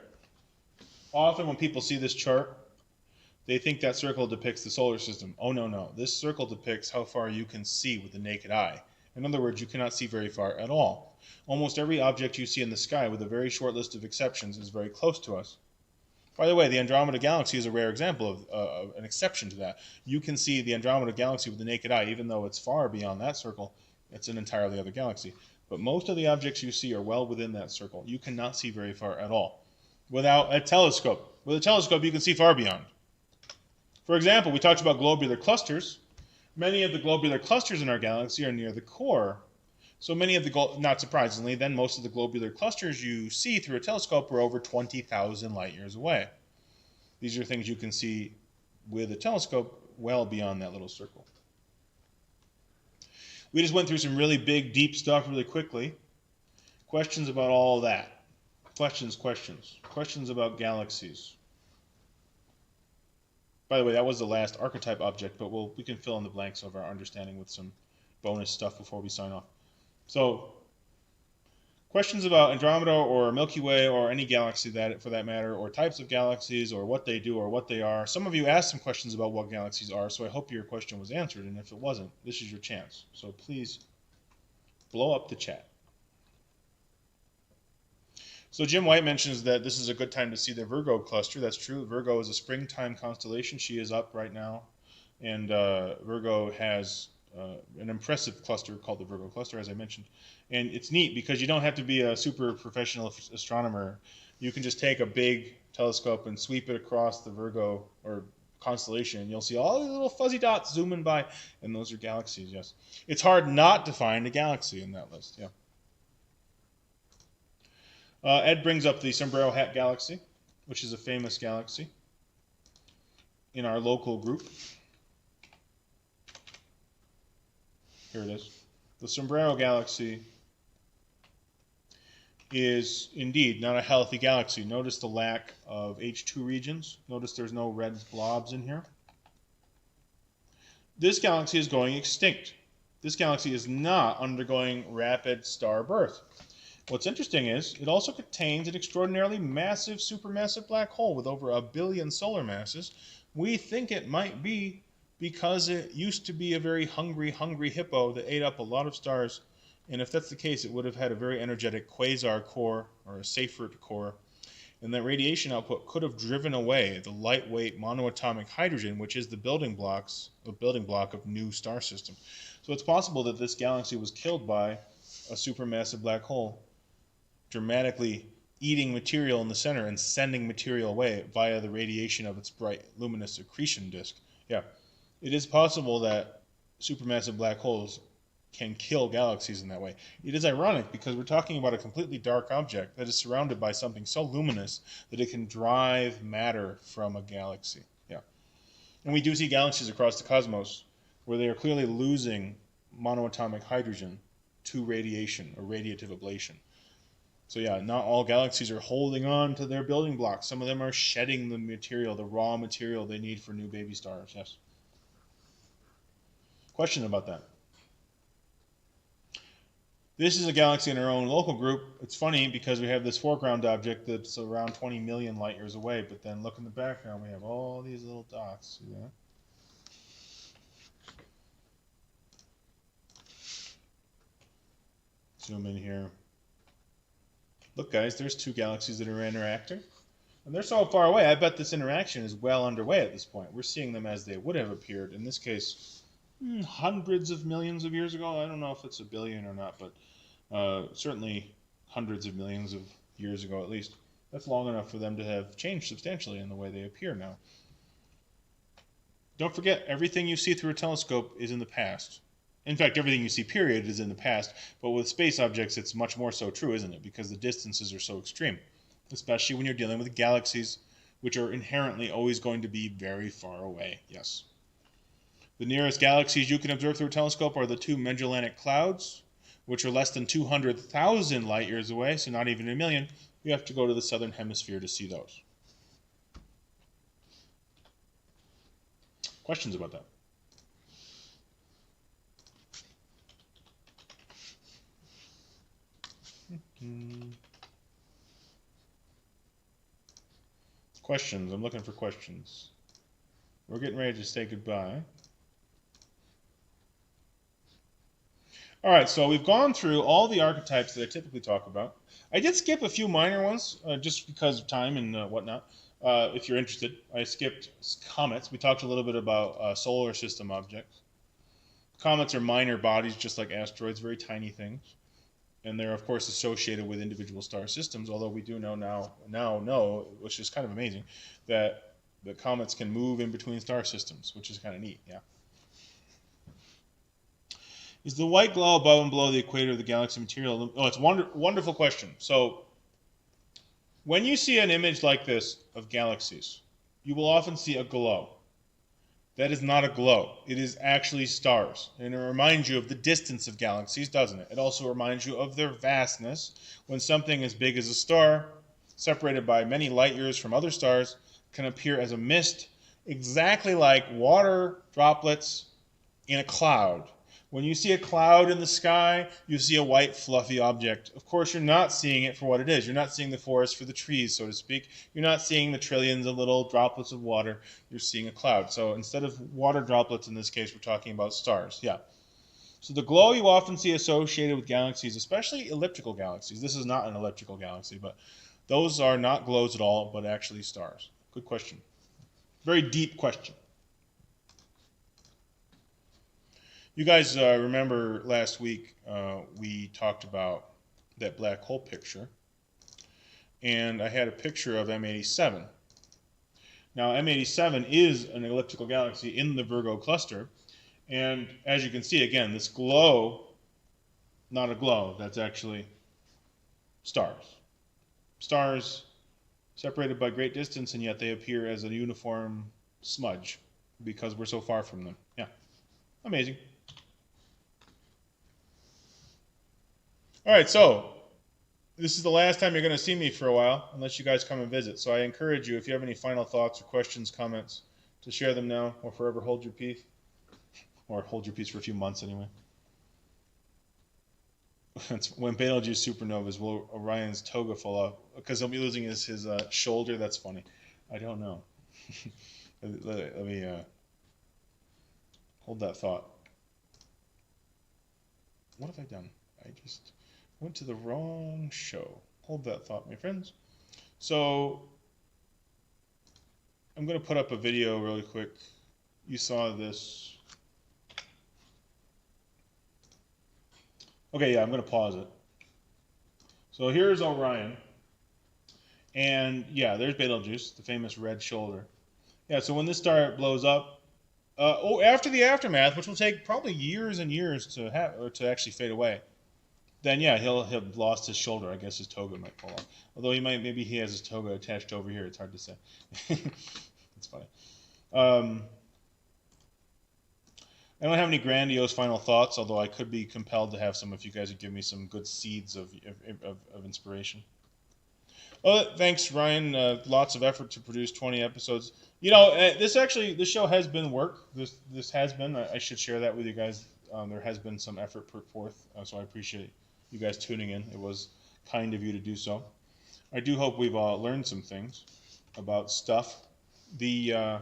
often when people see this chart, they think that circle depicts the solar system. Oh, no, no. This circle depicts how far you can see with the naked eye. In other words, you cannot see very far at all. Almost every object you see in the sky, with a very short list of exceptions, is very close to us. By the way, the Andromeda Galaxy is a rare example of an exception to that. You can see the Andromeda Galaxy with the naked eye, even though it's far beyond that circle. It's an entirely other galaxy. But most of the objects you see are well within that circle. You cannot see very far at all without a telescope. With a telescope, you can see far beyond. For example, we talked about globular clusters. Many of the globular clusters in our galaxy are near the core. So many of the, not surprisingly, then most of the globular clusters you see through a telescope are over 20,000 light years away. These are things you can see with a telescope well beyond that little circle. We just went through some really big, deep stuff really quickly. Questions about all that? Questions. Questions about galaxies. By the way, that was the last archetype object, but we can fill in the blanks of our understanding with some bonus stuff before we sign off. So, questions about Andromeda or Milky Way or any galaxy for that matter, or types of galaxies or what they do or what they are. Some of you asked some questions about what galaxies are, so I hope your question was answered, and if it wasn't, this is your chance. So please blow up the chat. So Jim White mentions that this is a good time to see the Virgo cluster. That's true. Virgo is a springtime constellation. She is up right now, and Virgo has an impressive cluster called the Virgo cluster, as I mentioned. And it's neat because you don't have to be a super professional astronomer. You can just take a big telescope and sweep it across the Virgo or constellation, and you'll see all the little fuzzy dots zooming by, and those are galaxies, yes. It's hard not to find a galaxy in that list, yeah. Ed brings up the Sombrero Hat Galaxy, which is a famous galaxy in our local group. Here it is. The Sombrero Galaxy is indeed not a healthy galaxy. Notice the lack of H2 regions. Notice there's no red blobs in here. This galaxy is going extinct. This galaxy is not undergoing rapid star birth. What's interesting is it also contains an extraordinarily massive supermassive black hole with over 1 billion solar masses. We think it might be because it used to be a very hungry hippo that ate up a lot of stars. And if that's the case, it would have had a very energetic quasar core or a Seyfert core. And that radiation output could have driven away the lightweight monoatomic hydrogen, which is the building block of new star systems. So it's possible that this galaxy was killed by a supermassive black hole, dramatically eating material in the center and sending material away via the radiation of its bright luminous accretion disk. Yeah, it is possible that supermassive black holes can kill galaxies in that way. It is ironic because we're talking about a completely dark object that is surrounded by something so luminous that it can drive matter from a galaxy. Yeah. And we do see galaxies across the cosmos where they are clearly losing monoatomic hydrogen to radiation or radiative ablation. So yeah, not all galaxies are holding on to their building blocks. Some of them are shedding the material, the raw material they need for new baby stars. Yes. Question about that? This is a galaxy in our own local group. It's funny because we have this foreground object that's around 20 million light years away, but then look in the background, we have all these little dots. See that? Zoom in here. Look, guys, there's two galaxies that are interacting. And they're so far away, I bet this interaction is well underway at this point. We're seeing them as they would have appeared, in this case, hundreds of millions of years ago. I don't know if it's a billion or not, but certainly hundreds of millions of years ago at least. That's long enough for them to have changed substantially in the way they appear now. Don't forget, everything you see through a telescope is in the past. In fact, everything you see, period, is in the past. But with space objects, it's much more so true, isn't it? Because the distances are so extreme, especially when you're dealing with galaxies, which are inherently always going to be very far away. Yes. The nearest galaxies you can observe through a telescope are the two Magellanic Clouds, which are less than 200,000 light years away, so not even a million. You have to go to the southern hemisphere to see those. Questions about that? Questions. I'm looking for questions. We're getting ready to say goodbye. All right, so we've gone through all the archetypes that I typically talk about. I did skip a few minor ones just because of time and whatnot. If you're interested, I skipped comets. We talked a little bit about solar system objects. Comets are minor bodies, just like asteroids, very tiny things. And they're, of course, associated with individual star systems, although we do know now, which is kind of amazing, that the comets can move in between star systems, which is kind of neat, yeah. Is the white glow above and below the equator of the galaxy material? Oh, it's a wonderful question. So when you see an image like this of galaxies, you will often see a glow. That is not a glow. It is actually stars. And it reminds you of the distance of galaxies, doesn't it? It also reminds you of their vastness. When something as big as a star, separated by many light years from other stars, can appear as a mist, exactly like water droplets in a cloud. When you see a cloud in the sky, you see a white, fluffy object. Of course, you're not seeing it for what it is. You're not seeing the forest for the trees, so to speak. You're not seeing the trillions of little droplets of water. You're seeing a cloud. So instead of water droplets, in this case, we're talking about stars. Yeah. So the glow you often see associated with galaxies, especially elliptical galaxies. This is not an elliptical galaxy, but those are not glows at all, but actually stars. Good question. Very deep question. You guys remember last week we talked about that black hole picture, and I had a picture of M87. Now M87 is an elliptical galaxy in the Virgo cluster, and as you can see, again, this glow, not a glow, that's actually stars. Stars separated by great distance, and yet they appear as a uniform smudge because we're so far from them. Yeah, amazing. All right, so this is the last time you're going to see me for a while, unless you guys come and visit. So I encourage you, if you have any final thoughts or questions, comments, to share them now or forever hold your peace. Or hold your peace for a few months anyway. When Betelgeuse supernovas, will Orion's toga fall off? Because he'll be losing his shoulder? That's funny. I don't know. Let me hold that thought. What have I done? I just went to the wrong show. Hold that thought, my friends. So I'm going to put up a video really quick. You saw this. Okay, yeah, I'm going to pause it. So here's Orion. And yeah, there's Betelgeuse, the famous red shoulder. Yeah, so when this star blows up, after the aftermath, which will take probably years and years to have or to actually fade away, then yeah, he'll have lost his shoulder. I guess his toga might fall off. Although maybe he has his toga attached over here. It's hard to say. It's funny. I don't have any grandiose final thoughts, although I could be compelled to have some if you guys would give me some good seeds of inspiration. Well, thanks, Ryan. Lots of effort to produce 20 episodes. You know, this show has been work. This has been. I should share that with you guys. There has been some effort put forth, so I appreciate you guys tuning in. It was kind of you to do so. I do hope we've learned some things about stuff. The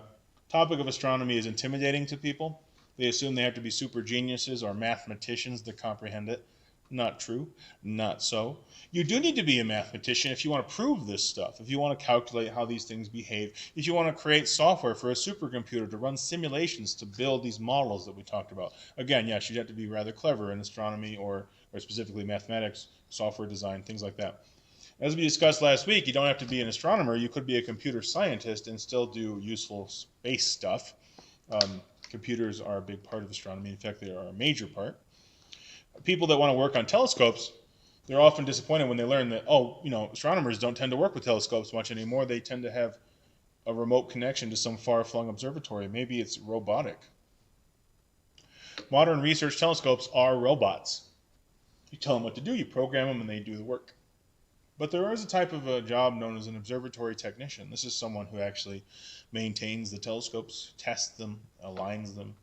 topic of astronomy is intimidating to people. They assume they have to be super geniuses or mathematicians to comprehend it. Not true. Not so. You do need to be a mathematician if you want to prove this stuff, if you want to calculate how these things behave, if you want to create software for a supercomputer to run simulations to build these models that we talked about. Again, yes, you have to be rather clever in astronomy or specifically mathematics, software design, things like that. As we discussed last week, you don't have to be an astronomer. You could be a computer scientist and still do useful space stuff. Computers are a big part of astronomy. In fact, they are a major part. People that want to work on telescopes, they're often disappointed when they learn that, astronomers don't tend to work with telescopes much anymore. They tend to have a remote connection to some far-flung observatory. Maybe it's robotic. Modern research telescopes are robots. You tell them what to do, you program them, and they do the work. But there is a type of a job known as an observatory technician. This is someone who actually maintains the telescopes, tests them, aligns them.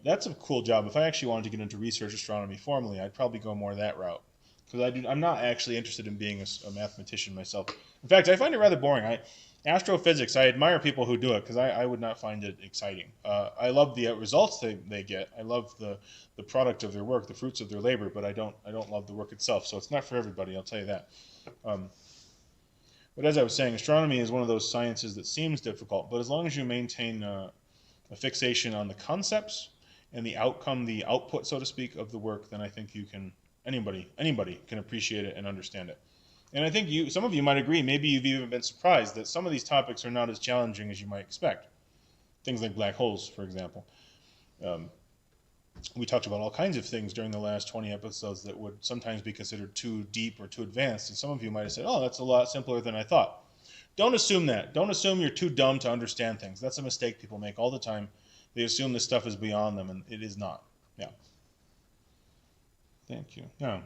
That's a cool job. If I actually wanted to get into research astronomy formally, I'd probably go more that route. Because I'm not actually interested in being a mathematician myself. In fact, I find it rather boring. Astrophysics, I admire people who do it because I would not find it exciting. I love the results they get. I love the product of their work, the fruits of their labor, but I don't love the work itself. So it's not for everybody, I'll tell you that. But as I was saying, astronomy is one of those sciences that seems difficult, but as long as you maintain a fixation on the concepts and the outcome, the output, so to speak, of the work, then I think you can, anybody can appreciate it and understand it. And I think some of you might agree, maybe you've even been surprised that some of these topics are not as challenging as you might expect. Things like black holes, for example. We talked about all kinds of things during the last 20 episodes that would sometimes be considered too deep or too advanced. And some of you might have said, oh, that's a lot simpler than I thought. Don't assume that. Don't assume you're too dumb to understand things. That's a mistake people make all the time. They assume this stuff is beyond them, and it is not. Yeah. Thank you. Yeah.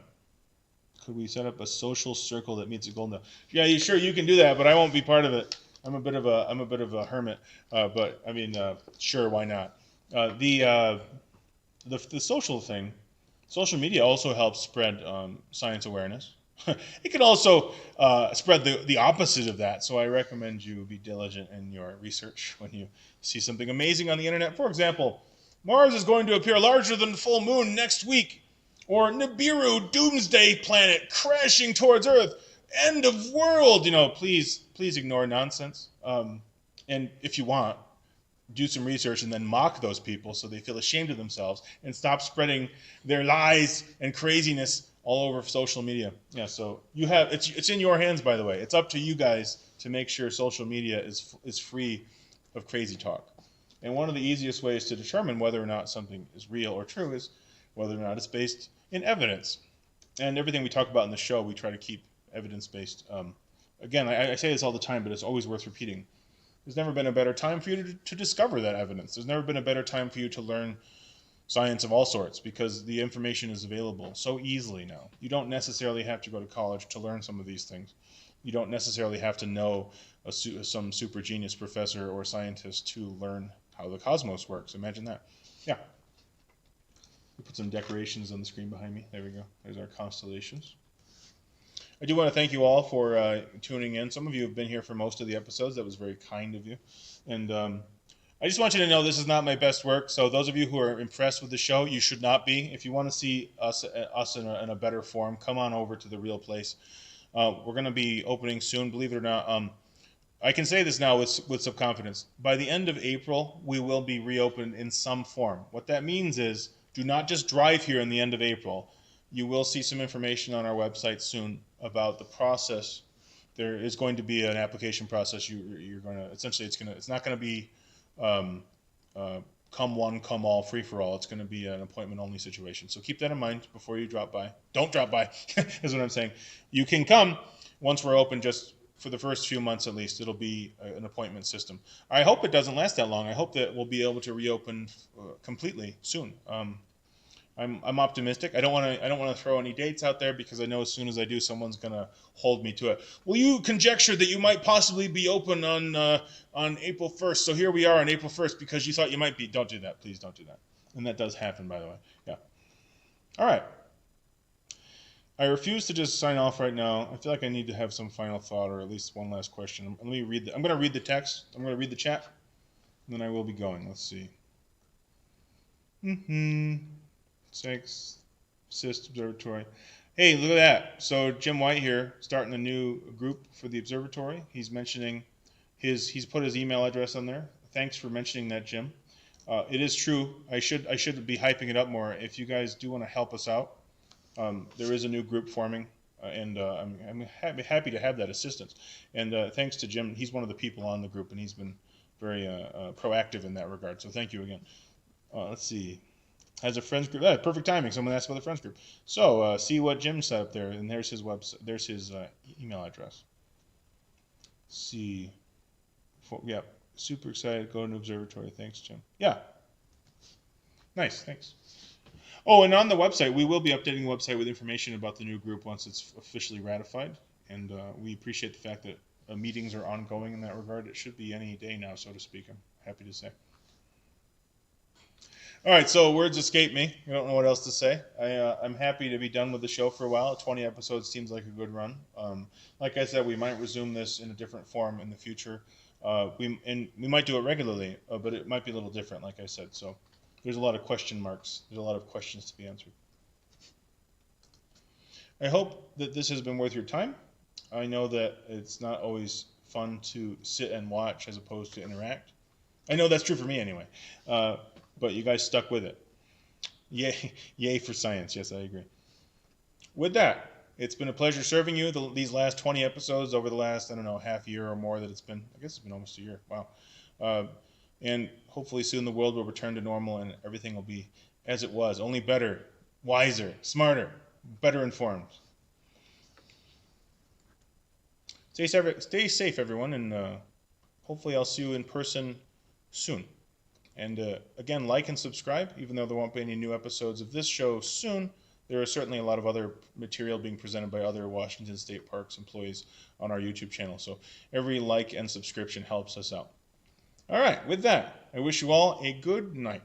Could we set up a social circle that meets at Goldendale? Yeah, sure, you can do that, but I won't be part of it. I'm a bit of a hermit, but I mean, sure, why not? The social thing, social media also helps spread science awareness. It can also spread the opposite of that. So I recommend you be diligent in your research when you see something amazing on the internet. For example, Mars is going to appear larger than the full moon next week. Or Nibiru, doomsday planet, crashing towards Earth. End of world. Please ignore nonsense. And if you want, do some research and then mock those people so they feel ashamed of themselves and stop spreading their lies and craziness all over social media. Yeah, so it's in your hands, by the way. It's up to you guys to make sure social media is free of crazy talk. And one of the easiest ways to determine whether or not something is real or true is whether or not it's based in evidence. And everything we talk about in the show, we try to keep evidence-based. Again, I say this all the time, but it's always worth repeating. There's never been a better time for you to discover that evidence. There's never been a better time for you to learn science of all sorts because the information is available so easily now. You don't necessarily have to go to college to learn some of these things. You don't necessarily have to know some super genius professor or scientist to learn how the cosmos works. Imagine that. Yeah. We put some decorations on the screen behind me. There we go. There's our constellations. I do want to thank you all for tuning in. Some of you have been here for most of the episodes. That was very kind of you. And I just want you to know this is not my best work. So those of you who are impressed with the show, you should not be. If you want to see us in a better form, come on over to the real place. We're going to be opening soon, believe it or not. I can say this now with some confidence. By the end of April, we will be reopened in some form. What that means is do not just drive here in the end of April. You will see some information on our website soon about the process. There is going to be an application process. You're going to essentially it's not going to be uh, come one, come all, free for all. It's going to be an appointment only situation. So keep that in mind before you drop by. Don't drop by, is what I'm saying. You can come once we're open, just for the first few months at least. It'll be an appointment system. I hope it doesn't last that long. I hope that we'll be able to reopen completely soon. I'm optimistic. I don't want to throw any dates out there because I know as soon as I do, someone's gonna hold me to it. Well, you conjectured that you might possibly be open on April 1st, so here we are on April 1st because you thought you might be. Don't do that, please. Don't do that. And that does happen, by the way. Yeah. All right. I refuse to just sign off right now. I feel like I need to have some final thought or at least one last question. Let me read. I'm going to read the text. I'm going to read the chat, and then I will be going. Let's see. Thanks, SIST Observatory. Hey, look at that. So Jim White here, starting a new group for the observatory. He's mentioning he's put his email address on there. Thanks for mentioning that, Jim. It is true. I should be hyping it up more. If you guys do want to help us out, there is a new group forming, and I'm happy to have that assistance. And thanks to Jim. He's one of the people on the group, and he's been very proactive in that regard. So thank you again. Let's see. Has a friends group. Perfect timing. Someone asked about the friends group. So see what Jim set up there, and there's his website. There's his email address. See. Yeah. Super excited. Go to observatory. Thanks, Jim. Yeah. Nice. Thanks. Oh, and on the website, we will be updating the website with information about the new group once it's officially ratified. And we appreciate the fact that meetings are ongoing in that regard. It should be any day now, so to speak. I'm happy to say. All right, so words escape me. I don't know what else to say. I'm happy to be done with the show for a while. 20 episodes seems like a good run. Like I said, we might resume this in a different form in the future. We might do it regularly, but it might be a little different, like I said. So there's a lot of question marks. There's a lot of questions to be answered. I hope that this has been worth your time. I know that it's not always fun to sit and watch as opposed to interact. I know that's true for me anyway. But you guys stuck with it. Yay for science. Yes, I agree. With that, it's been a pleasure serving you these last 20 episodes over the last, I don't know, half year or more that it's been. I guess it's been almost a year. Wow. And hopefully soon the world will return to normal and everything will be as it was, only better, wiser, smarter, better informed. Stay safe, everyone, and hopefully I'll see you in person soon. And again, like and subscribe, even though there won't be any new episodes of this show soon. There is certainly a lot of other material being presented by other Washington State Parks employees on our YouTube channel. So every like and subscription helps us out. All right, with that, I wish you all a good night.